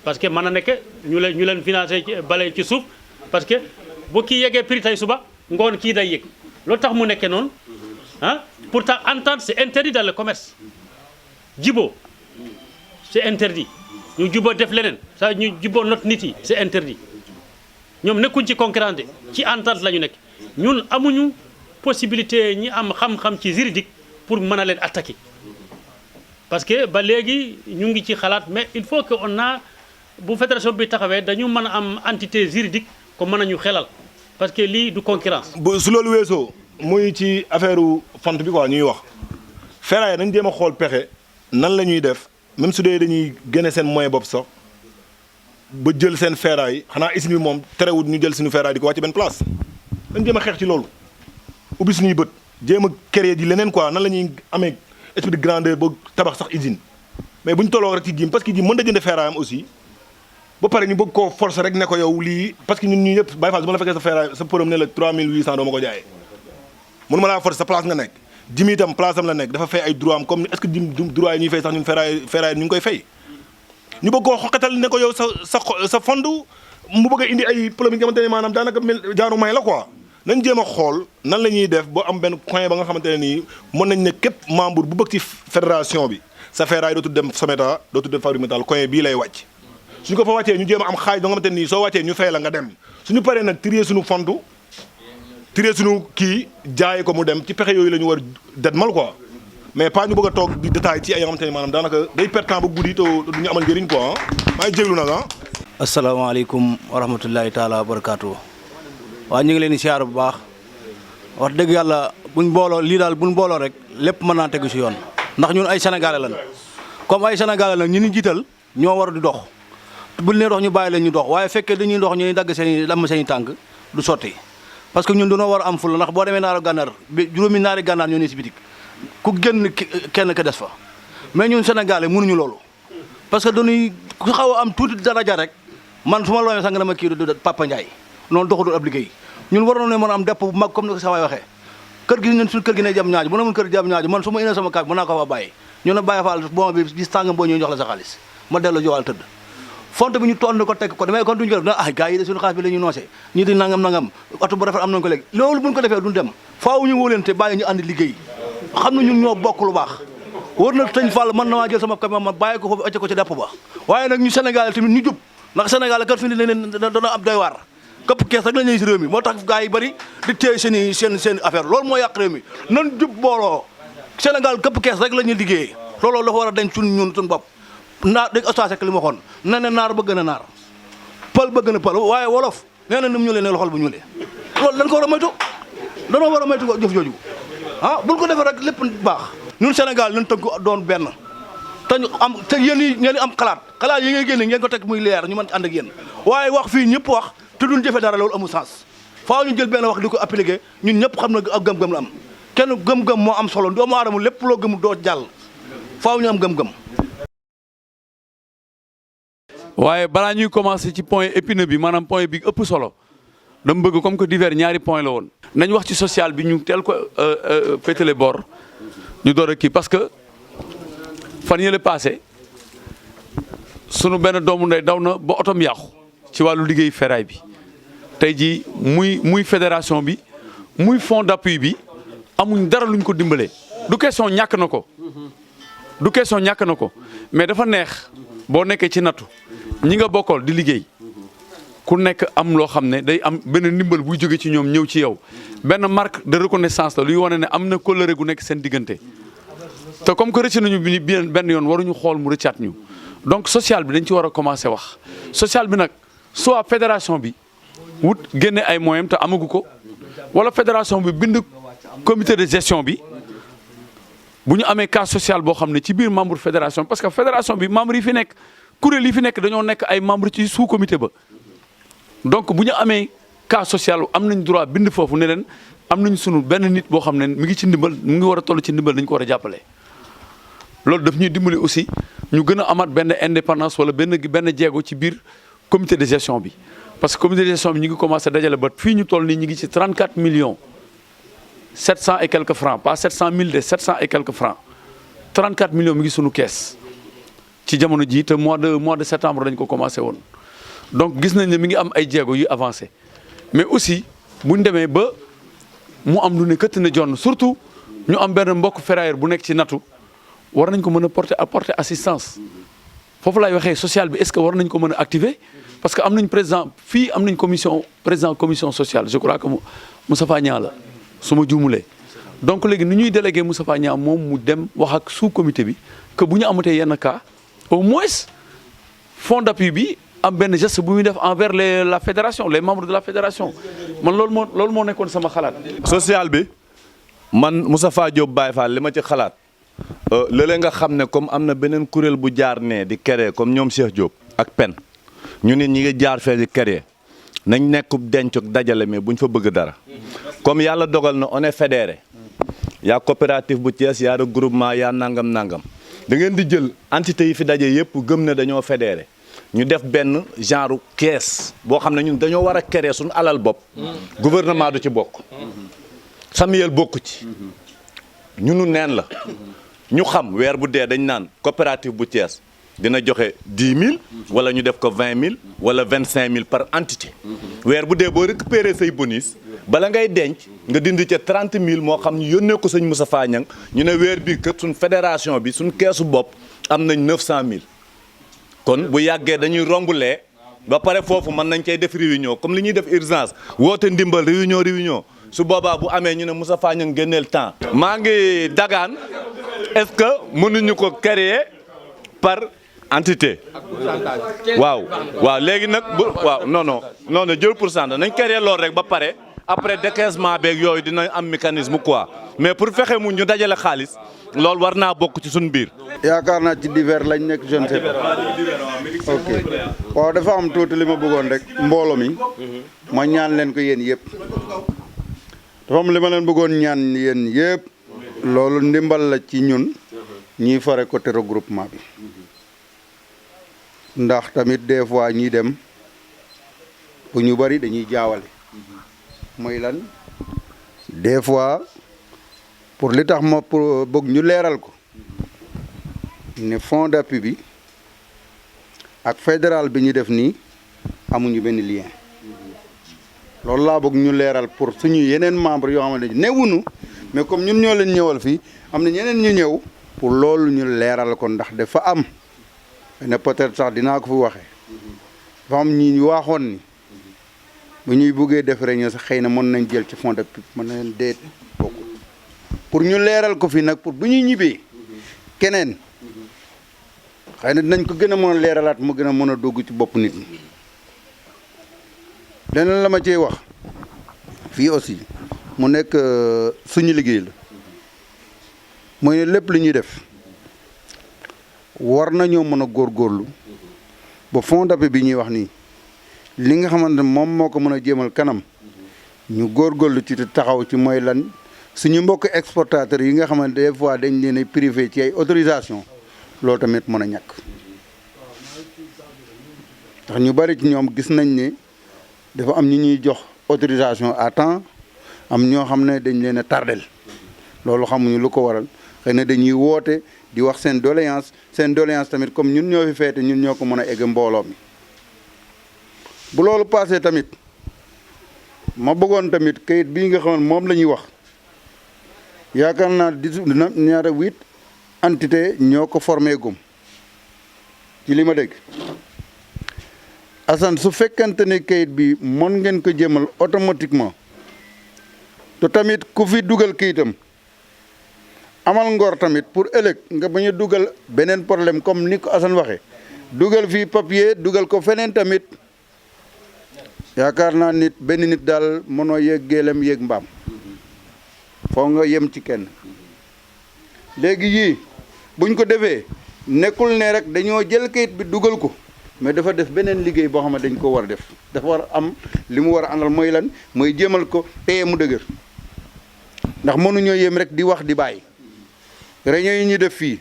parce que mën na nekk ñu leen financé ci bale ci suuf parce que bu kii yeggee prix tey suba ngoon kii day yëg loolu tax mu nekkee noonu ah pourtant entente c'est interdit dans le commerce jibo c'est interdit ñu juboo def leneen ça ñu juboo not nit yi c'est interdit ñoom nekkuñ ci concurrence ci entente la ñu nekk ñun amuñu possibilité ñi am xam-xam ci juridique pour mën a leen attaquer parce que ba léegi ñu ngi ci xalaat mais il faut que on a bu fédération bi taxawee dañu mën a am entité juridique ko mën a ñu xelal parce que lii du concurrence. su loolu weesoo muy ci affaire font bi quoi ñuy wax ferraille nañ jéem a xool pexe nan la ñuy def même su dee dañuy génne seen moyen bopp sax ba jël seen ferraille xanaa usine bi moom terewul ñu jël suñu ferraille di ko wàcc benn place dañ jéem a xeex ci loolu ubbi suñuy bët jéem a créer ji leneen quoi nan la ñuy amee esprit de grandeur ba tabax sax usine mais bu ñu tolloo rek ci jiim parce que jiim mën na jënd ferraille am aussi ba pare ñu bëgg koo forcer rek ne ko yow lii parce que ñun ñii ñëpp Baye Fall su ma la fekkee sa ferraille sa përëm ne la 3800 doo ma ko jaayee mënu ma laa forcer sa place nga nekk jim itam place am la nekk dafa fay ay droit am comme est-ce que jim droit yi ñuy fay sax ñun ferraille ñu ngi koy fay ñu bëgg koo xoqatal ne ko yow sa fond mu bëgg a indi ay polémique nga xamante ne maanaam daanaka jaaru may la quoi nañ jéem a xool nan la ñuy def boo am benn coin ba nga xamante ne nii mën nañ ne képp membre bu bëgg ci fédération bi sa ferraille dootul dem Someta dootul dem Fabrique Métal coin bii lay wàcc suñu ko fa wàccee ñu jéem a am xaaj ba nga xamante ne nii soo wàccee ñu fay la nga dem suñu paree nag trier suñu fontu trier suñu kii jaay ko mu dem ci pexe yooyu la ñu war detmal quoi mais pas ñu bëgg a toog di détail ci ay nga xamante ne maanaam daanaka day perte temps ba guddi te du ñu amal njëriñ quoi maa ngi jéglu nag ah. asalaamaaleykum wa rahmatullahi taala wa barakaatu. waaw ñu ngi leen di siyaar bu baax wax dëgg yàlla buñ booloo lii daal buñ booloo rek lépp mën naa tegu si yoon ndax ñun ay sénégalais lañ comme ay sénégalais lañ ñu ni jiital ñoo war di dox buñ leen dox ñu bàyyi leen ñu dox waaye fekkee dañuy dox ñuy dagg seen i damm seen i tànk du sotti parce que ñun dañoo war a am fula ndax boo demee naaru gànnaar bi juróomi naari gànnaar ñoo ne si bitik ku génn kenn ka des fa mais ñun sénégalais mënuñu loolu parce que dañuy ku xaw a am tuuti daraja rek man su ma looyee sax nga dama kii du Papa Ndiaye noonu doxatul ab liggéey ñun waroon ne mën a am depp bu mag comme ni ko sa waay waxee kër gi ñun suñu kër gi ne jam ñaaju bu na mun kër jam ñaaju man su ma indee sama kaab mën naa ko fa bàyyi ñu ne bàyyi faal bon bi gis tàngam boo ñëw jox la sa xaalis ma dellu jowaal tëdd fonte bi ñu toll ko teg ko damay kon duñu ko def ah gars yi de suñu xaalis bi la ñuy noosé ñi di nangam oto bu rafet am nañ ko léegi loolu buñ ko defee duñ dem faaw ñu wóolente bàyyi ñu andi liggéey xam ne ñun ñoo bokk lu baax war na sëñ Fall mën na maa jël sama camion ma bàyyi ko foofu acca ko ci depp ba waaye nag ñu Sénégal tamit ñu jub ndax Sénégal kat fi ni leen dana ab doy waar këpp kees rek la ñuy si réew mi moo tax gars yi bëri di téye seen affaire loolu moo yàq réew mi nan jub booloo Sénégal këpp kees rek la ñuy liggéeyee loolu dafa war a denc ñun suñu bopp naar dégg ostage ak li ma waxoon nee na naar bëgg na naar pël bëgg na pël waaye wolof nee na ni mu ñuulee ne loxol bu ñuulee loolu dañ ko war a moytu danoo war a moytu ko jëf jooju ah buñ ko defee rek lépp baax ñun Sénégal nañ tënk doon benn te ñu am te yéen yi ngeen am xalaat yi ngay génne ngeen ko teg muy leer ñu mën ànd ak yéen waaye wax fii ñëpp wax te duñ jëfe dara loolu amul sens faaw ñu jël benn wax di ko appliqué ñun ñëpp xam na ak gëm-gëm la am kenn gëm-gëm moo am solo doomu aadama lépp loo gëm doo jàll faaw ñu am gëm-gëm. waaye balaa ñuy commencer ci point épineux bi maanaam point bi ëpp solo dama bëgg comme que divers ñaari point la woon. nañ wax ci social bi ñu teel ko féetale bor ñu door a kii parce que fan yële passé sunu benn doomu ndey daw na ba otom yàqu ci wàllu liggéey ferraille bi tey jii muy fédération bi muy fonds d'appui bi amuñ dara luñ ko dimbalee. du question ñàkk na ko du question ñàkk na ko mais dafa neex boo nekkee ci nattu ñi nga bokkool di liggéey ku nekk am loo xam ne day am benn ndimbal buy jóge ci ñoom ñëw ci yow benn marque de reconnaissance la luy wane ne am na kóllëre gu nekk seen diggante te comme que rëcc nañu bi benn yoon waruñu xool mu rëccaat ñu donc social bi dañ ci war a commencer wax social bi nag soit fédération bi wut génne ay moyens te amagu ko wala fédération bi bind comité de gestion bi bu ñu amee cas social boo xam ne ci biir membre fédération parce que fédération bi membre yi fi nekk kuréel yi fi nekk dañoo nekk ay membre ci sous comité ba donc bu ñu amee cas social am nañ droit bind foofu ne leen am nañ sunu benn nit boo xam ne mi ngi ci ndimbal mu ngi war a toll ci ndimbal dañ ko war a jàppale. loolu daf ñuy dimbali aussi ñu gën a amaat benn indépendance wala benn jéego ci biir comité de gestion bi parce que comité de gestion bi ñu ngi commencé dajale ba fii ñu toll nii ñu ngi ci 34 millions 700 et quelques francs pas 700 000 de 700 et quelques francs 34 millions mi ngi sunu kees ci jamono ji te mois de septembre dañ ko commencé woon donc gis nañ ne mi ngi am ay jéego yu avancé mais aussi buñ demee ba mu am lu ne këtt na jonn surtout ñu am benn mbokk ferrailleur bu nekk ci nattu war nañ ko mën a apporter assistance foofu laay waxee social bi est-ce que war nañ ko mën a activer parce que am nañ président fii am nañ président commission sociale je crois que Moustapha Niang la su ma juumulee donc léegi ni ñuy délégué Moustapha Niang moom mu dem wax ak sous comité bi que bu ñu amatee yenn cas au moins fonds d'appui bi am benn geste bu muy def envers la fédération les membres de la fédération man loolu moo nekkoon sama xalaat. social bi man Moustapha Diop Baye Fall li ma ci xalaat léeg-léeg nga xam ne comme am na beneen kuréel bu jaar ne di créer comme ñoom Cheikh Diop ak Pen ñu nit ñi ngi jaar fee di créer nañ nekk denc ak dajale mais buñ fa bëgg dara comme yàlla dogal na on est fédéré yaa coopérative bu Thiès yaa regroupement yaa nangam da ngeen di jël entité yi fi daje yëpp gëm ne dañoo fédéré ñu def benn genre caisse boo xam ne ñun dañoo war a créer suñu alal bopp gouvernement du ci bokk Samuel bokku ci ñunu neen la ñu xam weer bu dee dañ naan coopérative bu Thiès dina joxe 10 000 wala ñu def ko 20 000 wala 25 000 par entité weer bu dee boo récupérer say bonus bala ngay denc nga dindi ca 30 000 moo xam ñu yónnee ko sëñ Moustapha Niang ñu ne weer bii kat suñ fédération bi suñ keesu bopp am nañ 900 000 kon bu yàggee dañuy rombulee ba pare foofu mën nañ cay def réunion comme li ñuy def urgence woote ndimbal réunion su boobaa bu amee ñu ne Moustapha Niang génneel temps. maa ngi dagaan est-ce que mënuñu ko créer par entité waaw léegi nag waaw non jël pourcentage nañ créer loolu rek ba pare après décaissement beeg yooyu dinañ am mécanisme quoi mais pour fexe mu ñu dajale xaalis loolu war naa bokk ci suñu biir. yaakaar naa ci divers lañ nekk je ne sais pas ok waaw dafa am tuuti li ma bëggoon rek mbooloo mi ma ñaan leen ko yéen yëpp dafa am li ma leen bëggoon ñaan yéen yëpp loolu ndimbal la ci ñun ñiy fare côté regroupement bi ndax tamit des fois ñuy dem bu ñu bari dañuy jaawale mooy lan des fois pour li tax ma pour bëgg ñu leeral ko ne fonds d'appui bi ak fédéral bi ñu def nii amuñu benn lien loolu laa bëgg ñu leeral pour suñu yeneen membre yoo xamante ne newuñu mais comme ñun ñoo leen ñëwal fii am na ñeneen ñu ñëw pour loolu ñu leeral ko ndax dafa am ne peut-être sax dinaa ko fi waxee dafa am ñi waxoon ni bu ñuy buggee def réunion sax xëy na mën nañ jël ci fonds d'appui mën na leen déet bokkul pour ñu leeral ko fi nag pour bu ñuy ñibbee keneen xëy na dinañ ko gën a mën a leeralaat mu gën a mën a dugg ci bopp nit ñi leneen la ma ciy wax fii aussi mu nekk suñu liggéey la mooy ne lépp li ñuy def war nañoo mën a góorgóorlu ba fonds d'appui bi ñuy wax nii li nga xamante ne moom moo ko mën a jéemal kanam ñu góorgóorlu ci te taxaw ci mooy lan suñu mbokk exportateurs yi nga xamante des fois dañ leen a privé ci ay autorisation loolu tamit mën a ñàkk ndax ñu bari ci ñoom gis nañ ne dafa am ñu ñuy jox autorisation à temps am ñoo xam ne dañ leen a tardel loolu xamuñu lu ko waral xëy na dañuy woote di wax seen doléance tamit comme ñun ñoo fi feete ñun ñoo ko mën a egg mbooloo mi bu loolu passé tamit ma bëggoon tamit kayit bii nga xam ne moom la ñuy wax yaakaar naa ñaata 8 entité ñoo ko formé gum ci li ma dégg Assane su fekkante ne kayit bi mën ngeen ko jëmal automatiquement te tamit ku fi dugal kayitam amal ngor tamit pour ëllëg nga bañ a dugal beneen problème comme ni ko Assane waxee dugal fii papier dugal ko feneen tamit yaakaar naa nit benn nit daal mënoo yéeg géelam yéeg mbaam foo nga yem ci kenn léegi yii buñ ko defee nekkul ne rek dañoo jël kayit bi dugal ko mais dafa def beneen liggéey boo xam ne dañ ko war a def dafa war a am li mu war a àndal mooy lan mooy jéemal ko téye mu dëgër ndax mënuñoo yem rek di wax di bàyyi réunion yi ñuy def fii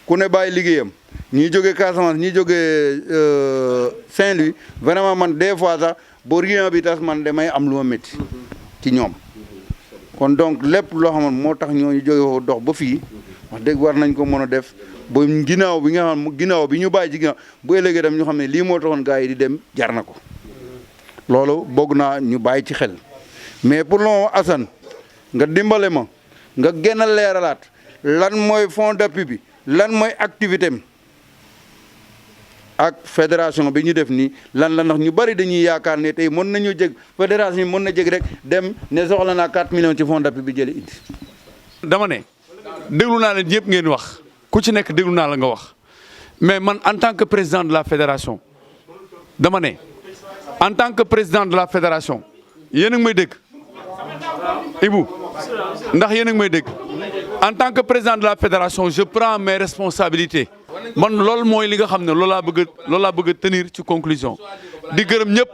ku ne bàyyi liggéeyam ñiy jógee Casamance ñiy jógee Saint-Louis vraiment man des fois sax boo réunion bi tas man damay am lu ma métti ci ñoom kon donc lépp loo xam ne moo tax ñooñu jóge foofu dox ba fii wax dëgg war nañ ko mën a def ba ginnaaw bi nga xam ginnaaw bi ñu bàyyi ci ginnaaw bu ëllëgee dem ñu xam ne lii moo taxoon gars yi di dem jar na ko loolu bëgg naa ñu bàyyi ci xel mais pour le moment Assane nga dimbale ma nga gën a leeralaat lan mooy fonds d'appui bi lan mooy activité am ak fédération bi ñu def nii lan la ndax ñu bari dañuy yaakaar ne tey mën nañu jég fédération yi mën na jég rek dem ne soxla naa 4 millions ci fonds d'appui bi jële indi dama ne déglu naa leen ñëpp ngeen wax ku ci nekk déglu naa la nga wax mais man en tant que président de la fédération dama ne en tant que président de la fédération yéen a ngi may dégg Ibou ndax yéen a ngi may dégg en tant que président de la fédération je prends mes responsabilités man loolu mooy li nga xam ne loolu laa bëgg a tenir ci conclusion di gërëm ñëpp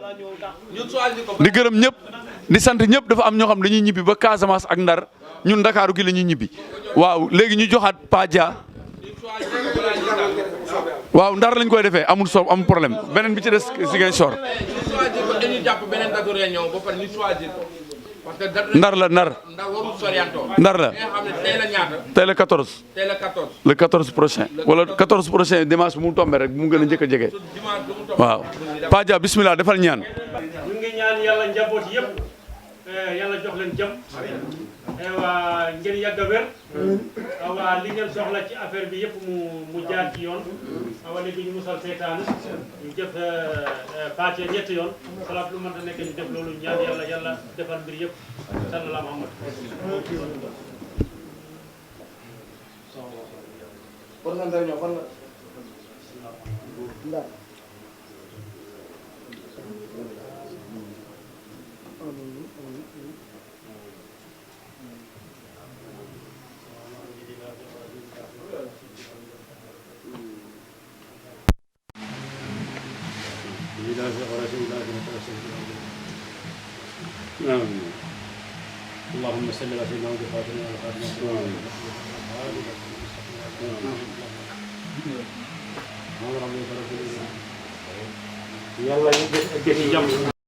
di sant ñëpp dafa am ñoo xam dañuy ñibbi ba Casamance ak Ndar ñun Ndakaaru gi la ñuy ñibbi waaw léegi ñu joxaat Padia waaw Ndar lañ koy defee amul problème beneen bi ci des Ziguinchor Ndar la tey la 14 le 14 prochain wala 14 prochain dimanche bu mu tombé rek bu mu gën a njëkk a jege waaw Padia bismillah defal ñaan ñu ngi ñaan yàlla njaboot yëpp yàlla jox leen jëm waa ngeen yàgg a wér waa li ngeen soxla ci affaire bi yëpp mu jaar ci yoon waa léegi ñu musal seytaane ñu jëf Pathia ñetti yoon salaat lu mënta nekk ñu def loolu ñaan yàlla defal mbir yëpp sallallahu Muhammad اللهم صل على سيدنا محمد وعلى آله وصحبه